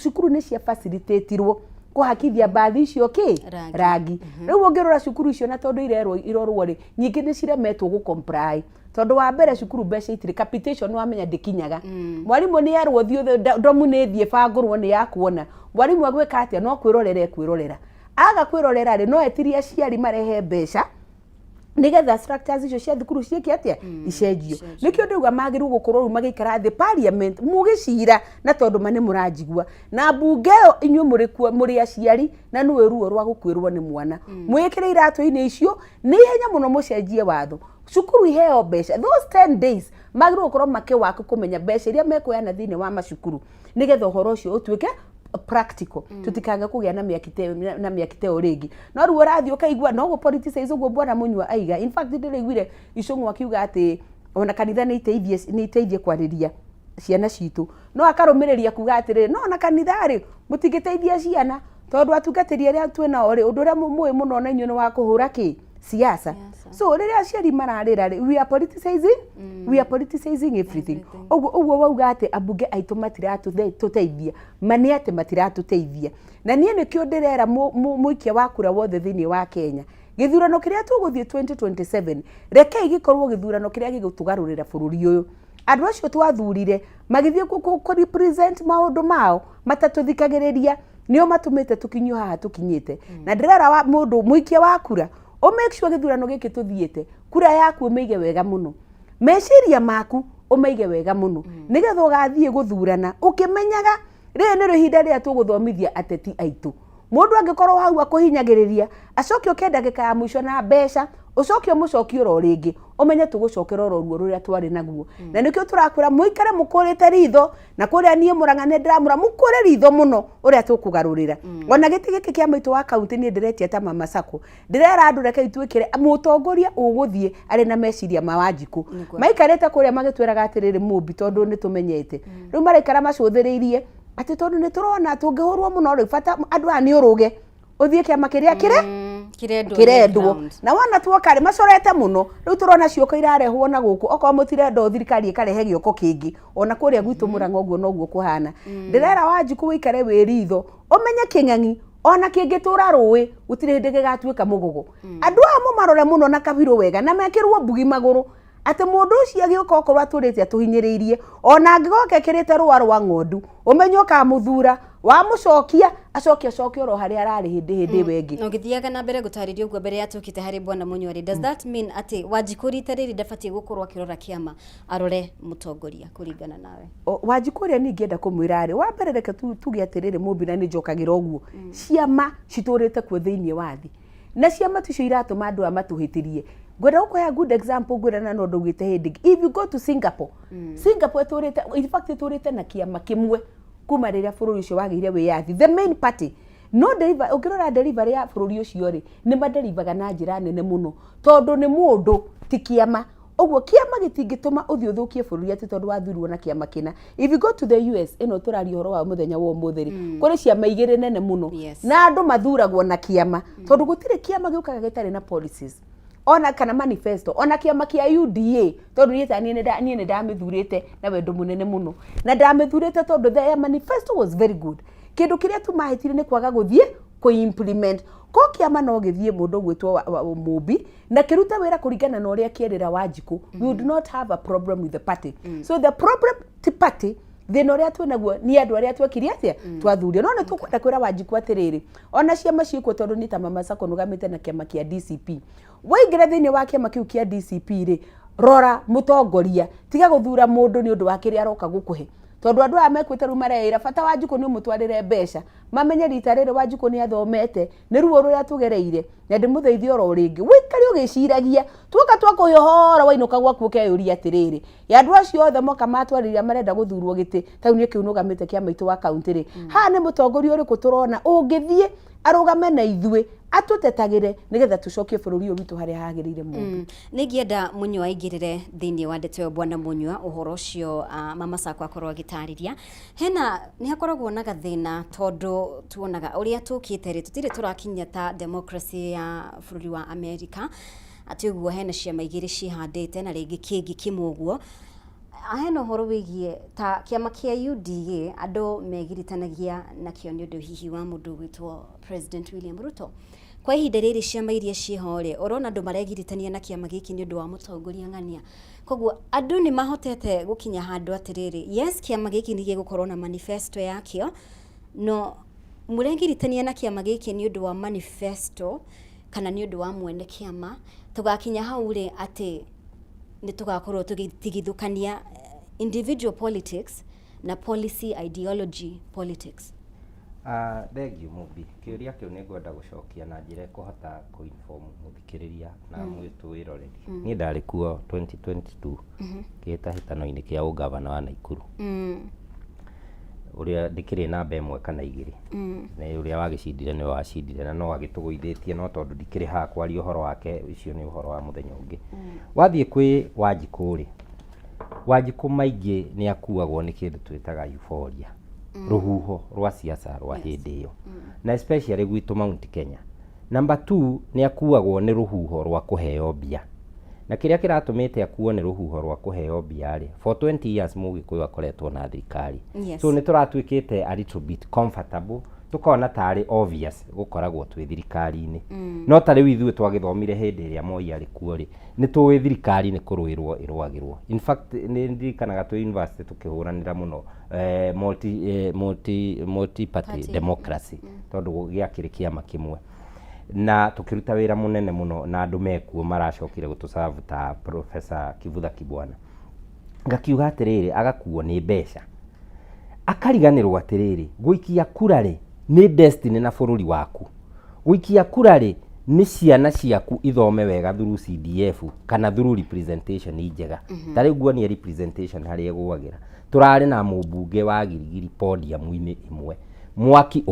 S15: cukuru ni cia facilitateirwo kuhakithia bathi icio ki rangi riu ungirora cukuru icio na tondu irorwo ri nyingi ni ciremetwo gu comply tondu wa mbere cukuru mbeca itire capitation wamenya ndikinyaga mwarimu ni yarwo thio domu ni thie bangurwo ni yakuona mwarimu agwika atia no kwirorera aga kwirorera ri no etiria ciari marehe mbeca nigetha structures icio cia thukuru ciiki atia icenjio nikio ndiuga magiru gukorwo magikara the parliament mugicira na tondu mane muranjigua na bunge inyu muri aciari na niwe ruo rwa gukwirwo ni mwana mwikire iratu-ini icio ni ihenya muno mucenjie watho cukuru iheo mbeca those 10 days magiru gukorwo makiwaka kumenya mbeca iria mekuoyana thini wa macukuru nigetha uhoro ucio utuike practical tutikanga kugia na miakite origi no ruo rathi ukaigua no go politicize ugo bwana munywa aiga in fact ndireigwire icung'wa kiuga ati ona kanitha ni iteithie kwariria ciana citu no akarumiriria kuga atiri no na kanitha ri mutigiteithia ciana tondu atungatiri aria twina ori undu ria mumwe muno na inyu ni wa kuhura ki siasa so riria ciari mararira we are politicizing everything uguo wauga ati abunge aitu matiratuteithia mani ati matiratuteithia na nie nikio ndirera muikia wa kura wothe thini wa Kenya githurano kiria tuguthie 2027 reke gikorwo githurano kiria gigutugarurira bururi uyu andu acio twathurire magithie ku represent maundu mao matatuthikagiriria nio matumite tukinyu haha tukinyite na ndirera wa mundu muikia wa kura o make sure githurano giki tuthiete kura yaku umeige wega muno meciria maku umaige wega muno nigetha ugathie guthurana ukimenyaga rĩrĩ nĩ rĩhinda rĩrĩa tũgũthomithia ateti aitũ. Mũndũ angĩkorwo hau akũhinyagĩrĩria acoke oke ndagĩka ya mũico na mbeca ucoke mũcokio ro rĩngĩ umenye tũgũcokera ro ruo rũrĩa twarĩ naguo. Na nĩkĩo tũrakwĩra mũikare mũkũrĩte ritho na kũrĩa niĩ Mũrang'a nĩ ndĩramũra mũkũre ritho mũno ũrĩa tũkũgarũrĩra. Ona gĩtĩ gĩkĩ kĩa maitũ wa kaunti niĩ ndĩretia ta Mama Sacco ndĩrera andũ reke itwĩkĩre mũtongoria ũgũthiĩ arĩ na meciria ma Wanjikũ maikarĩte kũrĩa magĩtwĩraga atĩrĩrĩ Mũmbi tondũ nĩ tũmenyete rĩu maraikara macũthĩrĩirie atĩ tondũ nĩ tũrona tũngĩhũrwo mũno rĩ bata andũ aya nĩ ũrũge ũthiĩ kĩama kĩrĩa kirendwo na wana tuoka rĩ macorete mũno rĩu tũrona cioko irarehwo na gũkũ okorwo mũtirenda thirikari ĩkarehe gĩoko kĩngĩ ona kũrĩa gwitũ Mũrang'a ũguo noguo kũhana. Ndĩrera Wanjikũ wĩikare wĩ ritho ũmenye kĩng'ang'i ona kĩngĩtũra rũĩ gũtirĩ hĩndĩ gĩgatuĩka mũgogo. Andũ aya mũmarore mũno na kabirũ wega na mekĩrwo mbugi magũrũ atĩ mũndũ ũcio agĩũka okorwo atũrĩte atũhinyĩrĩirie ona angĩgoka ekĩrĩte rũa rwa ng'ondu ũmenye ũkamũthura wamũcokia acoke oro harĩa ararĩ hĩndĩ wengi.
S1: No gĩthiaga na mbere gũtarĩria ũguo mbere ya tũkite harĩ Bwana Munyori. Does that mean atĩ Wanjikũ rita rĩrĩ ndabatie gũkorwo akĩrora kĩama arore mũtongoria kũringana nawe?
S15: Wanjikũ ũrĩa ningĩ enda kũmwĩra rĩ wa mbere reke tuge atĩrĩrĩ Mũmbi na nĩ njokagĩra ũguo ciama citũrĩte kuo thĩinĩ wa thĩ na ciama ticio iratũma andũ amatũhĩtĩrie. Gwenda ũkoya good example gwenda na no ndũgĩte hĩndĩ. If you go to Singapore, Singapore tũrĩte in fact tũrĩte na kĩama kĩmwe kuma rĩrĩa bũrũri ũcio wagĩire wĩyathi. The main party no deliver ũngĩrora delivery ya bũrũri ũcio rĩ nĩ madelivaga na njĩra nene mũno tondũ nĩ mũndũ ti kĩama. Ũguo kĩama gĩtingĩtũma ũthiĩ ũthũkie bũrũri atĩ tondũ wathurwo na kĩama kĩna. If you go to the US ĩno tũraria ũhoro wa mũthenya wa ũmũthĩ rĩ kũrĩ ciama igĩrĩ nene mũno na andũ mathuragwo na kĩama tondũ gũtirĩ kĩama gĩũkaga gĩtarĩ na policies ona kana manifesto ona kĩama kĩa UDA tondũ niĩ nĩ ndamĩthurĩte na wendo mũnene mũno na ndamĩthurĩte tondũ their manifesto was very good. Kĩndũ kĩrĩa tu mahĩtire nĩ kwaga gũthiĩ implement ko kĩama no gĩthiĩ mũndũ gwĩtwo Mũmbi na kĩruta wĩra kũringana na ũrĩa kĩerĩra Wanjikũ. We would not have a problem with the party. So the problem to party thĩna ũrĩa twĩnaguo nĩ andũ arĩa twekire atĩa twathurio. No nĩ tũkwenda kwĩra Wanjikũ atĩrĩrĩ ona ciama ciĩkuo tondũ nĩ ta Mama Sacco nũgamĩte na kĩama kĩa DCP waingĩra thĩinĩ wa kĩama kĩu kĩa DCP rĩ rora mũtongoria tiga gũthura mũndũ nĩ ũndũ wa kĩrĩa aroka gũkũhe tondũ andũ aya mekwĩte rĩu mareĩra bata Wanjikũ nĩ ũmũtwarĩre mbeca mamenye rita rĩrĩ Wanjikũ nĩ athomete nĩ ruo rũrĩa tũgereire na ndĩmũtheithie oro rĩngĩ wĩikari ũgĩciragia tuoka twakũhe ũhoro wainũka gwaku ũkeyũria atĩrĩrĩ ya andũ acio othe moka matwarĩria marenda gũthurwo gĩtĩ tauni kĩu nũgamĩte kĩama itũ wa kaunti rĩ haha nĩ mũtongoria ũrĩkũ tũrona ũngĩthiĩ arũgame na ithuĩ atũtetagĩre nigetha tũcokie bũrũri ũyũ witũ harĩa hagĩrĩire Mũmbi.
S1: Nĩngĩenda Munywa aingĩrĩre thĩinĩ wa ndeto ya Bwana Munywa ũhoro ũcio Mama Sacco akorwo agĩtarĩria. Hena nĩ hakoragwo na gathĩna tondũ tuonaga ũrĩa tũkĩte rĩ tũtirĩ tũrakinya ta democracy ya bũrũri wa America atĩ ũguo hena ciama igĩrĩ cihandĩte na rĩngĩ kĩngĩ kĩmwe ũguo. Hena ũhoro wĩgiĩ ta kĩama kĩa UDA andũ megiritanagia nakĩo nĩ ũndũ hihi wa mũndũ gwĩtwo President William Ruto. Kwa ihinda rĩrĩ ciama iria ciĩho rĩ ũrona andũ maregiritania na kĩama gĩkĩ nĩ ũndũ wa mũtongoria ng'ania. Koguo andũ nĩ mahotete gũkinya handũ atĩrĩrĩ yes kĩama gĩkĩ nĩ gĩgũkorwo na manifesto yakĩo no mũregiritania na kĩama gĩkĩ nĩ ũndũ wa manifesto kana nĩ ũndũ wa mwene kĩama tũgakinya hau rĩ atĩ nĩ tũgakorwo tũgĩtigithũkania individual politics na policy ideology politics.
S16: Thengiũ Mũmbi kĩũria kĩu nĩ ngwenda gũcokia na njĩra kũhota kũ-inform mũthikĩrĩria na mwĩtũ wĩroreri. Niĩ ndarĩ kuo 2022 kĩhĩtahĩtano-inĩ kĩa ũgavana wa Naikuru ũrĩa ndikĩrĩ namba ĩmwe kana igĩrĩ na ũrĩa wagĩcindire nĩ wacindire na no agĩtũgũithĩtie no tondũ ndikĩrĩ haha kwaria ũhoro wake ũcio nĩ ũhoro wa mũthenya ũngĩ. Wathiĩ kwĩ Wanjikũ rĩ Wanjikũ maingĩ nĩ akuagwo nĩ kĩndũ twĩtaga euphoria rũhuho rwa siasa rwa hĩndĩ ĩyo na especially gwitũ Mount Kenya. Number 2 nĩ akuagwo nĩ rũhuho rwa kũheo mbia na kĩrĩa kĩratũmĩte akuo nĩ rũhuho rwa kũheo mbia rĩ for 20 years Mũgĩkũyũ akoretwo na thirikari. So nĩ tũratuĩkĩte a little bit comfortable tukona tarĩ obvious gũkoragwo twĩ thirikari-inĩ no tarĩ ithuĩ twagĩthomire hĩndĩ ĩrĩa Moi arĩ kuo rĩ nĩ tũĩ thirikari nĩ kũrũĩrwo ĩrũagĩrwo. In fact nĩ ndirikanaga twĩ university tukĩhũranĩra mũno multi party democracy tondũ gĩakĩrĩ kĩama kĩmwe na tukiruta wĩra mũnene mũno na andũ mekuo maracokire gũtũserve ta Professor Kivutha Kibwana. ngakiuga atiriri agakuo ni mbeca akariganirwo atiriri guikia kura ri ni destiny na bururi waku guikia kura ri ni ciana ciaku ithome wega through CDF kana through representation njega tari guonia representation hari egwagira turari na mubunge wa Girigiri podium-ini imwe mwaki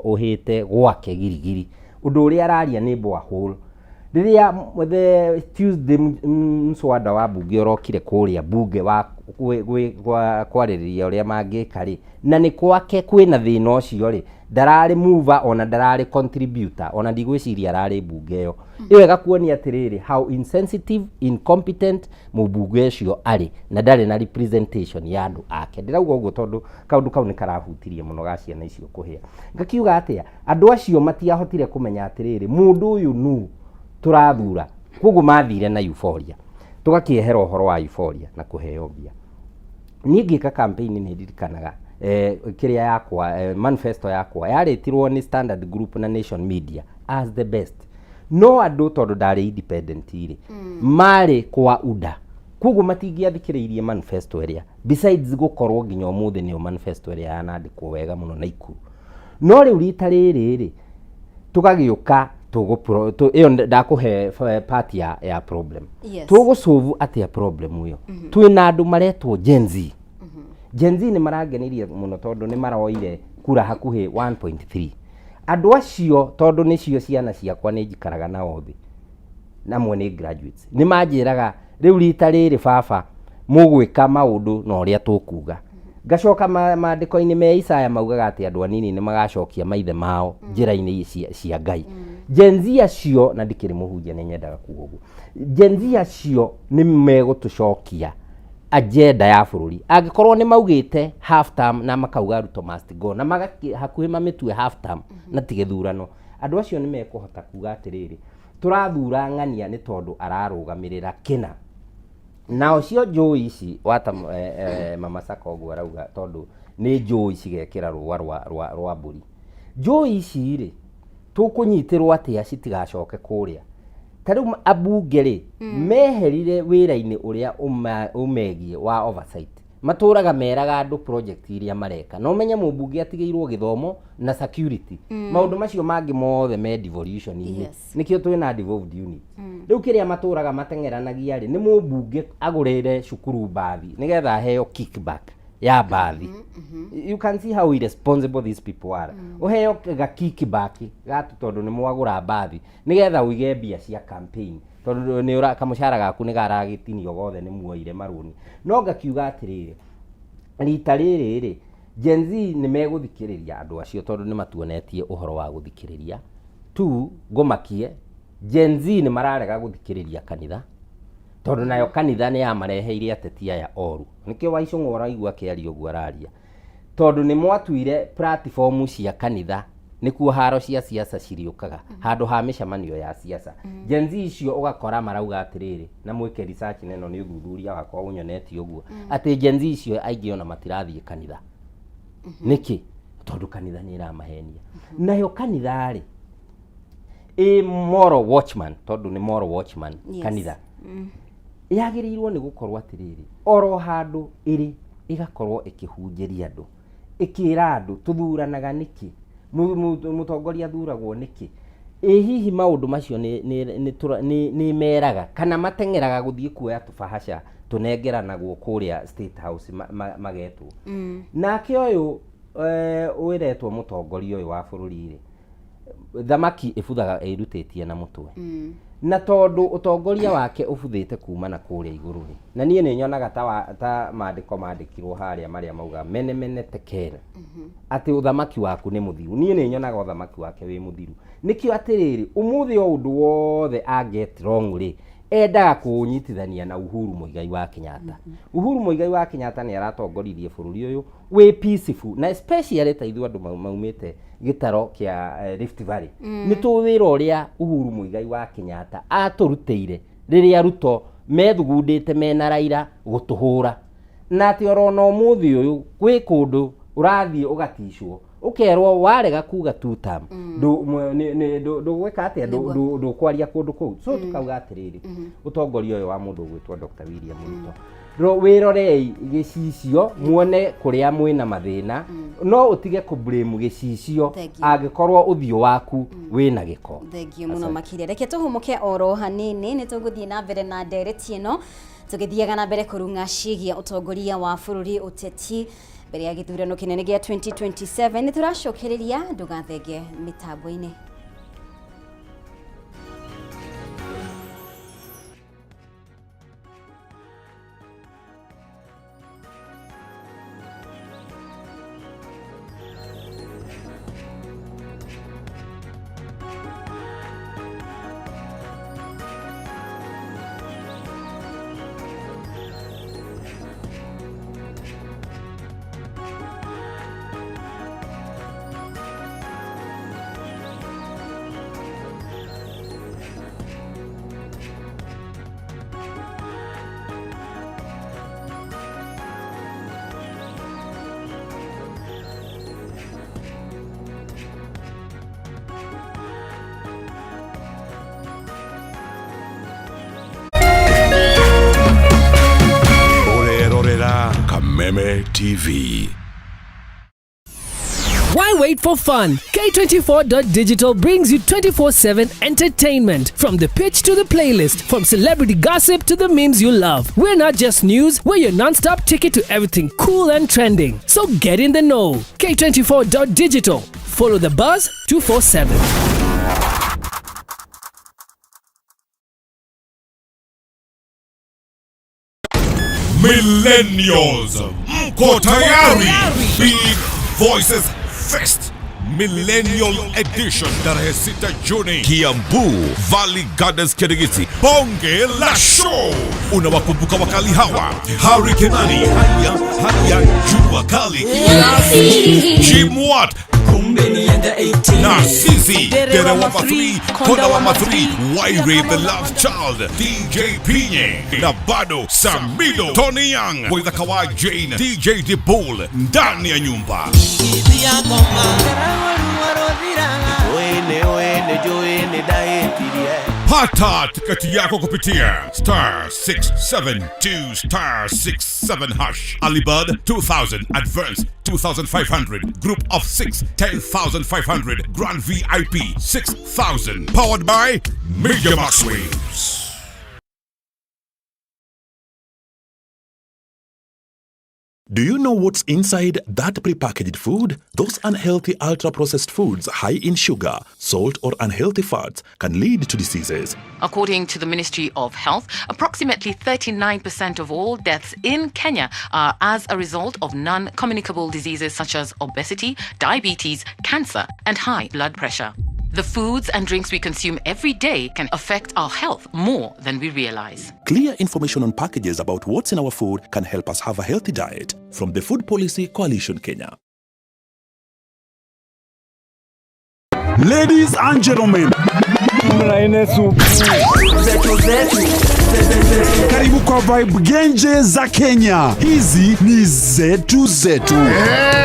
S16: uhite gwake Girigiri undu uria araria ni borehole riria the Tuesday mswada wa bunge urokire kuria bunge wa kwaririria uria mangika ri na ni kwake kwina thina ucio ri ndarari mover ona ndarari contributor ona ndigwiciria arari bunge yo iyo igakuonia atiriri how insensitive incompetent mubunge ucio ari na ndari na representation ya andu ake ndirauga uguo tondu kaundu kau ni karahutirie muno ga ciana icio kuhia ngakiuga atia andu acio matiahotire kumenya atiriri mundu uyu nu turathura koguo mathire na euphoria tugakiehera uhoro wa euphoria na kuheo mbia ni ngika campaign ni ndirikanaga kiria yakwa manifesto yakwa yaretirwo ni Standard Group na Nation Media as the best no andu tondu ndari independent iri mari kwa uda koguo matingiathikiriirie manifesto iria besides gukorwo nginya umuthi ni manifesto iria yanandikwo wega muno na iku no riu rita riri tugagiuka iyo ndakuhe part ya problem tugusolve atia problem iyo twina andu maretwo Gen Z Gen Z ni marangenirie muno tondu ni maroire kura hakuhi 1.3 andu acio tondu nicio ciana ciakwa ni njikaraga na othi namwe ni graduates ni manjiraga riu rita riri baba mugwika maundu na uria tukuga ngacoka maandiko-ini me Isaya maugaga ati andu anini ni magacokia maithe mao njira-ini cia Ngai Gen Z acio na ndikiri muhunjia ni nyendaga kuguo Gen Z acio ni megutucokia agenda ya bururi angikorwo ni maugite half term na makauga Ruto must go na hakuhi mamitue half term na tigithurano andu acio ni mekuhota kuga atiriri turathura ng'ania ni tondu ararugamirira kina na ucio njui ici wata mama Saka oguo arauga tondu ni njui cigekira rwa rwa mburi njui ici ri tukunyitirwo atia citigacoke kuria tariu abunge ri meherire wira-ini uria umegie wa oversight maturaga meraga andu project iria mareka no menye mubunge atigeirwo githomo na security maundu macio mangi mothe me devolution ini nikio twina devolved unit riu kiria maturaga matengeranagia ri ni mubunge agurire cukuru bathi nigetha heo kickback ya bathi you can see how irresponsible these people are uheo ga kickback gatu tondu ni mwagura bathi nigetha uige mbia cia campaign tondu ni ura kamushara gaku ni garagitinio gothe ni muoire maruni no ngakiuga atiriri rita riri ri Gen Z ni meguthikiriria andu acio tondu ni matuonetie uhoro wa guthikiriria tu ngomakie Gen Z ni mararega guthikiriria kanitha tondu nayo kanitha ni yamareheire ateti aya oru nikio Waicung'wa uraigua kiario guo araria tondu ni mwatuire platform cia kanitha nikuo haro cia siasa ciriukaga handu ha micemanio ya siasa Gen Z icio ugakora marauga atiriri na mwike research neno ni uthuthuria wakwa unyoneti uguo ati Gen Z icio aingi ona matirathie kanitha niki tondu kanitha ni iramahenia nayo kanitha ri moral watchman tondu ni moral watchman kanitha yagirirwo ni gukorwo atiriri oro handu iri igakorwo ikihunjiria andu ikira andu tuthuranaga niki mutongoria thuragwo niki hihi maundu macio ni meraga kana matengeraga guthie kuoya tubahasha tunengeranagwo kuria State House magetwo nake uyu wiretwo mutongoria uyu wa bururi ri thamaki ibuthaga irutĩtie na mutwe na tondu utongoria wake ubuthite kuma na kuria iguru ri na nie ni nyonaga ta maandiko maandikirwo haria maria mauga mene tekera ati uthamaki waku ni muthiru nie ni nyonaga uthamaki wake wi muthiru nikio atiriri umuthi o undu wothe a get wrong ri endaga kunyitithania na Uhuru Muigai wa Kenyatta Uhuru Muigai wa Kenyatta ni aratongoririe bururi uyu we peaceful na especially ta ithu andu maumite gitaro kia Rift Valley ni tuwira uria Uhuru Muigai wa Kenyatta aturutire riria Ruto methugundite mena Raila gutuhura na ati orona umuthi uyu gwi kundu urathie ugatishwo ukerwo warega kuga two term ndu gweka atia ndu kwaria kundu kou so tukauga atiriri utongoria uyu wa mundu gwitwa Dr. William Ruto wirorei gicicio muone kuria mwina mathina no utige ku blame gicicio angikorwo uthio waku wina giko.
S1: Thengio muno makiria. Reke tuhumuke oro hanini ni tuguthie na mbere na ndereti ino tugithiaga na mbere kurunga cigia utongoria wa bururi uteti mbere ya githurano kinene gia 2027 ni turacokereria ndugathenge mitambo-ini.
S7: Kameme TV.
S6: Why wait for fun? K24.digital brings you 24/7 entertainment. From the pitch to the playlist, from celebrity gossip to the memes you love. We're not just news, we're your non-stop ticket to everything cool and trending. So get in the know. K24.digital. Follow the buzz 247.
S7: Millennials, mko tayari? Big Voices Fest Millennial Edition tarehe 6 Juni, Kiambu Valley Gardens, Kirigiti. Bonge la show. Unawakumbuka wakali hawa: Harry Kenani, haya Jua Kali, Jimwat, na Sizi, Derewama 3, Kodawama 3, Wairi the Love Child, DJ Pinye, na bado Samido, Tony Young, Boyda Kawai Jane, DJ Dibul, ndani ya nyumba. Pata tiketi yako kupitia *672*677#. Alibud 2,000, advance 2,500, group of 6 10,500, grand VIP 6,000. Powered by Media Max Waves.
S3: Do you know what's inside that prepackaged food? Those unhealthy ultra-processed foods high in sugar, salt or unhealthy fats can lead to diseases.
S17: According to the Ministry of Health, approximately 39% of all deaths in Kenya are as a result of non-communicable diseases such as obesity, diabetes, cancer, and high blood pressure. The foods and drinks we consume every day can affect our health more than we realize.
S3: Clear information on packages about what's in our food can help us have a healthy diet. From the Food Policy Coalition Kenya. Ladies and gentlemen, karibu kwa vibe genje za Kenya. Hizi ni zetu zetu.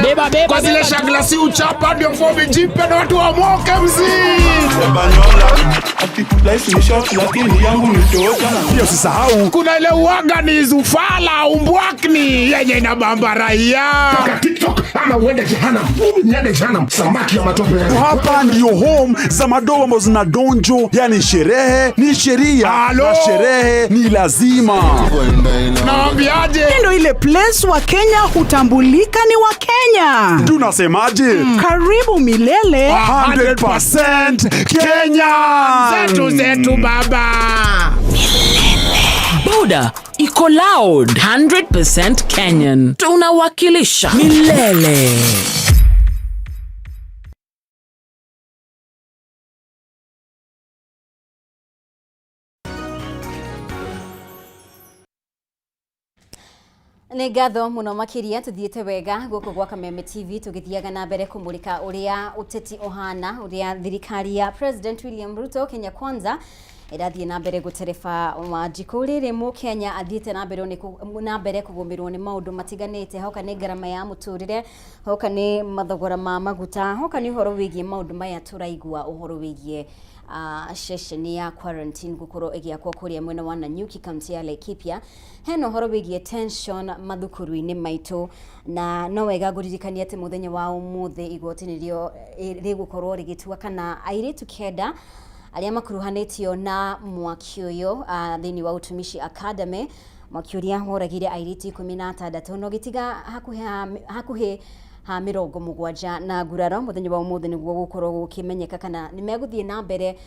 S7: Beba kwa zile shaglasi uchapa ndio fobi jipe na watu wa moke mzi.
S8: Life ni short lakini yangu ni tocha.
S3: Pia usisahau
S7: kuna ile uaga ni zufala umbwakni yenye inabamba raia. TikTok ama uende jehanamu. Niende jehanamu samaki ya matope.
S3: Hapa ndio home za madoa ambazo zinadonjo, yani sherehe ni sheria na sherehe ni lazima.
S7: Naambiaje?
S9: Ndio ile place wa Kenya hutambulika ni wa Kenya.
S3: Tunasemaje?
S9: Karibu milele
S3: 100% Kenya.
S7: Zetu baba.
S10: Buda iko loud 100% Kenyan. Tunawakilisha milele.
S1: Nĩ ngatho mũno makiria tuthiĩte wega gũkũ gwa Kameme TV tũgĩthiaga na mbere kũmũrĩka ũrĩa ũteti ũhana ũrĩa thirikari ya President William Ruto Kenya Kwanza ĩrathiĩ na mbere gũtereba Wanjikũ rĩrĩ Mũkenya athiĩte na mbere kũgũmĩrwo nĩ maũndũ matiganĩte, hoka nĩ ngarama ya mũtũrĩre, hoka nĩ mathogora ma maguta, hoka nĩ ũhoro wĩgiĩ maũndũ maya tũraigua ũhoro wĩgiĩ session ya quarantine gukorwo igiakwo kuria mwena wa Nanyuki county ya Laikipia. Heno horo wigie tension mathukuru-ini maitu na no wega nguririkania ati muthenya wa umuthi igoti nirio rigukorwo rigitua kana airitu kenda aria makuruhanitio na mwaki uyu thini wa Utumishi Academy mwaki uria horagire airitu 16 no gitiga hakuhe ha 70 na nguraro muthenya wa umuthi niguo gukorwo gukimenyeka kana nimeguthie na mbere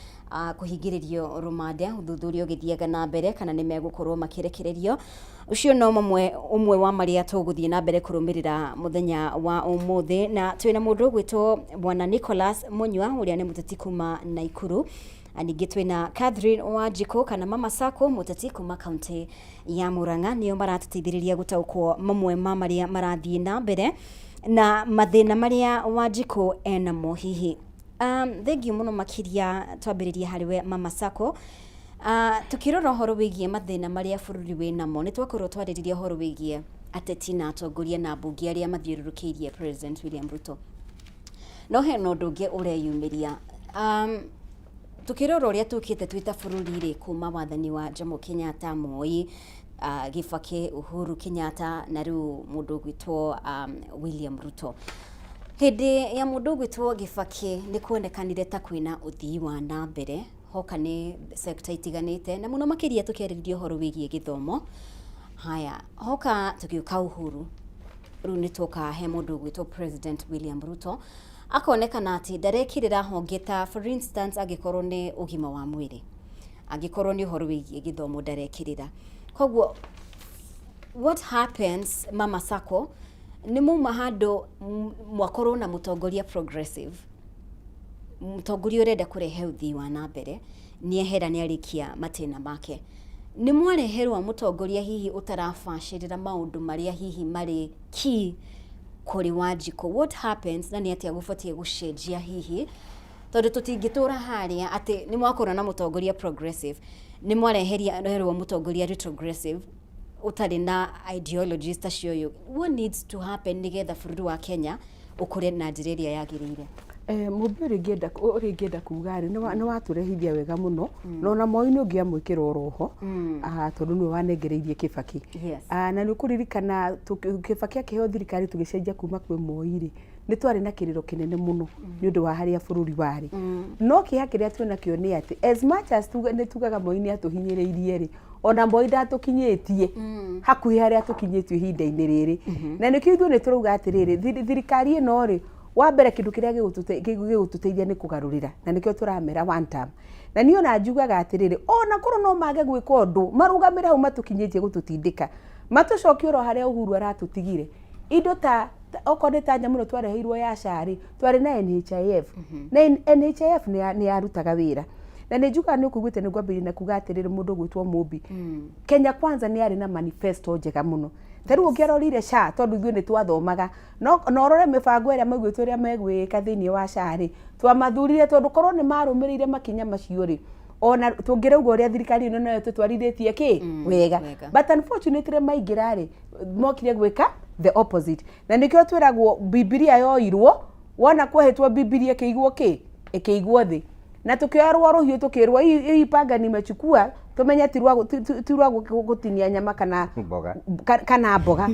S1: kuhingiririo rumande uthuthurio githiaga na mbere kana nimegukorwo makirekererio. Ucio no umwe wa maria tuguthie na mbere kurumirira muthenya wa umuthi na twina mundu gwitwo bwana Nicholas Munywa uria ni muteti kuma Naikuru. Aningi twina Catherine Wajiko kana Mama Sako muteti kuma county ya Murang'a nio maratutithiriria gutaukwo mamwe ma maria marathie na mbere na mathina maria Wajiko ena mohihi. Thengiu muno makiria twambiririe hariwe Mama Sako. Tukirora horo wigie mathina maria bururi winamo ni twakorwo twaririria horo wigie ateti na atongoria na mbunge aria mathiururukiirie President William Ruto. No he no ndunge ureyumiria tukirora uria tukite twita bururi ri kuma wathani wa Jomo Kenyatta, Moi, Gibaki, Uhuru Kenyatta na riu mundu gwitwo William Ruto. Hindi ya mundu gwitwo Gibaki ni kuonekanire ta kwina uthii wa na mbere hoka ni sector itiganite na muno makiria tukeririo horo wigie githomo. Haya hoka tukiuka Uhuru riu ni tuka he mundu gwitwo President William Ruto akonekana ati ndarekirira hongeta, for instance agikorwo ni ugima wa mwiri, agikorwo ni horo wigie githomo ndarekirira. Koguo what happens Mama Sako ni muma hando mwakorwo na mutongoria progressive, mutongoria urenda kurehe uthii wa na mbere ni ehera ni arikia matena make, ni mwareherwa mutongoria hihi utarafashirira maundu maria hihi mari ki kuri Wajiko. What happens na ni ati agufatie gucenjia hihi tondu tutingitura haria ati ni mwakorwo na mutongoria progressive ni mwareherwa mutongoria retrogressive utari na ideologies ta cio. What needs to happen nigetha bururi wa Kenya ukure na njira iria yagirire?
S15: Mubiri ngenda kugari ni waturehithia wega muno no na Moi ni ungiamwikira oroho tondu ni wanegereirie Kibaki. Na ni kuririkana Kibaki akiheo thirikari tugicenjia kuma kwi Moi ri ni twari na kiriro kinene muno ni undu wa haria bururi wari. No kiha kiria twina kio ni ati as much as tugaga Moi ni atuhinyiriirie ri ona Moi ndatukinyitie hakuhi haria tukinyitio ihinda-ini riri na nikio ithu ni turuga atiriri thirikari ino ri wa mbere kindu kiria gigututeithia ni kugarurira na nikio turamera one time na niyo na njugaga atiriri ona koro no mage gwika undu marugamira hau matukinyitie gututindika matucokie ro haria Uhuru aratutigire indo ta okonde ta nyamuno twareheirwo ya shari twari na NHIF na NHIF ni arutaga wira na ni njuga ni ukugwite ni gwambiri na kuga atiriri mundu gwitwo Mubi Kenya Kwanza ni ari na manifesto njega muno teru ukirorire SHA tondu ithu ni twathomaga no rore mibango iria maugwitwo iria megwika thiini wa SHA ri twamathurire tondu korwo ni marumirire makinya macio ri ona tungirauga uria thirikari ino nayo tutwarithĩtie ki wega but unfortunately maingira ri mokire gwika the opposite na nikio twiragwo Biblia yoirwo wona kwehetwo Biblia keigwo ki ekeigwo thi na tukioerwo ruhiu tukirwo ipanga nimechukua tumenya tirwa gutinia nyama kana mboga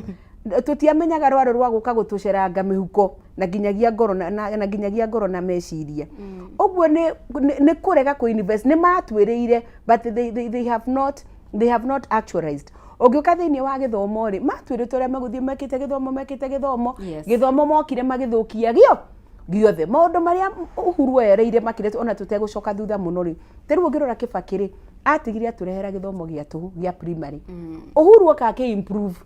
S15: tutiamenyaga rwaro rwa guka gutuceranga mihuko na ginyagia ngoro na meciria oguo ni kurega ku invest ni matwiriire but they have not actualized. Ogiuka thiini wa githomo ri matwirite uria maguthie mekite githomo mokire magithukia giothe maundu maria Uhuru ereire makire ona tutegucoka thutha muno ri teru ngirora Kibaki ri atigire aturehera githomo giatu gia primary Uhuru akake improve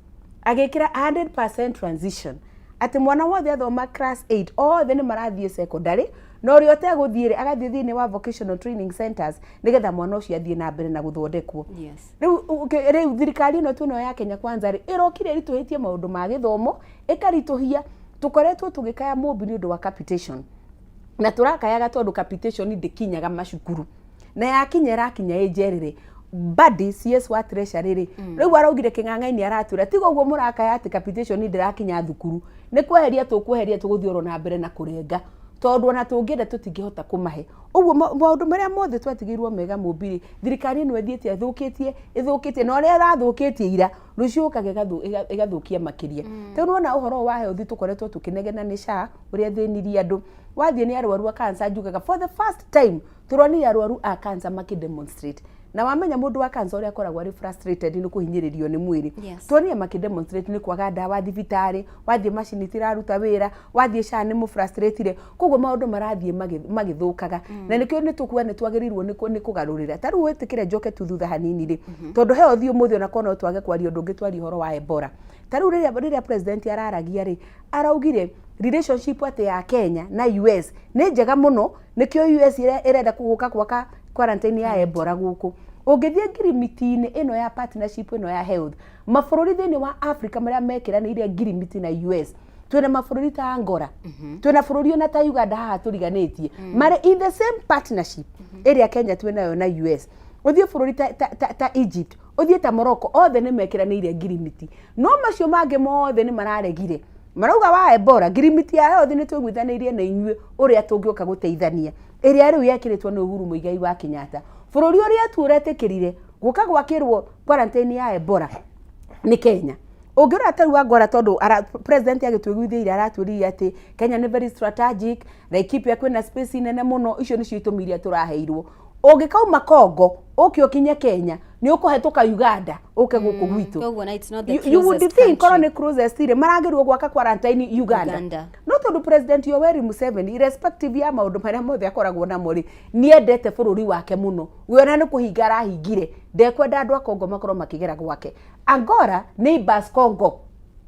S15: agekira 100% transition ati mwana wothe athoma class 8 othe ni marathie secondary no ri oteguthiire agathie thiini wa vocational training centers nigetha mwana ucio athie na mbere na guthondekwo. Riu thirikari ino tuno ya Kenya Kwanza ri irokire rituhitie maundu ma githomo ikarituhia tukoretwo tugikaya Mubi ni undu wa capitation na turakayaga tondu capitation ndikinyaga macukuru na yakinyera ejerere badi CS wa treasury ri riu araugire king'ang'aini aratura tigo guo murakaya ati capitation ndirakinya thukuru ni kweheria tukweheria tuguthioro na mbere na kurenga tondu ona tungenda tutingihota kumahe uguo maundu maria mothe twatigirwo mega mubiri thirikari ino ethiete ithukitie na uria rathukitie ira rucio kaga igathukia makiria tondu ona uhoro wa health tukoretwo tukinegena ni SHA uria thinirie andu wathie ni arwaru a cancer njugaga for the first time turonire arwaru a cancer makidemonstrate na wamenya mundu wa cancer uria akoragwo ari frustrated ni kuhinyiririo ni mwiri tuonire makidemonstrate ni kwaga ndawa thibitari wathie machine tiraruta wira wathie SHA ni mu frustrated koguo maundu marathie magithukaga na nikio ni tukua ni twagirirwo ni kugarurira taru wetikire njoke tuthutha hanini ri tondu health umuthi ona kona twage kwaria undu ungi twari horo wa Ebola taru riria president araragia ri araugire relationship ate ya Kenya na US ni njega muno nikio US irenda kuguka gwaka quarantine ya Ebola guku ungithie ngirimiti-ini ino ya partnership ino ya health mabururi thini wa Africa maria mekiraniire ngirimiti na US twina mabururi ta Angola twina bururi ona ta Uganda haha turiganitie mari in the same partnership iria Kenya twinayo na US uthie bururi ta Egypt uthie ta Morocco othe ni mekiraniire ngirimiti no macio mangi mothe ni mararegire marauga wa Ebola ngirimiti ya health ni twigwithanirie na inyue uria tungioka guteithania iria riu yekiritwo ni Uhuru Muigai wa Kenyatta bururi uria turetikirire guka gwakirwo quarantine ya Ebola ni Kenya ungiura taru Angola tondu president agitwiguithiire aratwiririe ati Kenya ni very strategic Laikipia kwina space nene muno icio ni ciitumiria turaheirwo ungikauma Kongo ukiokinya Kenya ni ukuhetuka Uganda uke guku gwitu you would think corona cruises tire maragirwo gwaka quarantine Uganda no tondu president Yoweri Museveni irrespective ya maundu maria mothe akoragwo na mori ni endete bururi wake muno wiona ni kuhinga arahingire ndekwenda andu a Kongo makorwo makigera gwake Angola neighbors Congo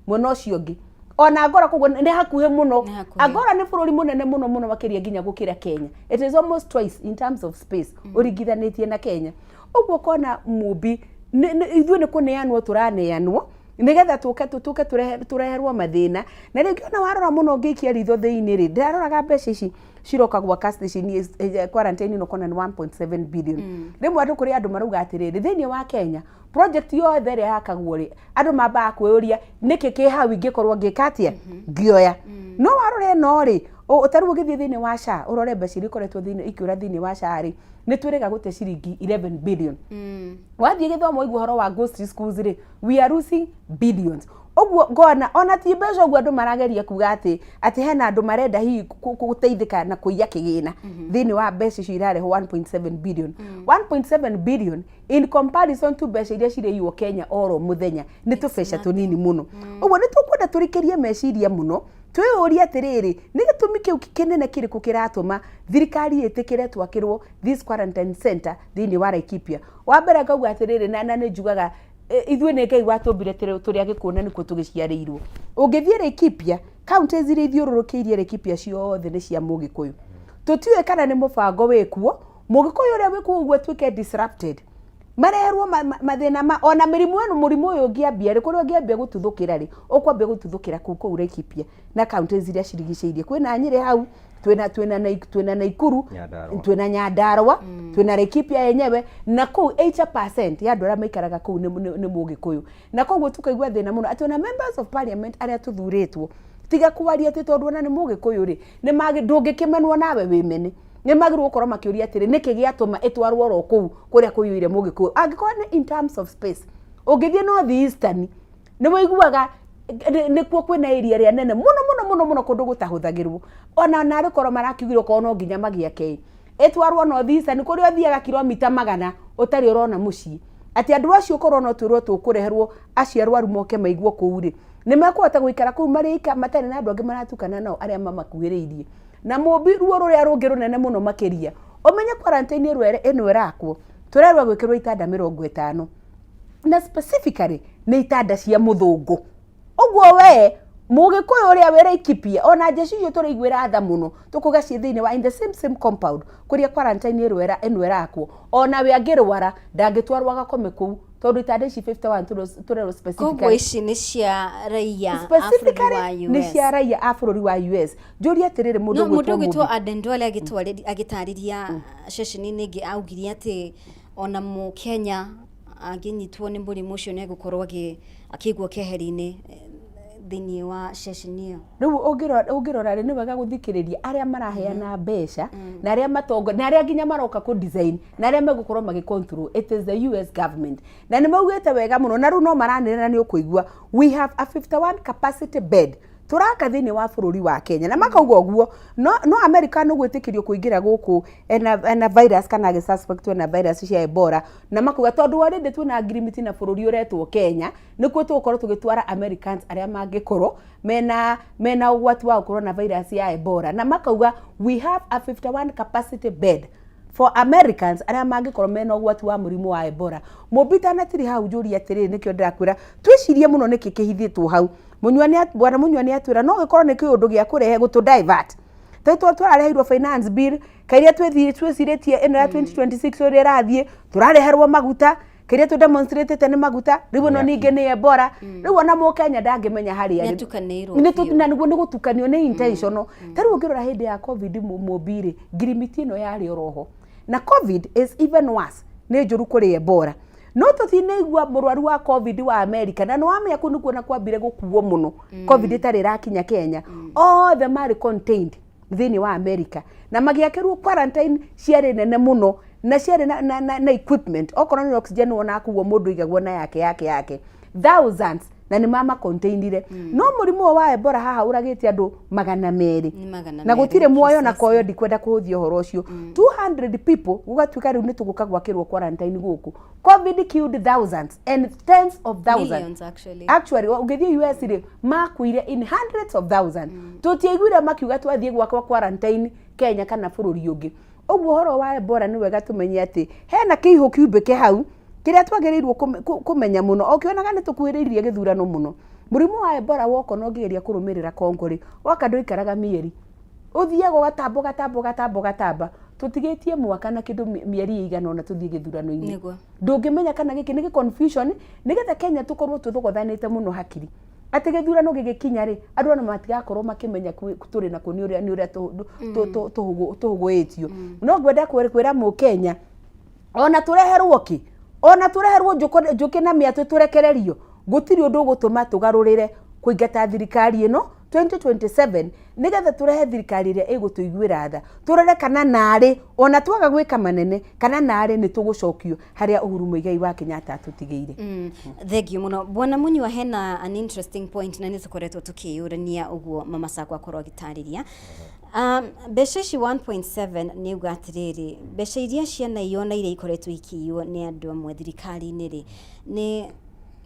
S15: muno cio ngi ona Angola koguo ni hakuhe muno Angola ni bururi munene muno makiria nginya gukira Kenya it is almost twice in terms of space urigithanitie na Kenya uguo kona mubi ithuĩ ni kuneanwo turaneanwo nigetha tuke tureherwo mathina na ringi ona warora muno ngikia ritho thiini ri ndaroraga mbeca ici ciroka gwa station quarantine no kona 1.7 billion rimwe andu kuri andu maruga atiriri thiini wa Kenya project yothe ria yakagwo ri andu mamba kwĩuria niki ki hau ingikorwo ngikatia ngioya no warore no ri utaru githie thiini wa SHA urore mbeca ikoretwo thiini ikiura thiini wa SHA ri ni twirega gute ciringi 11 billion wathie githomo igwo horo wa ghost schools ri we are losing billions oguo ngona ona ti mbeca oguo andu marageria kuga ati hena andu marenda hi guteithika na kuiya kigina thiini wa mbeca icio irareho 1.7 billion 1.7 billion in comparison to mbeca iria cireirwo Kenya oro muthenya ni tubeca tunini muno oguo ni tukwenda turikirie meciria muno twĩuria atiriri ni gitumi kiu kinene kiriku kiratuma thirikari itikire twakirwo this quarantine center thiini wa Laikipia wa mbere ngauga atiriri na ni njugaga ithuĩ nĩ Ngai watumbire tũrĩa gĩkũna nĩkuo tũgĩciarĩirwo ũngĩthiĩ Laikipia county iria ithiũrũrũkĩirie Laikipia ciothe nĩ cia Mũgĩkũyũ tũtiũĩ kana nĩ mũbango wĩkuo Mũgĩkũyũ ũrĩa wĩkuo ũguo tuĩke disrupted mareherwo mathĩna ona mĩrimũ ĩno mũrimũ ũyũ ũngĩambia rĩ kũrĩa ũngĩambia gũtuthũkĩra rĩ ũkwambia gũtuthũkĩra kũu Laikipia na county iria cirigicĩirie kwĩna Nyĩrĩ hau twina Naikuru twina Nyandarua twina Laikipia yenyewe na kuu 80% ya andũ arĩa maikaraga kuu nĩ Mũgĩkũyũ na koguo tukaigua thĩna mũno ati ona members of parliament arĩa tuthuritwo tiga kwaria ati tondu ona nĩ Mũgĩkũyũ ri nĩ ndũngĩkĩmenwo nawe wĩmene nĩ magĩrĩirwo gũkorwo makĩũria atĩrĩ nĩkĩ gĩatũma ĩtwarwo ro kuu kũrĩa kũiyũire Mũgĩkũyũ angĩkorwo nĩ in terms of space ũngĩthiĩ North Eastern nĩ mũiguaga nikuo kwina area ria nene muno kundu gutahuthagirwo ona nari korwo marakiugirwo ko no nginya magiake etwarwo North Eastern kuri othiaga kilomita 100 utari urona mucii ati andu acio korwo no twirwo tukureherwo aciarwo aru moke maigwo kuu ri ni mekwata guikara kuu marika matari na andu angi maratukana nao aria mamakuhiriirie na mubi ruo ruria rungi runene muno makiria umenye quarantine ino irakwo turerwa gwikirwo itanda 50 na specifically ni itanda cia muthungu uguo we Mũgĩkũyũ ũrĩa wĩ Laikipia ona jeshi icio tũraiguĩra tha muno tukuga ciĩ thĩinĩ wa in the same compound kuria quarantine ĩno irakwo ona we angĩrwara ndangĩtwarwo agakome kuu tondu itanda ici 51 turerwo specifically
S1: koguo ici nĩ cia raia a bũrũri wa US
S15: nĩ cia raia a bũrũri wa US njũria atirĩrĩ
S1: mũndũ gwĩtwo Aden Duale agĩtarĩria ceceni-inĩ ĩngĩ augire atĩ ona Mũkenya angĩnyitwo nĩ mũrimũ ũcio nĩ egũkorwo akĩigwo keheri-inĩ thini wa session iyo
S15: riu ungirora ri ni wega guthikiriria aria maraheana mbeca na aria matongo na aria nginya maroka ku design na aria megukorwo magi control. It is the US government na ni maugite wega muno na riu no maranirana ni ukuigua we have a 51 capacity bed turaka thini wa bururi wa Kenya na makauga uguo no America no gwitikirio kuingira guku ena virus kana ge suspect na virus cia Ebola na makuga tondu already twina agreement na bururi uretwo Kenya nikuo tukorwo tugitwara Americans aria mangikorwo mena ugwati wa coronavirus ya Ebola na makauga we have a 51 capacity bed for Americans aria mangikorwo mena ugwati wa murimu wa Ebola. Mobita na tiri hau njuri atiri nikio ndirakwira twicirie muno niki kihithitwo hau bwana Munywani atwira no gikorwo niki undu gia kurehe gutu divert twararehirwo finance bill kairia tweciritie ino ya 2026 uri rathie turareherwo maguta kairia tu demonstrate tene maguta ribu no ninge ni Ebola ribu ona mu Kenya ndangimenya hari ari na niguo ni gutukanio ni intentional tari ungirora hindi ya covid mobiri girimiti ino yari oroho na covid is even worse ni njuru kuri Ebola no tutinaigua murwaru wa covid wa America na no amenya kunu kuona kwambire gukuo muno covid itari rakinya Kenya all the mari contained thini wa America na magiakerwo quarantine ciare nene muno na ciare na equipment okorwo ni oxygen wona akuo mundu igagwo na yake thousands na ni mama containire no murimu wa Ebola haha uragite andu 200 na gutire muoyo na koyo ndikwenda kuhuthia horo ucio 200 people gugatuika riu nituguka gwakirwo quarantine guku covid killed thousands and tens of thousands
S1: millions
S15: actually ungithie US ri makuire in hundreds of thousands tutiaiguira makiuga twathie gwakwa quarantine Kenya kana bururi ungi uguo horo wa Ebola ni wega tumenye ati hena kiihu kiumbe ke hau kiria twagereirwo kumenya muno okionaga ni tukwiririe githurano muno murimu wa Ebola woko no ngigeria kurumirira kongori wakando ikaraga mieri uthiago gatamba tutigitie mwaka na kindu mieri igana ona tuthie githurano-ini ndungimenya kana giki ni confusion nigetha Kenya tukorwo tuthogothanite muno hakiri ati githurano gigikinya ri andu ona matigakorwo makimenya turi na kuni uria ni uria tuhuguitio no ngwenda kwira mu Kenya ona tureherwo ki ona tureherwo njuki na miatu turekererio gutiri undu gutuma tugarurire kuingata thirikari ino 2027 nigetha turehe thirikari iria igutuiguira tha turere kana nari ona twaga gwika manene kana nari ni tugucokio haria Uhuru Muigai wa Kenyatta atutigeire.
S1: Thank you muno bwana Munywa hena an interesting point na nitukoretwo tukiyurania uguo mama sakwa korwo gitariria mbeca ici 1.7 ni uga atiriri mbeca iria ciana iona iria ikoretwo ikiyo ni andu amwe thirikari-ini ri ni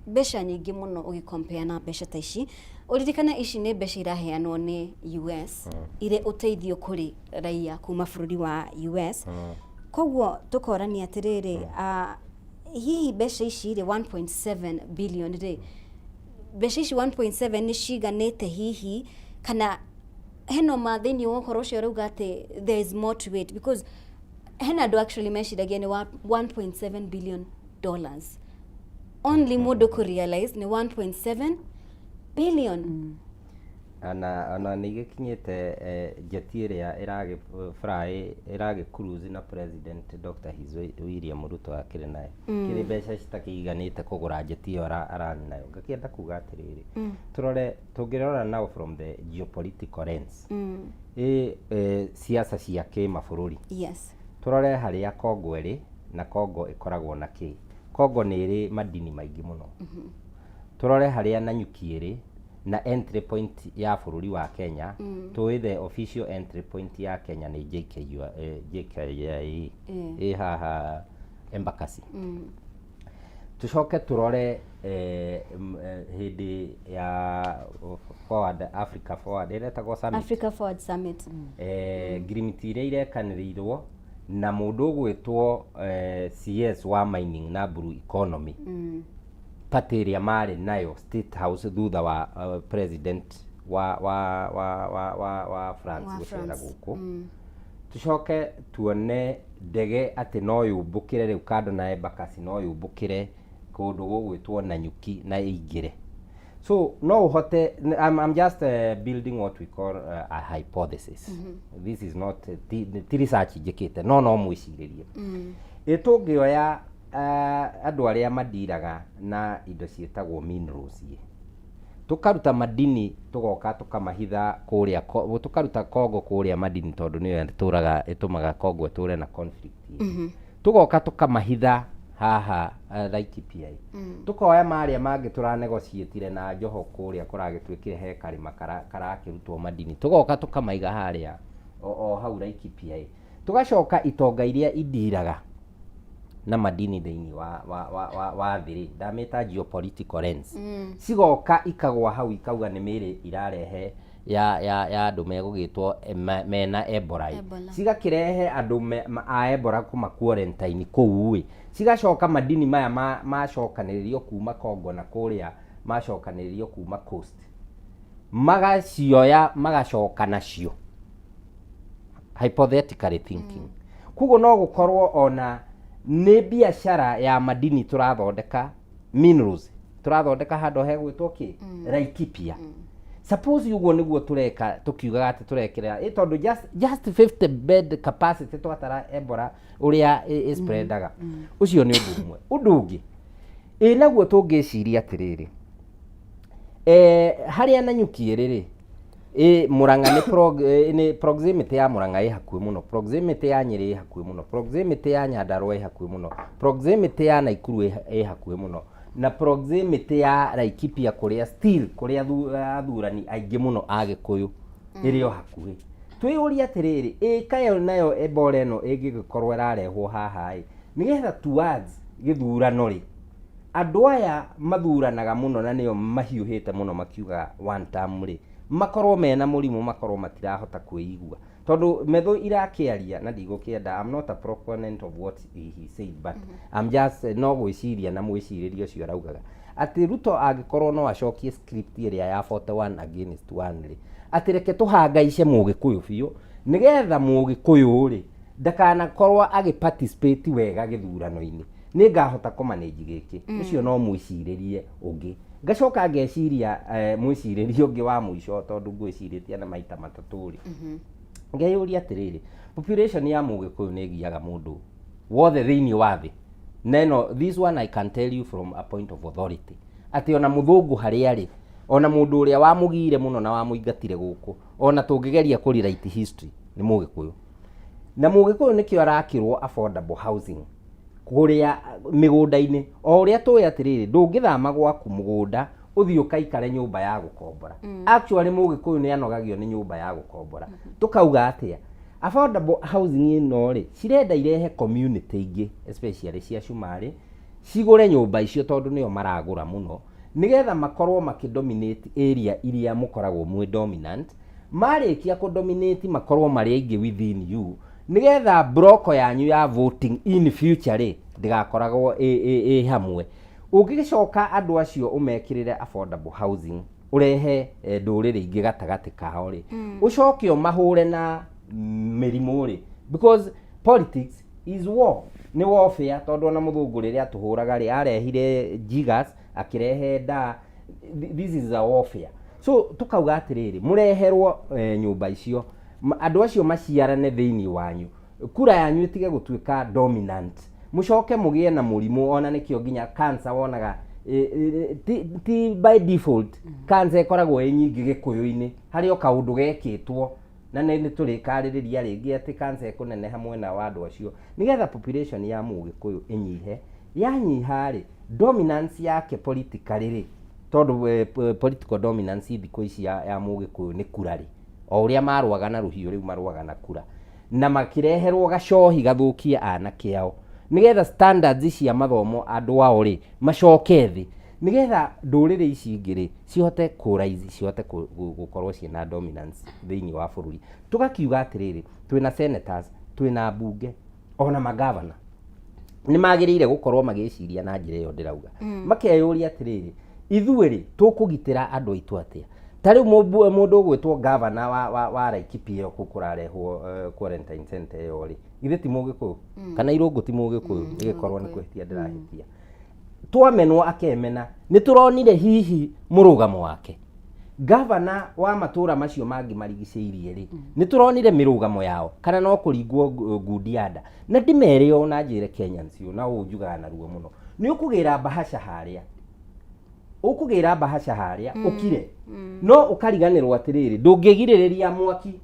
S1: mbeca nyingi muno ugicompare na mbeca ta ici uririkana ici ni mbeca iraheanwo ni US ire uteithio kuri raia kuma bururi wa US koguo tukorania atiriri hihi mbeca ici ire 1.7 billion ri mbeca ici 1.7 ni ciganite hihi kana heno mathini wokoro cio rauga ati there is more to it because hena do actually meciragia ni 1.7 billion dollars only mundu ku realize ni 1.7 billion
S16: ana nigikinyite jeti iria iragi cruise na president Dr. William Ruto akire nayo kiri mbeca citakiganite kugura jeti iyo arani nayo ngakienda kuga atiriri turore tungirora now from the geopolitical lens siasa cia kimabũrũri
S1: yes
S16: turore haria Kongo iri na Kongo ikoragwo na ki Kongo ni iri madini maingi muno turore haria Nanyuki iri na entry point ya bururi wa Kenya the official entry point ya Kenya ni JKIA haha Embakasi tucoke turore hindi ya Africa Forward iretagwo summit
S1: Africa Forward Summit
S16: girimiti iria irekanĩrĩirwo na mũndũ ũgwĩtwo CS wa mining na blue economy party iria marĩ nayo State House thutha wa president wa France gũcera gũkũ tucoke tuone ndege atĩ no yũmbũkĩre rĩu kando na Embakasi no yũmbũkĩre kũndũ gũgwĩtwo Nanyuki na ingĩre so no uhote I'm just building what we call a hypothesis this is not research njikite no mwiciririe itungioya andu aria madiraga na indo cietagwo minerals tukaruta madini tugoka tukamahitha kuria tukaruta Kongo kuria madini tondu niyo turaga itumaga Kongo ture na conflict tugoka tukamahitha haha Laikipia tukoya maria mangi turanegotiatire na Njoho kuria kuragitwikire he karima karakirutwo madini tugoka tukamaiga haria o hau Laikipia tugacoka itonga iria indiraga na madini thiini wa thiri ndamita geopolitical lens cigoka ikagwa hau ikauga ni miri irarehe ya andu megugitwo mena Ebola cigakirehe andu a Ebola kuma quarantine kuu cigacoka madini maya macokaniririo kuma Kongo na kuria macokaniririo kuma coast magacioya magacoka nacio hypothetically thinking kugo no gukorwo ona ni biashara ya madini turathondeka minerals turathondeka hando he gwitwo ki Laikipia suppose uguo niguo tureka tukiuga ati turekera tondu just 50 bed capacity twatara Ebola uria spreadaga ucio ni undu umwe undu ungi naguo tungiciria atiriri haria na nyuki riri Murang'a ni proximity ya Murang'a hakuhi muno proximity ya Nyeri hakuhi muno proximity ya Nyandarua hakuhi muno proximity ya Naikuru hakuhi muno na proximity ya Laikipia kuria still kuria athurani aingi muno Agikuyu irio hakuhi twiyuria atiriri kayo nayo Ebola no ingikorwo irarehwo haha nigetha towards githurano ri andu aya mathuranaga muno na niyo mahiuhite muno makiuga one term ri makorwo mena murimu makorwo matirahota kwĩigua tondu metho irakiaria na ndigũkĩenda I'm not a proponent of what he said but I'm just no gwĩciria na mwĩcirĩrio ũcio araugaga atĩ Ruto angĩkorwo no acokie script ĩrĩa ya 41 against 1 rĩ atĩ reke tũhangaice Mũgĩkũyũ biũ nigetha Mũgĩkũyũ rĩ ndakanakorwo agĩparticipate wega gĩthurano-inĩ ningahota kumanage gĩkĩ ũcio no mwĩcirĩrie ũngĩ ngacoka ngeciria mwĩcirĩrio ũngĩ wa mũico tondu ngwĩcirĩtie na maita matatũ rĩ ngeyuria atiriri population ya Mũgĩkũyũ nĩ giaga mundu wothe thiini wa thi neno this one I can tell you from a point of authority ati ona muthungu haria ri ona mundu uria wamugire muno na wamuingatire guku ona tungigeria kurewrite history ni Mũgĩkũyũ na Mũgĩkũyũ nikio arakirwo affordable housing kuria migunda-ini o uria tuwe atiriri ndungithama gwaku mugunda uthii ukaikare nyumba ya gukombora actually Mũgĩkũyũ ni anogagio ni nyumba ya gukombora tukauga atia affordable housing ino ri cirenda irehe community ingi especially cia Shumari cigure nyumba icio tondu nio maragura muno nigetha makorwo makidominate area iria mukoragwo mwe dominant marikia kudominate makorwo mari aingi within you nigetha broko yanyu ya voting in future ri ndigakoragwo hamwe ungicoka andu acio umekirire affordable housing urehe ndurire ingi gatagati kao ri ucokio mahure na mirimu ri because politics is war ni warfare tondu ona muthungu riria tuhuraga ri arehire jigas akirehe da this is a warfare so tukauga atiriri mureherwo nyumba icio andu acio maciarane thiini wanyu kura yanyu itige gutuika dominant mucoke mugie na murimu ona nikio nginya cancer wonaga ti by default cancer ikoragwo nyingi Gikuyu-ini hari o kaundu gekitwo na ni turikariria ringi ati cancer ikuneneha mwena wa andu acio nigetha population ya Mũgĩkũyũ inyihe yanyiha ri dominance yake politically ri tondu political dominance thikũ ici ya Mũgĩkũyũ ni kura ri o uria marwaga na ruhiũ riu marwaga na kura na makireherwo gacohi gathukie anake ao nigetha standards cia mathomo andu ao ri macoke thi nigetha ndurire ici ingiri cihote kuraizi cihote gukorwo ciina dominance thiini wa bururi tugakiuga atiriri twina senators twina bunge ona magavana ni magirire gukorwo magiciria na njira iyo ndirauga makeyuria atiriri ithuiri tukugitira andu aitu atia tari mundu gwitwo governor wa Laikipia kukurarehwo quarantine center yo ri ithe ti Mũgĩkũyũ kana irungu ti Mũgĩkũyũ igikorwo ni kwetia ndirahitia twamenwo akemena ni turonire hihi murugamo wake governor wa matura macio mangi marigiceirie ri ni turonire mirugamo yao kana no kuringwo ngudianda na ndimere ona njire Kenyans yo na unjuga na ruo muno ni ukugira bahasha haria ukugira bahasha haria ukire no ukariganirwo atiriri ndungigiriria mwaki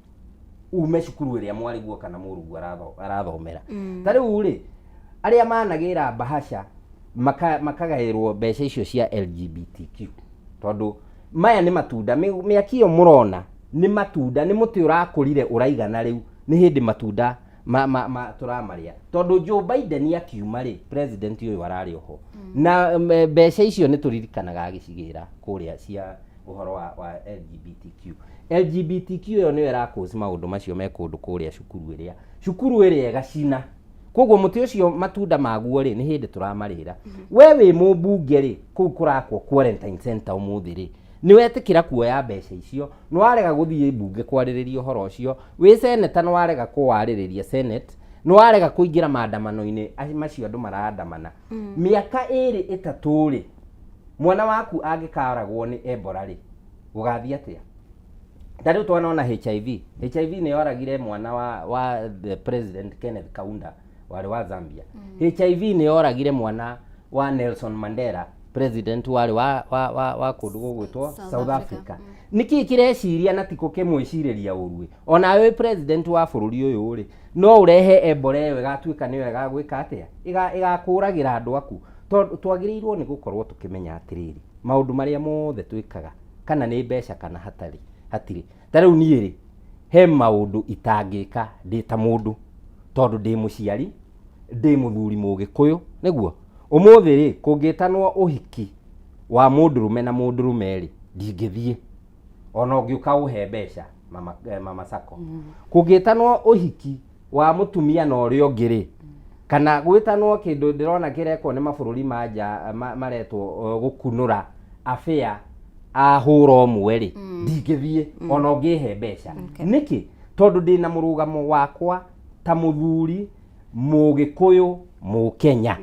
S16: ume cukuru iria mwariguo kana murugu arathomera tari uri aria managira bahasha makagairwo mbeca icio cia LGBTQ tondu maya ni matunda miakio murona ni matunda ni muti urakurire uraigana riu ni hindi matunda turamaria tondu Joe Biden akiuma ri president uyu arari oho na mbeca icio ni turirikanaga agicigira kuria cia uhoro wa LGBTQ yo ni irakosi maundu macio me kundu kuria cukuru iria gacina koguo muti ucio matunda maguo ri ni hindi turamarira we wi mubunge ri kuu kurakwo quarantine center umuthi ri ni wetikira kuoya mbeca icio no warega guthie bunge kwaririria uhoro ucio wi senator no warega kuwaririria senate no warega kuingira maandamano-ini macio andu maraandamana miaka iri itatu ri mwana waku angikaragwo ni Ebola ri ugathie atia tari twanona HIV ni yoragire mwana wa the president Kenneth Kaunda wale wa Zambia HIV ni yoragire mwana wa Nelson Mandela president wale wa kundu gugwitwo South Africa niki kireciria na tiko kemwiciriria urui ona we president wa bururi uyu ri no urehe Ebola we gatuika niwe gagwika atia igakuragira andu aku twagirirwo ni gukorwo tukimenya atiriri maundu maria mothe twikaga kana ni mbeca kana hatiri tariu nie ri he maundu itangika ndi ta mundu tondu ndi muciari ndi muthuri mugikuyu niguo umuthi ri kungitanwo uhiki wa mundurume na mundurume ri ndingithie ona ungiuka uhe mbeca mama sako kungitanwo uhiki wa mutumia na urio ngiri kana gwitanwo kindu ndirona kireko ni mabururi manja maretwo gukunura afia ahuro mweri ndingithie ona ungihe mbeca niki tondu ndina murugamo wakwa ta muthuri mugikuyu mukenya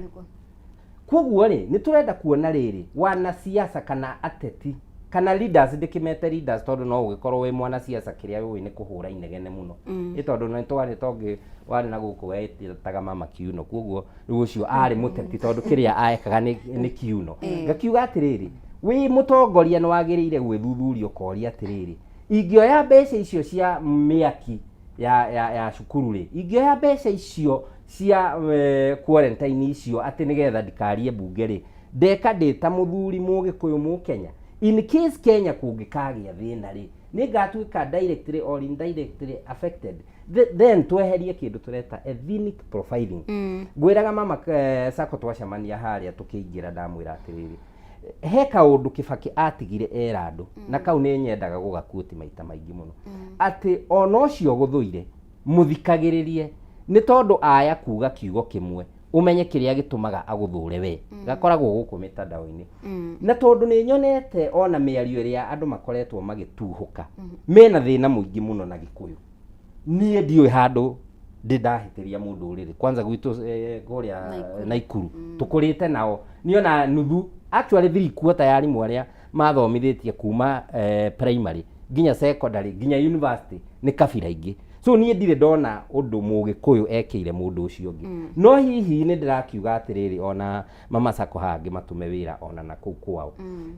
S16: koguo ri ni turenda kuona riri wana siasa kana ateti kana leaders ndikimete leaders tondu no ugikorwo we mwana siasa kiria we ni kuhura inegene muno itondu no twari tongi wari na guku wetitaga mama kiuno koguo riu ucio ari muteti tondu kiria aekaga ni kiuno gakiuga atiriri wi mutongoria no wagiriire gwithuthuria ukoria atiriri ingioya mbeca icio cia miaki ya cukuru ri ingioya mbeca icio cia quarantine icio ati nigetha ndikarie bunge ri ndeka ndita muthuri mugikuyu mu Kenya in case Kenya kungikagia thina ri ningatuika directly or indirectly affected then tweherie kindu tureta ethnic profiling gwiraga mama sako twacamania haria tukiingira ndamwira atiriri he kaundu Kibaki atigire era andu na kau ni nyendaga gugakuti maita maingi muno ati ona ucio guthuire muthikagiririe ni tondu aya kuga kiugo kimwe umenye kiria gitumaga aguthure we gakoragwo guku mitandao-ini na tondu ni nyonete ona miario iria andu makoretwo magituhuka mena thina muingi muno na Gikuyu nie ndiwe handu ndindahitiria mundu uriri kwanza gwitu kuria Naikuru tukurite nao niona nuthu actually 3/4 ya arimu aria mathomithitie kuma primary nginya secondary nginya university ni kabira ingi so nie ndire ndona undu mugikuyu ekeire mundu ucio ungi no hihi ni ndirakiuga atiriri ona mama sako hangi matume wira ona na kuu kwao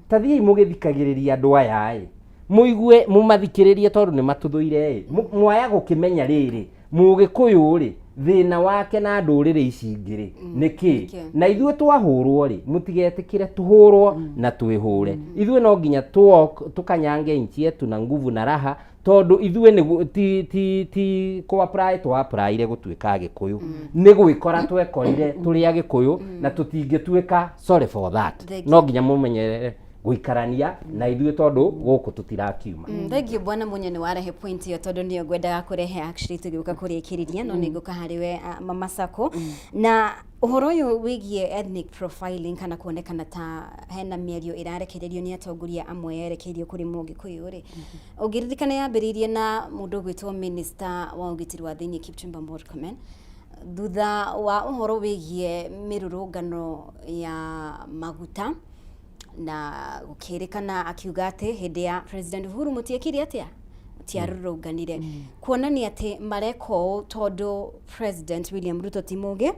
S16: tathii mugithikagiriria andu aya muigue mumathikiririe tondu ni matuthuire mwaya gukimenya riri mugikuyu ri thina wake na ndurire ici ingiri niki na ithuĩ twahurwo ri mutigetikire tuhurwo na twihure ithuĩ no nginya tukanyange inchi yetu na nguvu na raha tondu ithuĩ ni ti ko apply to apply ire gutuika Gikuyu ni gwikora twekorire turi Agikuyu na tutingituika sorry for that no nginya mumenyerere guikarania na ithuĩ tondu guku tutirakiuma
S1: thank you bwana Munyoni warehe point yo tondu niyo ngwendaga kurehe actually tugiuka kuriikiriria no ninguka hariwe mama sako na uhoro uyu wigie ethnic profiling kana kuonekana ta hena mĩario irarekererio ni atongoria amwe yerekeirio kuri Mugikuyu ri ugiririkana yambiririe na mundu gwitwo minister wa ugitiri wa thiini Kipchumba Murkomen thutha wa uhoro wigie mirurungano ya maguta na gukirikana akiuga ati hindi ya President Uhuru mutiekiri atia tiarurunganire kuonania ati mareko tondu President William Ruto timuge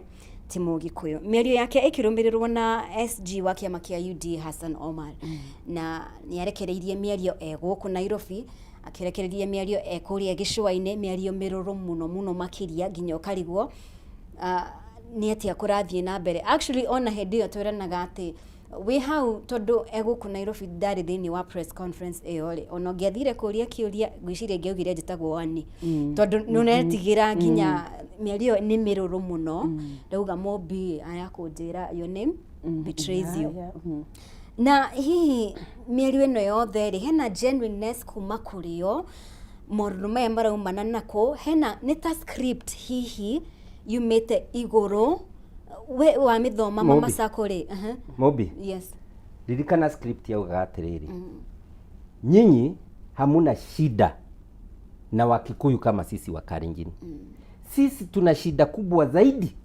S1: ti Mũgĩkũyũ. Mĩario yake ĩkĩrũmĩrĩrwo na SG wa kĩama kĩa UD Hassan Omar na nĩarekereirie mĩario gũkũ Nairobi, akĩrekereirie mĩario kũrĩa gĩcũa-inĩ, mĩario mĩrũrũ mũno makĩria nginya ũkarigwo nĩ atĩa kũrathiĩ na mbere. Actually ona hĩndĩ ĩyo twĩranaga atĩ we hau tondu egũkũ Nairobi ndarĩ thĩinĩ wa press conference ĩyo rĩ, ona ngĩathire kũria kĩũria ngwĩciria ngĩaugire njĩtagwo wani tondu nũnetigĩra nginya mĩario nĩ mĩrũrũ mũno. Ndauga Mobi ayakũnjĩra your name betrays you. Na hihi mĩario ĩno yothe rĩ, hena genuineness kuma kũrĩ o, maũndũ maya maraumana nako, hena nĩ ta script hihi yumĩte igũrũ we wa mĩthoma Mama Sacco rĩ.
S16: Mobi,
S1: yes,
S16: ririkana script yaugaga atĩrĩrĩ, nyinyi hamuna shida na Wakikuyu kama sisi wa Kalenjin. Sisi tuna shida kubwa zaidi,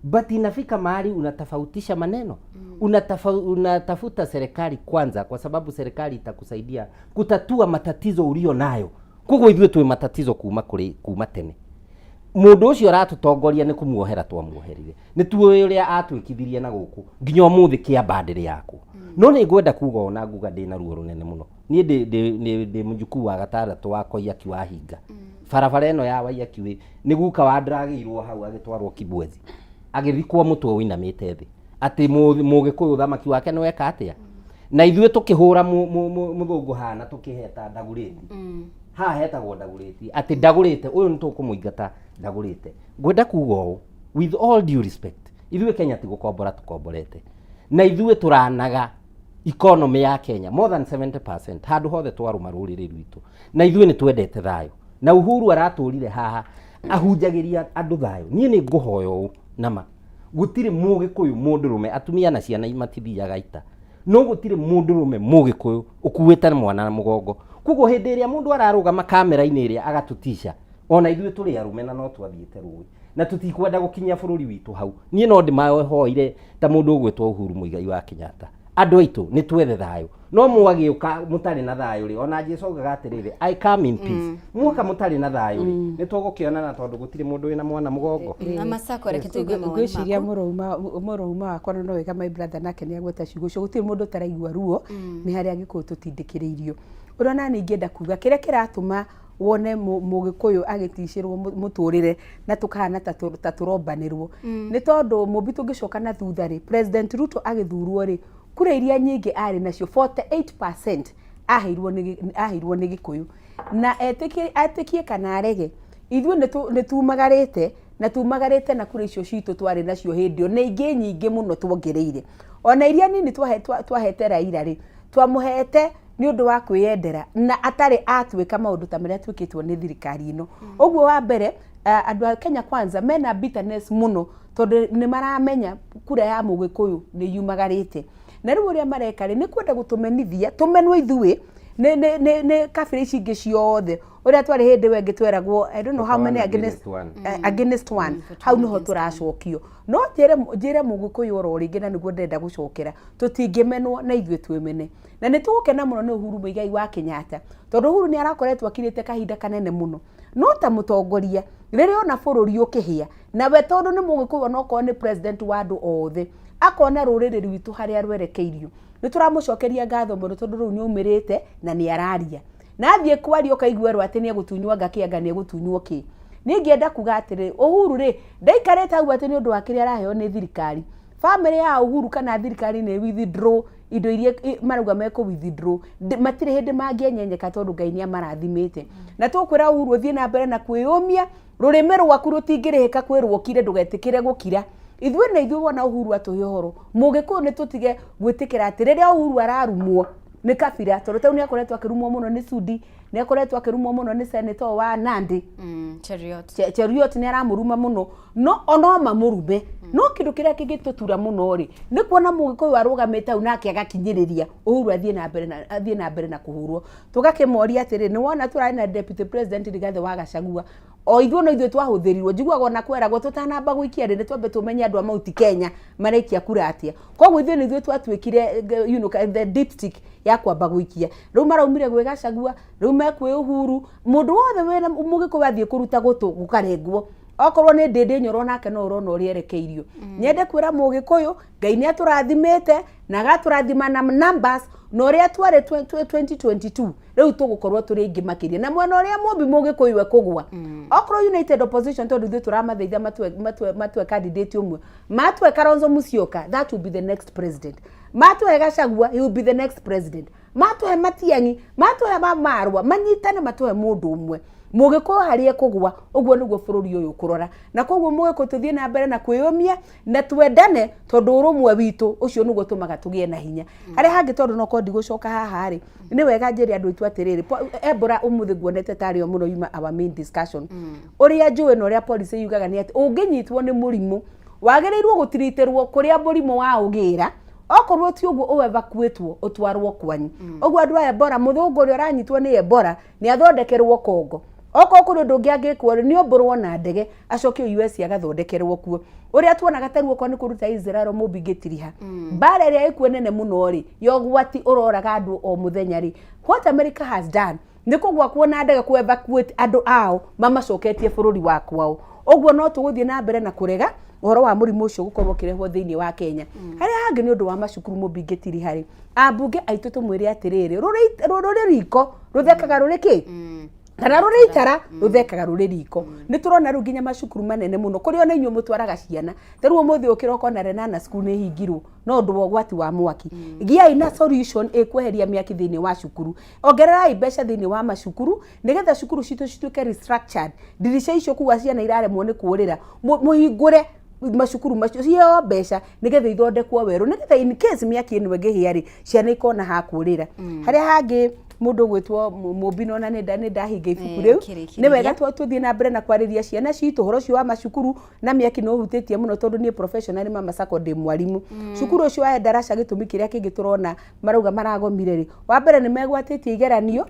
S16: but inafika mahali unatofautisha maneno. Unatafuta serikali kwanza, kwa sababu serikali itakusaidia kutatua matatizo ulio nayo. Koguo ithuĩ twĩ matatizo kuma tene. Mũndũ ũcio aratutongoria nĩ kumuohera twamuoherire. Nĩ tuoĩ ũrĩa atwĩkithirie na gũkũ nginya ũmũthĩ kĩambandĩrĩ yakũ. No nĩ ngwenda kuga ona nguga ndĩ na ruo rũnene mũno. Niĩ ndĩ mũjukuu wa gataratu wa Koiyaki wa Hinga. Barabara ĩno ya Waiyaki nĩ guka wa ndragĩirwo hau agĩtwarwo Kibwezi, agĩthikwo mũtwe ũinamĩte thĩ, atĩ Mũgĩkũyũ thamaki wake nĩ weka atĩa. Na ithuĩ tũkĩhũra mũthũngũ hana tũkĩheta ndagũrĩti. Ha hetagwo ndagũrĩti, atĩ ndagũrĩte ũyũ nĩ tũkũmũingata ndagũrĩte. Ngwenda kuga ũũ, with all due respect, ithuĩ Kenya ti gũkombora tũkomborete, na ithuĩ tũranaga economy ya Kenya more than 70% handũ hothe twarũma rũrĩrĩ rwitũ, na ithuĩ nĩ twendete thayũ, na Uhuru aratũrire haha ahunjagĩria andũ thayũ. Niĩ nĩ ngũhoya ũũ nama, gũtirĩ Mũgĩkũyũ mũndũrũme, atumia na ciana matithiaga ita, no gũtirĩ mũndũrũme Mũgĩkũyũ ũkuĩte mwana na mũgongo. Koguo hĩndĩ ĩrĩa mũndũ ararũgama kamera-inĩ ĩrĩa agatutisha, ona ithuĩ tũrĩ arũme na no twathiĩte rũĩ, na tũtikwenda gũkinyia bũrũri witũ hau. Niĩ no ndĩmahoire ta mũndũ ũgwĩtwo Uhuru Muigai wa Kenyatta, andũ aitũ nĩ twethe thayũ, no mwagĩũka mũtarĩ na thayũ rĩ, ona Jesũ augaga atĩrĩrĩ, I come in peace. Muoka mũtarĩ na thayũ rĩ, nĩ tũgũkĩonana tondũ gũtirĩ mũndũ wĩna mwana mũgongo.
S1: Mama Sacco reke tũigue mawoni maku.
S15: Ngwĩciria mũrũma wakwa no wega my brother nake nĩ agweta ciugo cio, gũtirĩ mũndũ ũtaraigua ruo nĩ harĩa Gĩkũyũ tũtindĩkĩrĩirio. Ũrona nĩ ingĩenda kuga kĩrĩa kĩratũma wone Mũgĩkũyũ agĩticĩrwo mũtũrĩre na tũkahana ta tũrombanĩrwo nĩ tondũ Mobi tũngĩcoka na thutha rĩ, President Ruto agĩthurwo rĩ, kura iria nyingĩ arĩ nacio 48% aheirwo nĩ Gĩkũyũ, na etĩkie kana arege, ithuĩ nĩ tumagarĩte na kura icio citũ twarĩ nacio hĩndĩ ĩyo, na ingĩ nyingĩ mũno tuongereire, ona iria nini twahete Raila rĩ, twamũhete nĩ ũndũ wa kwĩyendera na atarĩ atwĩka maũndũ ta marĩa twĩkĩtwo nĩ thirikari ĩno. Ũguo wa mbere andũ a Kenya kwanza mena bitterness mũno tondũ nĩ maramenya kura ya Mũgĩkũyũ nĩ yumagarĩte, na rĩu ũrĩa mareka rĩ, nĩ kwenda gũtũmenithia tũmenwo ithuĩ nĩ kabira ici ingĩ ciothe ũrĩa twarĩ hĩndĩ ĩyo ĩngĩ tweragwo I don't know how many against one, hau nĩho tũracokio. No njĩre Mũgĩkũyũ oro rĩngĩ, na nĩguo ndenda gũcokera, tũtingĩmenwo na ithuĩ twĩmene, na nĩ tũgũkena mũno nĩ Uhuru Muigai wa Kenyatta tondũ Uhuru nĩ arakoretwo akirĩte kahinda kanene mũno, no ta mũtongoria rĩrĩa ona bũrũri ũkĩhĩa, na we tondũ nĩ Mũgĩkũyũ onokorwo nĩ president wa andũ othe, akona rũrĩrĩ rwitũ harĩa rwerekeirio, nĩ tũramũcokeria ngatho mũno tondũ rĩu nĩ umĩrĩte na nĩ araria, na athiĩ kwaria ũkaigua rwo atĩ nĩ egũtunywo ngakĩanga nĩ egũtunywo kĩ. Niĩ ngĩenda kuga atĩrĩ, Uhuru rĩ, ndaikarĩte hau atĩ nĩ ũndũ wa kĩrĩa araheo nĩ thirikari. Family ya Uhuru kana thirikari nĩ withdraw indo iria marauga meko withdraw, matirĩ hĩndĩ mangĩenyenyeka tondũ Ngai nĩ amarathimĩte, na tũkwĩra Uhuru ũthiĩ na mbere na kwĩyũmia, rũrĩmĩ rwaku rũtingĩrĩhĩka kwĩrwo ũkire, ndũgetĩkĩre gũkira. Ithuĩ na ithuĩ wona Uhuru atũhe ũhoro, Mũgĩkũyũ nĩ tũtige gwĩtĩkĩra atĩ rĩrĩa Uhuru ararumwo nĩ kabira, tondũ tau nĩ akoretwo akĩrumwo mũno nĩ Sudi, nĩ akoretwo akĩrumwo mũno nĩ senator wa Nandi Cheruiyot nĩ aramũruma mũno, no ona mamũrume. No kĩndũ kĩrĩa kĩngĩtũtura mũno rĩ, nĩ kuona Mũgĩkũyũ arũgamĩte hau nake agakinyĩrĩria Uhuru athiĩ na mbere na kũhũrwo. Tũgakĩmoria atĩrĩ, nĩ wona tũrarĩ na deputy president Rigathĩ wa Gachagua, o ithuĩ no ithuĩ twahũthĩrirwo, njiguaga ona kweragwo tũtanamba gũikia rĩ, twambe tũmenye andũ a Mount Kenya maraikia kura atĩa. Koguo ithuĩ nĩ ithuĩ twatuĩkire the dipstick ya kwamba gũikia. Rĩu maraumire gwĩ Gachagua, rĩu mekwĩ Uhuru, mũndũ wothe wĩna Mũgĩkũyũ athiĩ kũruta gũtũ gũkarengwo. okorwo ni ndindi nyoro nake no urona uri erekeirio nyende kwira mugikuyu Ngai ni aturathimite na gaturathima na numbers no ria tware 2022 riu tugukorwo turi ingi makiria na mwena ria mumbi mugikuyu we kugwa okorwo United Opposition tondu thu turamatheithia matwe candidate umwe matwe Kalonzo Musyoka, that will be the next president. Matwe Gachagua, he will be the next president. Matwe Matiang'i, matwe Marwa, manyitane matwe mundu umwe mugiko harie kugwa uguo niguo bururi uyu kurora na koguo mugiko tuthie na mbere na kwiyumia na twendane tondu urumwe witu ucio niguo tumaga tugie na hinya hari hangi tondu no kondi gucoka haha ri ni wega njeri andu itu atiriri Ebora umuthi guonete tari o muno yuma our main discussion uria njui no ria policy yugaga ni ati unginyitwo ni murimu wagereirwo gutiritirwo kuria murimu wa ugira okorwo ti uguo uweva kwetwo utwarwo kwanyu uguo andu aya Ebora muthungu uri uranyitwo ni Ebora ni athondekerwo kongo oko kuru ndungĩangĩkwo ni ombũrwo na ndege acoke US agathondekerwo kuo uria tuonaga taruo ko ni kuruta Israel mubingĩtiriha mbara ĩrĩa ĩkuo nene muno ri yogwati uroraga andu o muthenya ri what America has done ni kugwa kuona ndege ku evacuate andu ao mamacoketie bũrũri wa kwao uguo no tũgũthie na mbere na kurega uhoro wa murimu ucio gukorwo kirehwo thiini wa Kenya hari hangi ni undu wa macukuru mubingĩtiri hari ambunge aitu tumwire atiriri ruri riko ruthekaga ruri ki kana ruri itara ruthekaga ruri riko ni turona ru nginya macukuru manene muno kuri ona inyu mutwaraga ciana teruo muthi ukiroko na Renana school ni hingirwo no ndu wogwati wa mwaki gia ina solution ekweheria miaki thiini wa cukuru ongerera mbeca thiini wa macukuru nigetha cukuru citu cituke restructured dirisha icio kuwa ciana iraremwo ni kurira muhingure macukuru macio cio mbeca nigetha ithondekwo weru nigetha in case miaki ino ngehiari ciana ikona ha kurira hari hangi mundu gwitwo mubino na nenda ndahinga ibuku riu ni wega tuthie na mbere na kwariria ciana citu horo cio wa macukuru na miaki no hutitie muno tondu ni professional Mama Sacco de mwarimu cukuru cio wa darasa gitumi kiria kingi turona marauga maragomire ri wa mbere ni megwatitie igeranio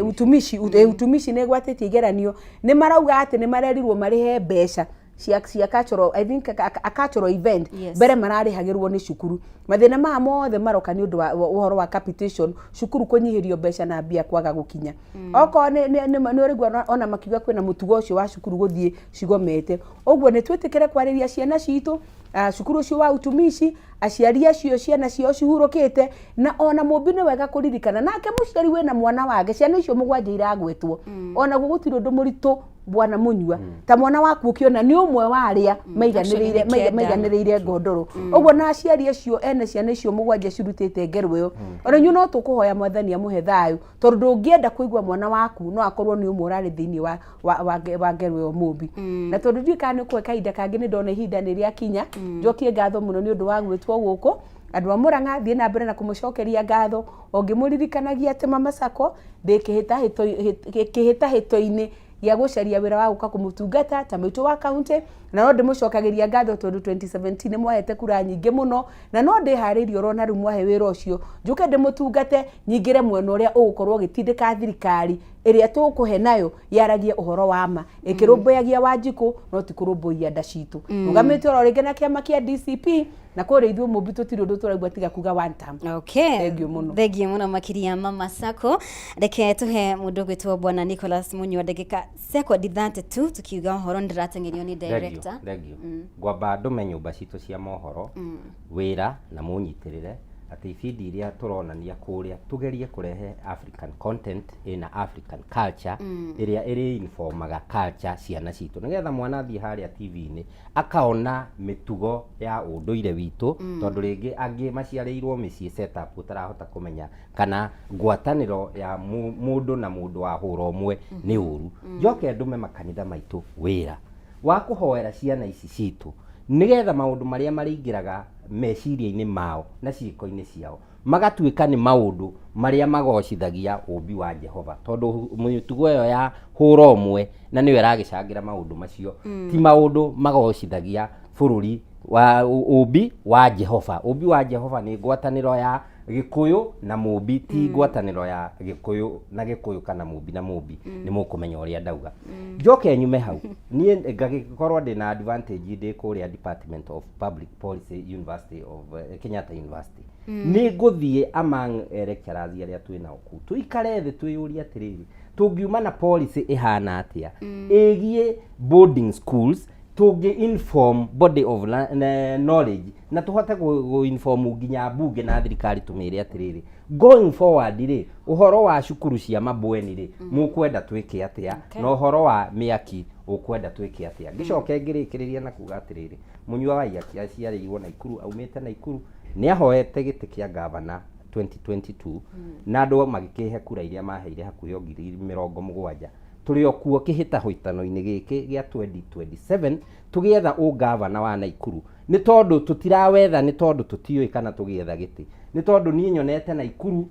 S15: utumishi ni gwatitie igeranio ni marauga ati ni marerirwo marihe mbeca cia cultural, I think a cultural event bere mararihagirwo ni cukuru mathina ma mothe maroka ni undu wa uhoro wa capitation cukuru kunyihirio mbeca na mbia kwaga gukinya oko ni urigwa ona makiuga kwina mutugo ucio wa cukuru guthie cigomete uguo ni twitikire kwariria ciana citu cukuru ucio wa utumishi aciari acio ciana cio cihurukite na ona mubine wega kuririkana nake muciari wena mwana wake ciana icio mugwanja iragwetwo ona gugutiro ndu muritu bwana munyua ta mwana waku ukiona ni umwe wa aria maiganiriire ngondoro uguo na aciari acio ene ciana icio mugwanja cirutite ngeru iyo ona nyu no tukuhoya mwathani amuhe thayu tondu ndungienda kuigwa mwana waku no akorwo ni umwe urari thiini wa ngeru iyo mumbi na tondu ndikane kwa kaida kangi ni ndona ihinda ni ria kinya njokie ngatho muno ni undu wa gwitwo guku andu a Murang'a thie na mbere na kumucokeria ngatho ongimuririkanagia ati Mama Sacco ndikihita hito-ini ya gucaria wira wa guka kumutungata ta mwitu wa county na no ndimucokagiria ngatho tondu 2017 mwahete kura nyingi muno na no ndihariirio rona ru mwahe wira ucio njuke ndimutungate nyingire mwena uria ugukorwo gitindika thirikari iria tukuhe nayo yaragie uhoro wa ma ikirumbuyagia Wanjiku no tikurumbuia nda citu ugamite oro ringi na kiama kia DCP na kore ithuĩ mumbi tutiri undu turaigua tiga kuga one time.
S1: Okay. Thengiũ mũno makiria Mama Sacco. Reke tuhe mundu gwitwo bwana Nicholas Munyua ndagika sekondi 32 tukiuga uhoro ndiratengerio ni director.
S16: Thengiũ. Ngwamba ndume nyumba citu cia mohoro wira na munyitirire ati ibindi iria turonania kuria tugerie kurehe African content ina African culture iria iri informaga culture ciana citu nigetha mwana athie haria TV-ini akaona mitugo ya unduire witu tondu ringi angi maciareirwo micii setup utarahota kumenya kana ngwataniro ya mundu na mundu wa hura umwe ni uru njoke ndume makanitha maitu wira wa kuhoera ciana ici citu nigetha maundu maria maringiraga meciria-ini mao na ciiko-ini ciao magatuika ni maundu maria magocithagia umbi wa Jehova tondu mitugo iyo ya hura umwe na niwe ragicangira maundu macio ti maundu magocithagia bururi wa umbi wa Jehova. Umbi wa Jehova ni ngwataniro ya Gikuyu na Mumbi ti ngwataniro ya Gikuyu na Gikuyu kana Mumbi na Mumbi ni mukumenya uria ndauga njoke nyume hau nie ngagikorwo ndina advantage ndi kuria Department of Public Policy University of Kenyatta University ni nguthie among lecturers aria twina oku tuikare thi twiyuria atiriri tungiuma na policy ihana atia egie boarding schools tungi inform body of knowledge na tuhote go inform nginya bunge na thirikari tumire atiriri going forward ri uhoro wa cukuru cia mabweni ri mukwenda twike atia na uhoro wa miaki ukwenda twike atia gicoke ngirikiriria na kuga atiriri munywa wa iaki aciarirwo na Ikuru aumite na Ikuru ni ahoete giti kia governor 2022 na andu magikihe kura iria maheire hakuhi 70 turi okuo kihita hoitano-ini giki gia 2027 tugietha ugavana wa Naikuru ni tondu tutirawetha ni tondu tutioi kana tugietha giti ni tondu ni nyonete Naikuru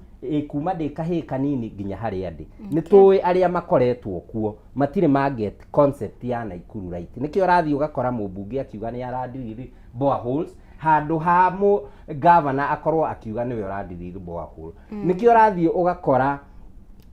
S16: kuma ndi kahii kanini nginya hari andi ni tuwi aria makoretwo kuo matire market concept ya Naikuru right nikio rathi ugakora mubunge akiuga ni aradiri boreholes handu ha mu governor akorwo akiuga niwe aradiri borehole nikio rathi ugakora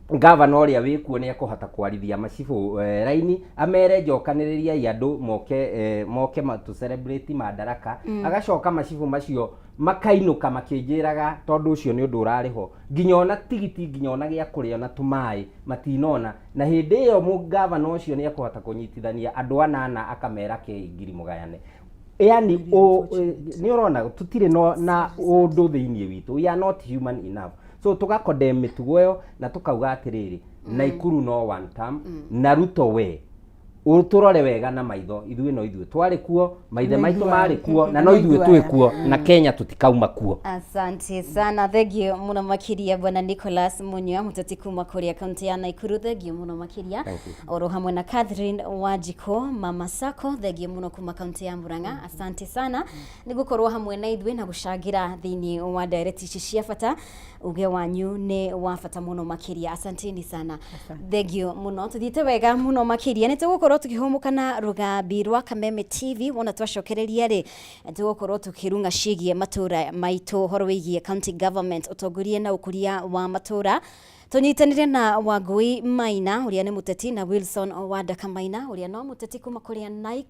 S16: governor oria wikuo ni akuhota kwarithia macibu raini amere njokaniriria andu moke to celebrate madaraka agacoka macibu macio makainuka makijiraga tondu ucio ni undu urariho nginya ona tigiti nginya ona gia kuria na tumai matinona na hindi iyo mu governor ucio ni akuhota kunyitithania andu anana akamera ke ngiri mugayane yani ni urona tutire na undu thiini witu we are not human enough so tukakondem mitugo yo na tukauga atiriri Naikuru no one term na Ruto we uturore wega na maitho ithuĩ no ithuĩ twari kuo maithe maitũ mari kuo na no ithuĩ twĩ kuo na Kenya tutikauma kuo.
S1: Asante sana, thegio muno makiria bwana Nicholas Munywa muteti kuma kuria kaunti ya Naikuru, thegio muno makiria oro hamwe na Catherine Wajiko mama Sako, thegio muno kuma kaunti ya Murang'a. Asante sana nigukorwo hamwe na ithuĩ na gucagira thini wa direct cia bata uge wanyu ni wa bata muno makiria. Asanteni sana, thegio muno tuthite wega muno makiria ni tugukorwo tukihumukana rugambi rwa Kameme TV wona twacokereria ri tugukorwo tukirunga cigie matura maitu horo wigie county government utongorie na ukuria wa matura tunyitanire na Wangui Maina uria ni muteti na Wilson Wandaka Maina uria no muteti kuma kuria Naikuru.